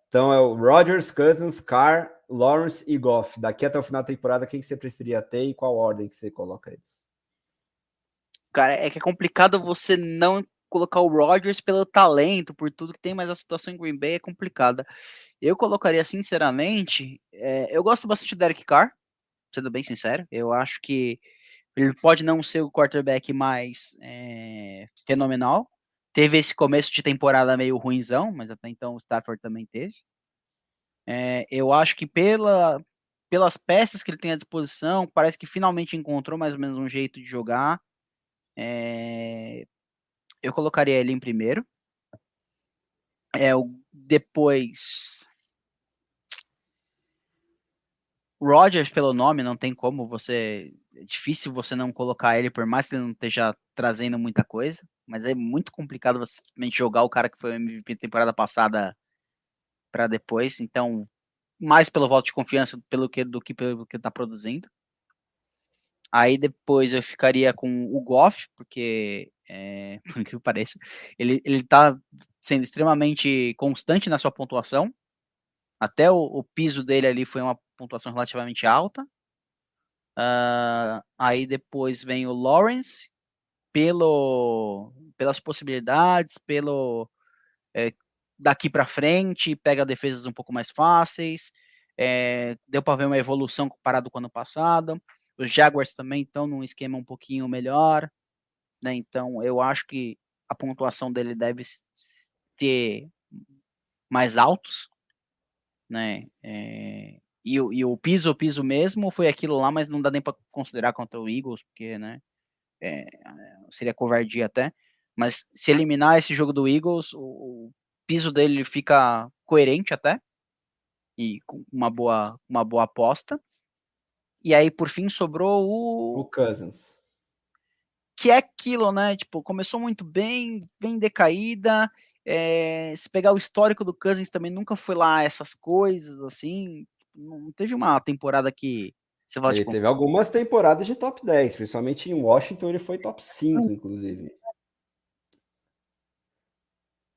então é o Rodgers, Cousins, Carr, Lawrence e Goff. Daqui até o final da temporada, quem que você preferia ter e qual ordem que você coloca eles? Cara, é que é complicado você não colocar o Rodgers pelo talento, por tudo que tem, mas a situação em Green Bay é complicada. Eu colocaria, sinceramente, eu gosto bastante do Derek Carr, sendo bem sincero. Eu acho que ele pode não ser o quarterback mais fenomenal. Teve esse começo de temporada meio ruinzão, mas até então o Stafford também teve. Eu acho que pelas peças que ele tem à disposição, parece que finalmente encontrou mais ou menos um jeito de jogar. Eu colocaria ele em primeiro. Depois, Rodgers, pelo nome, não tem como você. É difícil você não colocar ele, por mais que ele não esteja trazendo muita coisa. Mas é muito complicado você simplesmente jogar o cara que foi o MVP temporada passada para depois. Então, mais pelo voto de confiança do que pelo que está produzindo. Aí depois eu ficaria com o Goff, porque, por que pareça, ele tá sendo extremamente constante na sua pontuação. Até o piso dele ali foi uma pontuação relativamente alta. Aí depois vem o Lawrence, pelas possibilidades, daqui para frente, pega defesas um pouco mais fáceis. Deu para ver uma evolução comparado com o ano passado. Os Jaguars também estão num esquema um pouquinho melhor, né? Então eu acho que a pontuação dele deve ter mais altos, né? E o piso mesmo foi aquilo lá, mas não dá nem para considerar contra o Eagles, porque, né? É, seria covardia até. Mas se eliminar esse jogo do Eagles, o piso dele fica coerente até e com uma boa aposta. E aí por fim sobrou O o Cousins. que é aquilo, né? Tipo, começou muito bem, vem decaída. Se pegar o histórico do Cousins também nunca foi lá essas coisas assim. Não teve uma temporada que você fala, Ele tipo, teve algumas temporadas de top 10, principalmente em Washington, ele foi top 5, inclusive.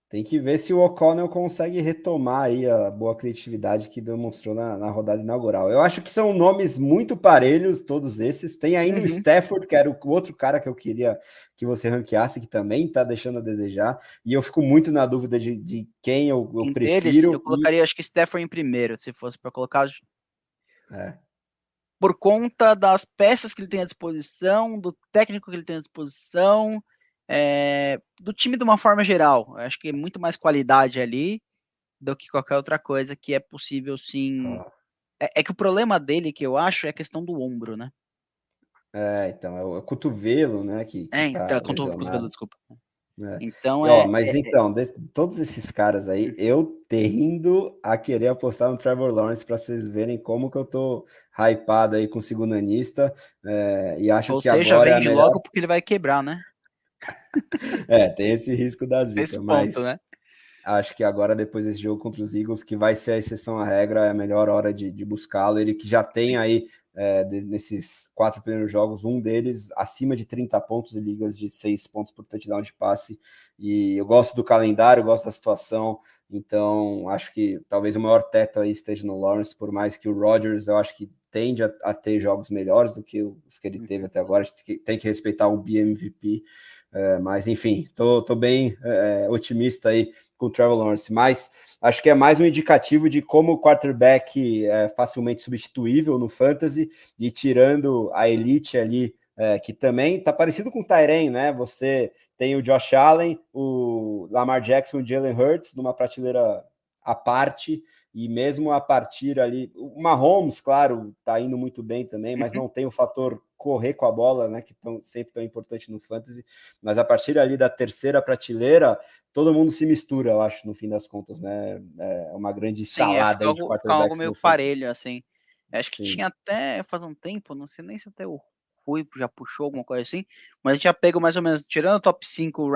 Tem que ver se o O'Connell consegue retomar aí a boa criatividade que demonstrou na rodada inaugural. Eu acho que são nomes muito parelhos, todos esses. Tem ainda o uhum. Stafford, que era o outro cara que eu queria que você ranqueasse, que também está deixando a desejar. E eu fico muito na dúvida de quem eu Entre eles, eu prefiro. colocaria, acho que Stafford em primeiro, se fosse para colocar, É, por conta das peças que ele tem à disposição, do técnico que ele tem à disposição, do time de uma forma geral. Eu acho que é muito mais qualidade ali do que qualquer outra coisa que é possível sim. É que o problema dele, que eu acho, é a questão do ombro, né? então, é o cotovelo, né, que Então, tá contra o cotovelo, lesionado. desculpa. É. Então, Mas então, todos esses caras aí, eu tendo a querer apostar no Trevor Lawrence para vocês verem como que eu tô hypado aí com o segundo-anista, e acho ou que seja, agora é a vende melhor. logo porque ele vai quebrar, né? Tem esse risco da zica, Nesse ponto, mas né? acho que agora, depois desse jogo contra os Eagles, que vai ser a exceção à regra, é a melhor hora de buscá-lo. Ele que já tem aí, nesses 4 primeiros jogos, um deles acima de 30 pontos e ligas de 6 pontos por touchdown de passe. E eu gosto do calendário, gosto da situação. Então, acho que talvez o maior teto aí esteja no Lawrence, por mais que o Rodgers, eu acho que tende a ter jogos melhores do que os que ele teve até agora. A gente tem que respeitar o BMVP. Mas, enfim, tô bem otimista aí com o Trevor Lawrence, mas acho que é mais um indicativo de como o quarterback é facilmente substituível no fantasy e tirando a elite ali, que também tá parecido com o Tyren, né? Você tem o Josh Allen, o Lamar Jackson, o Jalen Hurts numa prateleira à parte, e mesmo a partir ali, o Mahomes, claro, tá indo muito bem também, mas Uhum. não tem o fator correr com a bola, né, que sempre tão importante no fantasy, mas a partir ali da terceira prateleira, todo mundo se mistura, eu acho, no fim das contas, né? É uma grande Sim, salada fica aí de algo quarterbacks meio no fantasy. parelho, assim. Eu acho que Sim. tinha até faz um tempo, não sei nem se até o já puxou alguma coisa assim, mas a gente já pega mais ou menos, tirando o top 5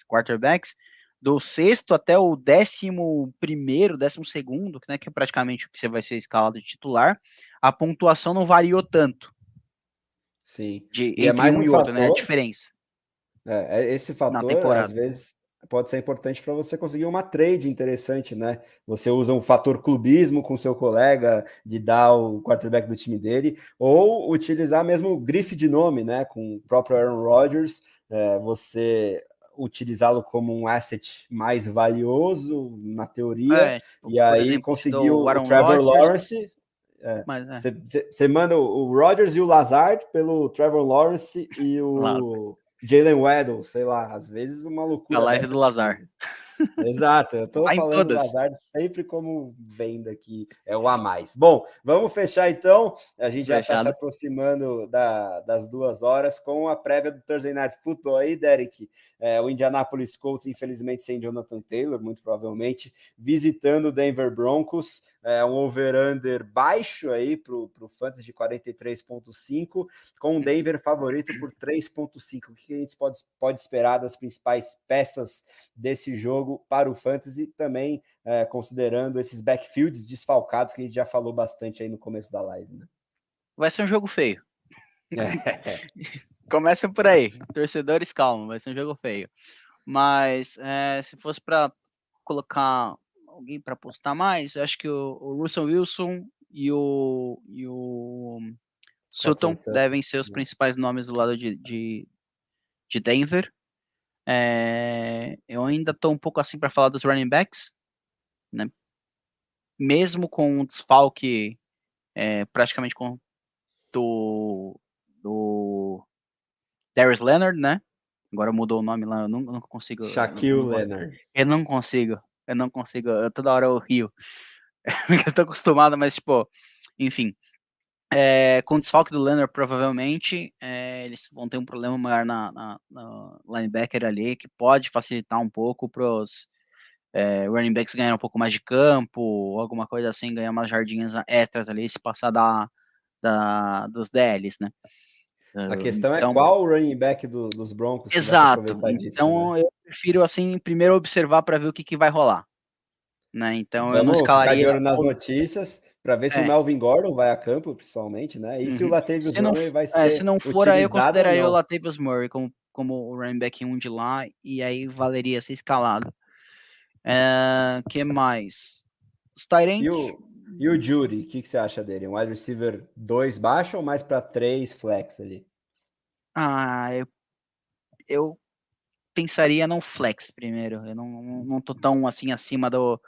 quarterbacks, do sexto até o 11º, 12º, né, que é praticamente o que você vai ser escalado de titular, a pontuação não variou tanto Sim. E é entre mais um um e outro, né, a fator. diferença Esse na fator, às temporada. vezes, pode ser importante para você conseguir uma trade interessante, né? Você usa um fator clubismo com seu colega, de dar o quarterback do time dele, ou utilizar mesmo o grife de nome, né? Com o próprio Aaron Rodgers, você utilizá-lo como um asset mais valioso, na teoria, Tipo, e por aí exemplo, te conseguir dou o o Aaron Trevor Rodgers, Lawrence. mas Você manda o Rodgers e o Lazard pelo Trevor Lawrence e Lazar, o Jalen Waddle, sei lá, às vezes uma a loucura live dessa é do Lazar. possível. Exato, eu tô Vai em falando do todas. Lazard sempre como venda que é o a mais. Bom, vamos fechar então. A gente já está se Fechado. aproximando das 2 horas com a prévia do Thursday Night Football aí, Derek. O Indianapolis Colts, infelizmente, sem Jonathan Taylor, muito provavelmente, visitando o Denver Broncos. Um over-under baixo aí para o Fantasy de 43,5, com o Denver favorito por 3,5. O que a gente pode esperar das principais peças desse jogo para o Fantasy, também considerando esses backfields desfalcados que a gente já falou bastante aí no começo da live, né? Vai ser um jogo feio. É. Começa por aí. Torcedores, calma, vai ser um jogo feio. Mas se fosse para colocar alguém para apostar mais, eu acho que o Russell Wilson e o Cortland Sutton Sutton, devem ser os né? principais nomes do lado de Denver. Eu ainda estou um pouco assim para falar dos running backs, né? Mesmo com um desfalque praticamente com do Darius Leonard, né? Agora mudou o nome lá, eu não consigo. Shaquille Leonard. Eu não consigo. Toda hora eu rio. Eu tô acostumado, mas, tipo, enfim. Com o desfalque do Leonard, provavelmente, eles vão ter um problema maior na linebacker ali, que pode facilitar um pouco pros running backs ganhar um pouco mais de campo, ou alguma coisa assim, ganhar umas jardinhas extras ali, se passar dos DLs, né? A questão é Então, qual o running back dos Broncos que vai se exato. aproveitar disso, né? Então, eu prefiro, assim, primeiro observar para ver o que vai rolar, né? Então, eu não Vamos ficar de escalaria. olho nas notícias para ver se o É, Melvin Gordon vai a campo, principalmente, né? E se o uhum. Latavius Se não, Murray vai se ser não for, aí eu utilizado ou consideraria o não. Latavius Murray como o running back 1 de lá, e aí valeria ser escalado. Que mais? Os tight E ends, o, e o Judy, o que você acha dele? Um wide receiver 2 baixo ou mais para 3 flex ali? eu pensaria no flex primeiro. Eu não tô tão assim acima do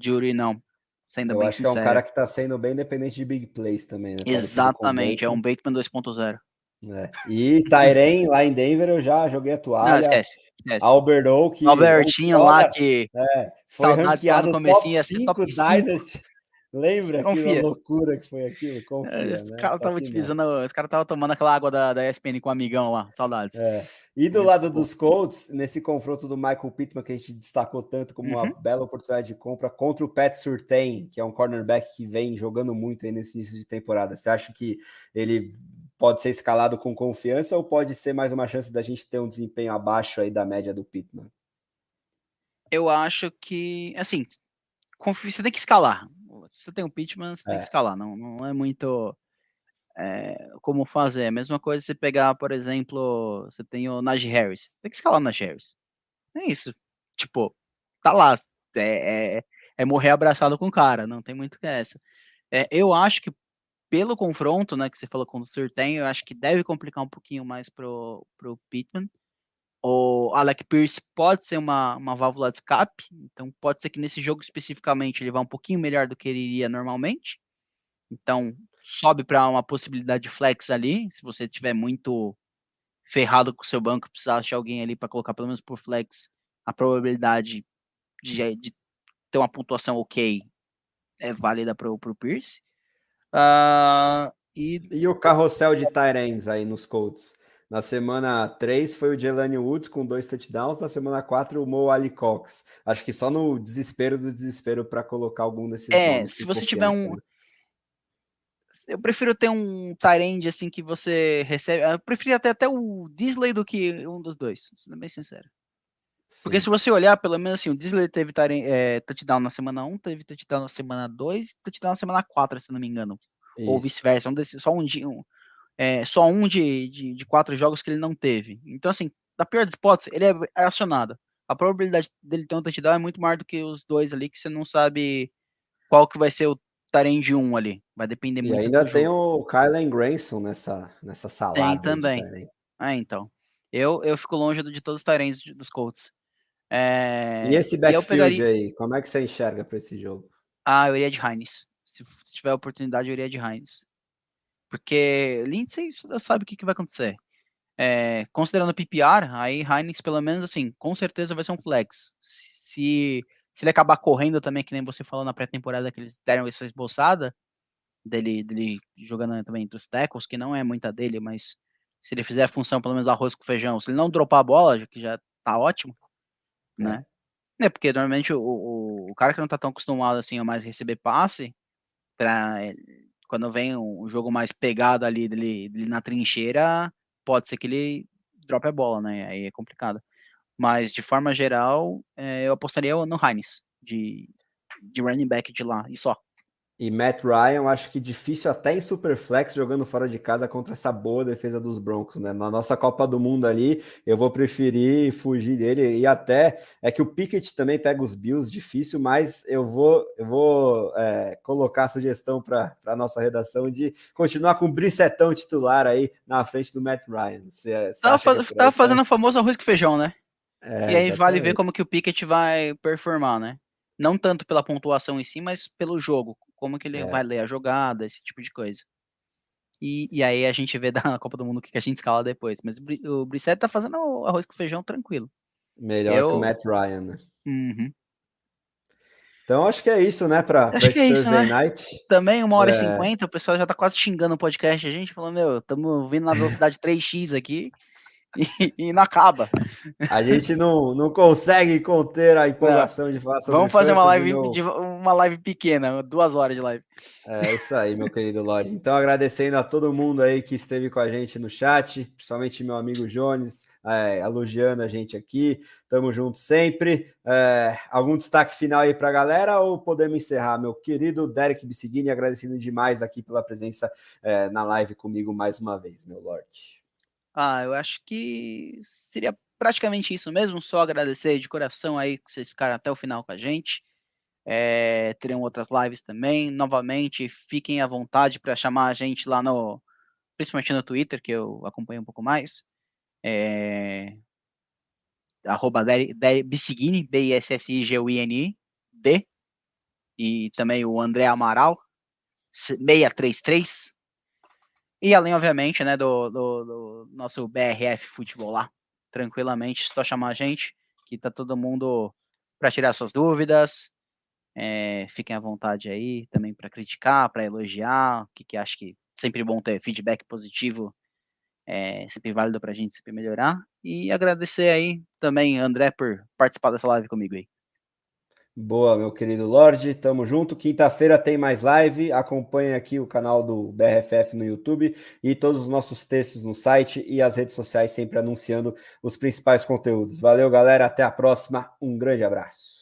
Jury, não, sendo Eu bem acho que é um cara sincero. que está sendo bem dependente de big plays também, né? Parecido com o Exatamente, é um Bateman. Bateman 2.0. E Tyren lá em Denver eu já joguei a Não, toalha. esquece, esquece. Albert que Albertinho lá, olha, que foi saudades lá no ranqueado top comecinho, ia ser top 5 5. Dynasty. Lembra aquilo, a Confia. loucura que foi aquilo? Confia, Os né? caras Só estavam que não. utilizando, os caras estavam tomando aquela água da ESPN com o amigão lá, saudades. E do Muito lado bom. dos Colts, nesse confronto do Michael Pittman, que a gente destacou tanto como uma Uhum. bela oportunidade de compra, contra o Pat Surtain, que é um cornerback que vem jogando muito aí nesse início de temporada. Você acha que ele pode ser escalado com confiança ou pode ser mais uma chance da gente ter um desempenho abaixo aí da média do Pittman? Eu acho que, assim, você tem que escalar. Se você tem o Pitman, você tem que É, escalar. Não é muito como fazer. A mesma coisa se pegar, por exemplo, você tem o Najee Harris. Você tem que escalar o Najee Harris. É isso. Tipo, tá lá. É, é morrer abraçado com o cara. Não tem muito que essa. Eu acho que pelo confronto, né, que você falou com o Surtain, eu acho que deve complicar um pouquinho mais pro Pittman. O Alec Pierce pode ser uma válvula de escape, então pode ser que nesse jogo especificamente ele vá um pouquinho melhor do que ele iria normalmente. Então sobe para uma possibilidade de flex ali, se você tiver muito ferrado com o seu banco, precisar achar alguém ali para colocar pelo menos por flex, a probabilidade de ter uma pontuação ok é válida para o Pierce. E E o carrossel de Tyrants aí nos Colts? Na semana 3 foi o Jelani Woods com 2 touchdowns, na semana 4 o Mo Alie-Cox. Acho que só no desespero do desespero para colocar algum desses nomes se com você tiver confiança, né? Eu prefiro ter um tight end assim que você recebe. Eu preferia até o Disley do que um dos dois, sendo bem sincero. Porque Sim. se você olhar, pelo menos assim, o Disley teve touchdown na semana 1, teve touchdown na semana 2, touchdown na semana 4, se não me engano. Ou Isso. vice-versa. Só um de 4 jogos que ele não teve. Então, assim, na pior das hipóteses, ele é acionado. A probabilidade dele ter um touchdown é muito maior do que os dois ali, que você não sabe qual que vai ser o Tyrande 1 ali. Vai depender E muito ainda do tem jogo. o Kylen Granson nessa Tem salada aí de também. Tyrants. Então. Eu fico longe de todos os Tyrands dos Colts. E esse E eu backfield pegaria. aí, como é que você enxerga para esse jogo? Eu iria de Hines. Se tiver oportunidade, eu iria de Hines. Porque Lindsay sabe o que vai acontecer. Considerando PPR, aí Hines, pelo menos assim, com certeza vai ser um flex. Se ele acabar correndo também, que nem você falou na pré-temporada que eles deram essa esboçada, dele jogando também entre os tackles, que não é muita dele, mas se ele fizer a função, pelo menos arroz com feijão, se ele não dropar a bola, que já tá ótimo, É, né? Porque normalmente o cara que não tá tão acostumado assim a mais receber passe, quando vem um jogo mais pegado ali dele na trincheira, pode ser que ele drope a bola, né? Aí é complicado. Mas de forma geral, eu apostaria no Hines, de running back de lá, e só. e Matt Ryan, acho que difícil até em Superflex jogando fora de casa contra essa boa defesa dos Broncos, né? Na nossa Copa do Mundo ali, eu vou preferir fugir dele. E até é que o Pickett também pega os Bills, difícil, mas eu vou colocar a sugestão para a nossa redação de continuar com o Brissetão titular aí na frente do Matt Ryan. Você acha que é por Tava aí fazendo também? o famoso arroz com feijão, né? E aí vale ver como Exatamente. que o Pickett vai performar, né? Não tanto pela pontuação em si, mas pelo jogo. Como que ele vai É, ler a jogada, esse tipo de coisa. E aí a gente vê da Copa do Mundo o que a gente escala depois. Mas o Brissett tá fazendo o arroz com feijão tranquilo. melhor que o Eu. Matt Ryan, né? Uhum. Então acho que é isso, né, para Acho que esse é isso, Thursday né? night. Também 1 hora e É, 50, o pessoal já tá quase xingando o podcast. A gente falando, meu, estamos vindo na velocidade 3x aqui e não acaba. a gente não consegue conter a Não. empolgação de falar sobre Vamos fazer uma fantasy. live, No... uma live pequena, 2 horas de live. É isso aí, meu querido Lorde. Então, agradecendo a todo mundo aí que esteve com a gente no chat, principalmente meu amigo Jones, elogiando a gente aqui. Tamo junto sempre. Algum destaque final aí para a galera ou podemos encerrar? Meu querido Derek Bissigini, agradecendo demais aqui pela presença na live comigo mais uma vez, meu Lorde. Eu acho que seria praticamente isso mesmo. Só agradecer de coração aí que vocês ficaram até o final com a gente. Terão outras lives também. Novamente, fiquem à vontade para chamar a gente lá principalmente no Twitter, que eu acompanho um pouco mais. Arroba Bissigini, Bissigini, D. E também o André Amaral, 633. E além, obviamente, né, do nosso BRF Futebol lá. Tranquilamente, só chamar a gente, que tá todo mundo para tirar suas dúvidas. Fiquem à vontade aí também para criticar, para elogiar, o que acho que sempre bom ter feedback positivo, sempre válido para a gente sempre melhorar. E agradecer aí também, André, por participar dessa live comigo aí. Boa, meu querido Lorde, tamo junto. Quinta-feira tem mais live. Acompanhe aqui o canal do BRFF no YouTube e todos os nossos textos no site e as redes sociais sempre anunciando os principais conteúdos. Valeu, galera. Até a próxima. Um grande abraço.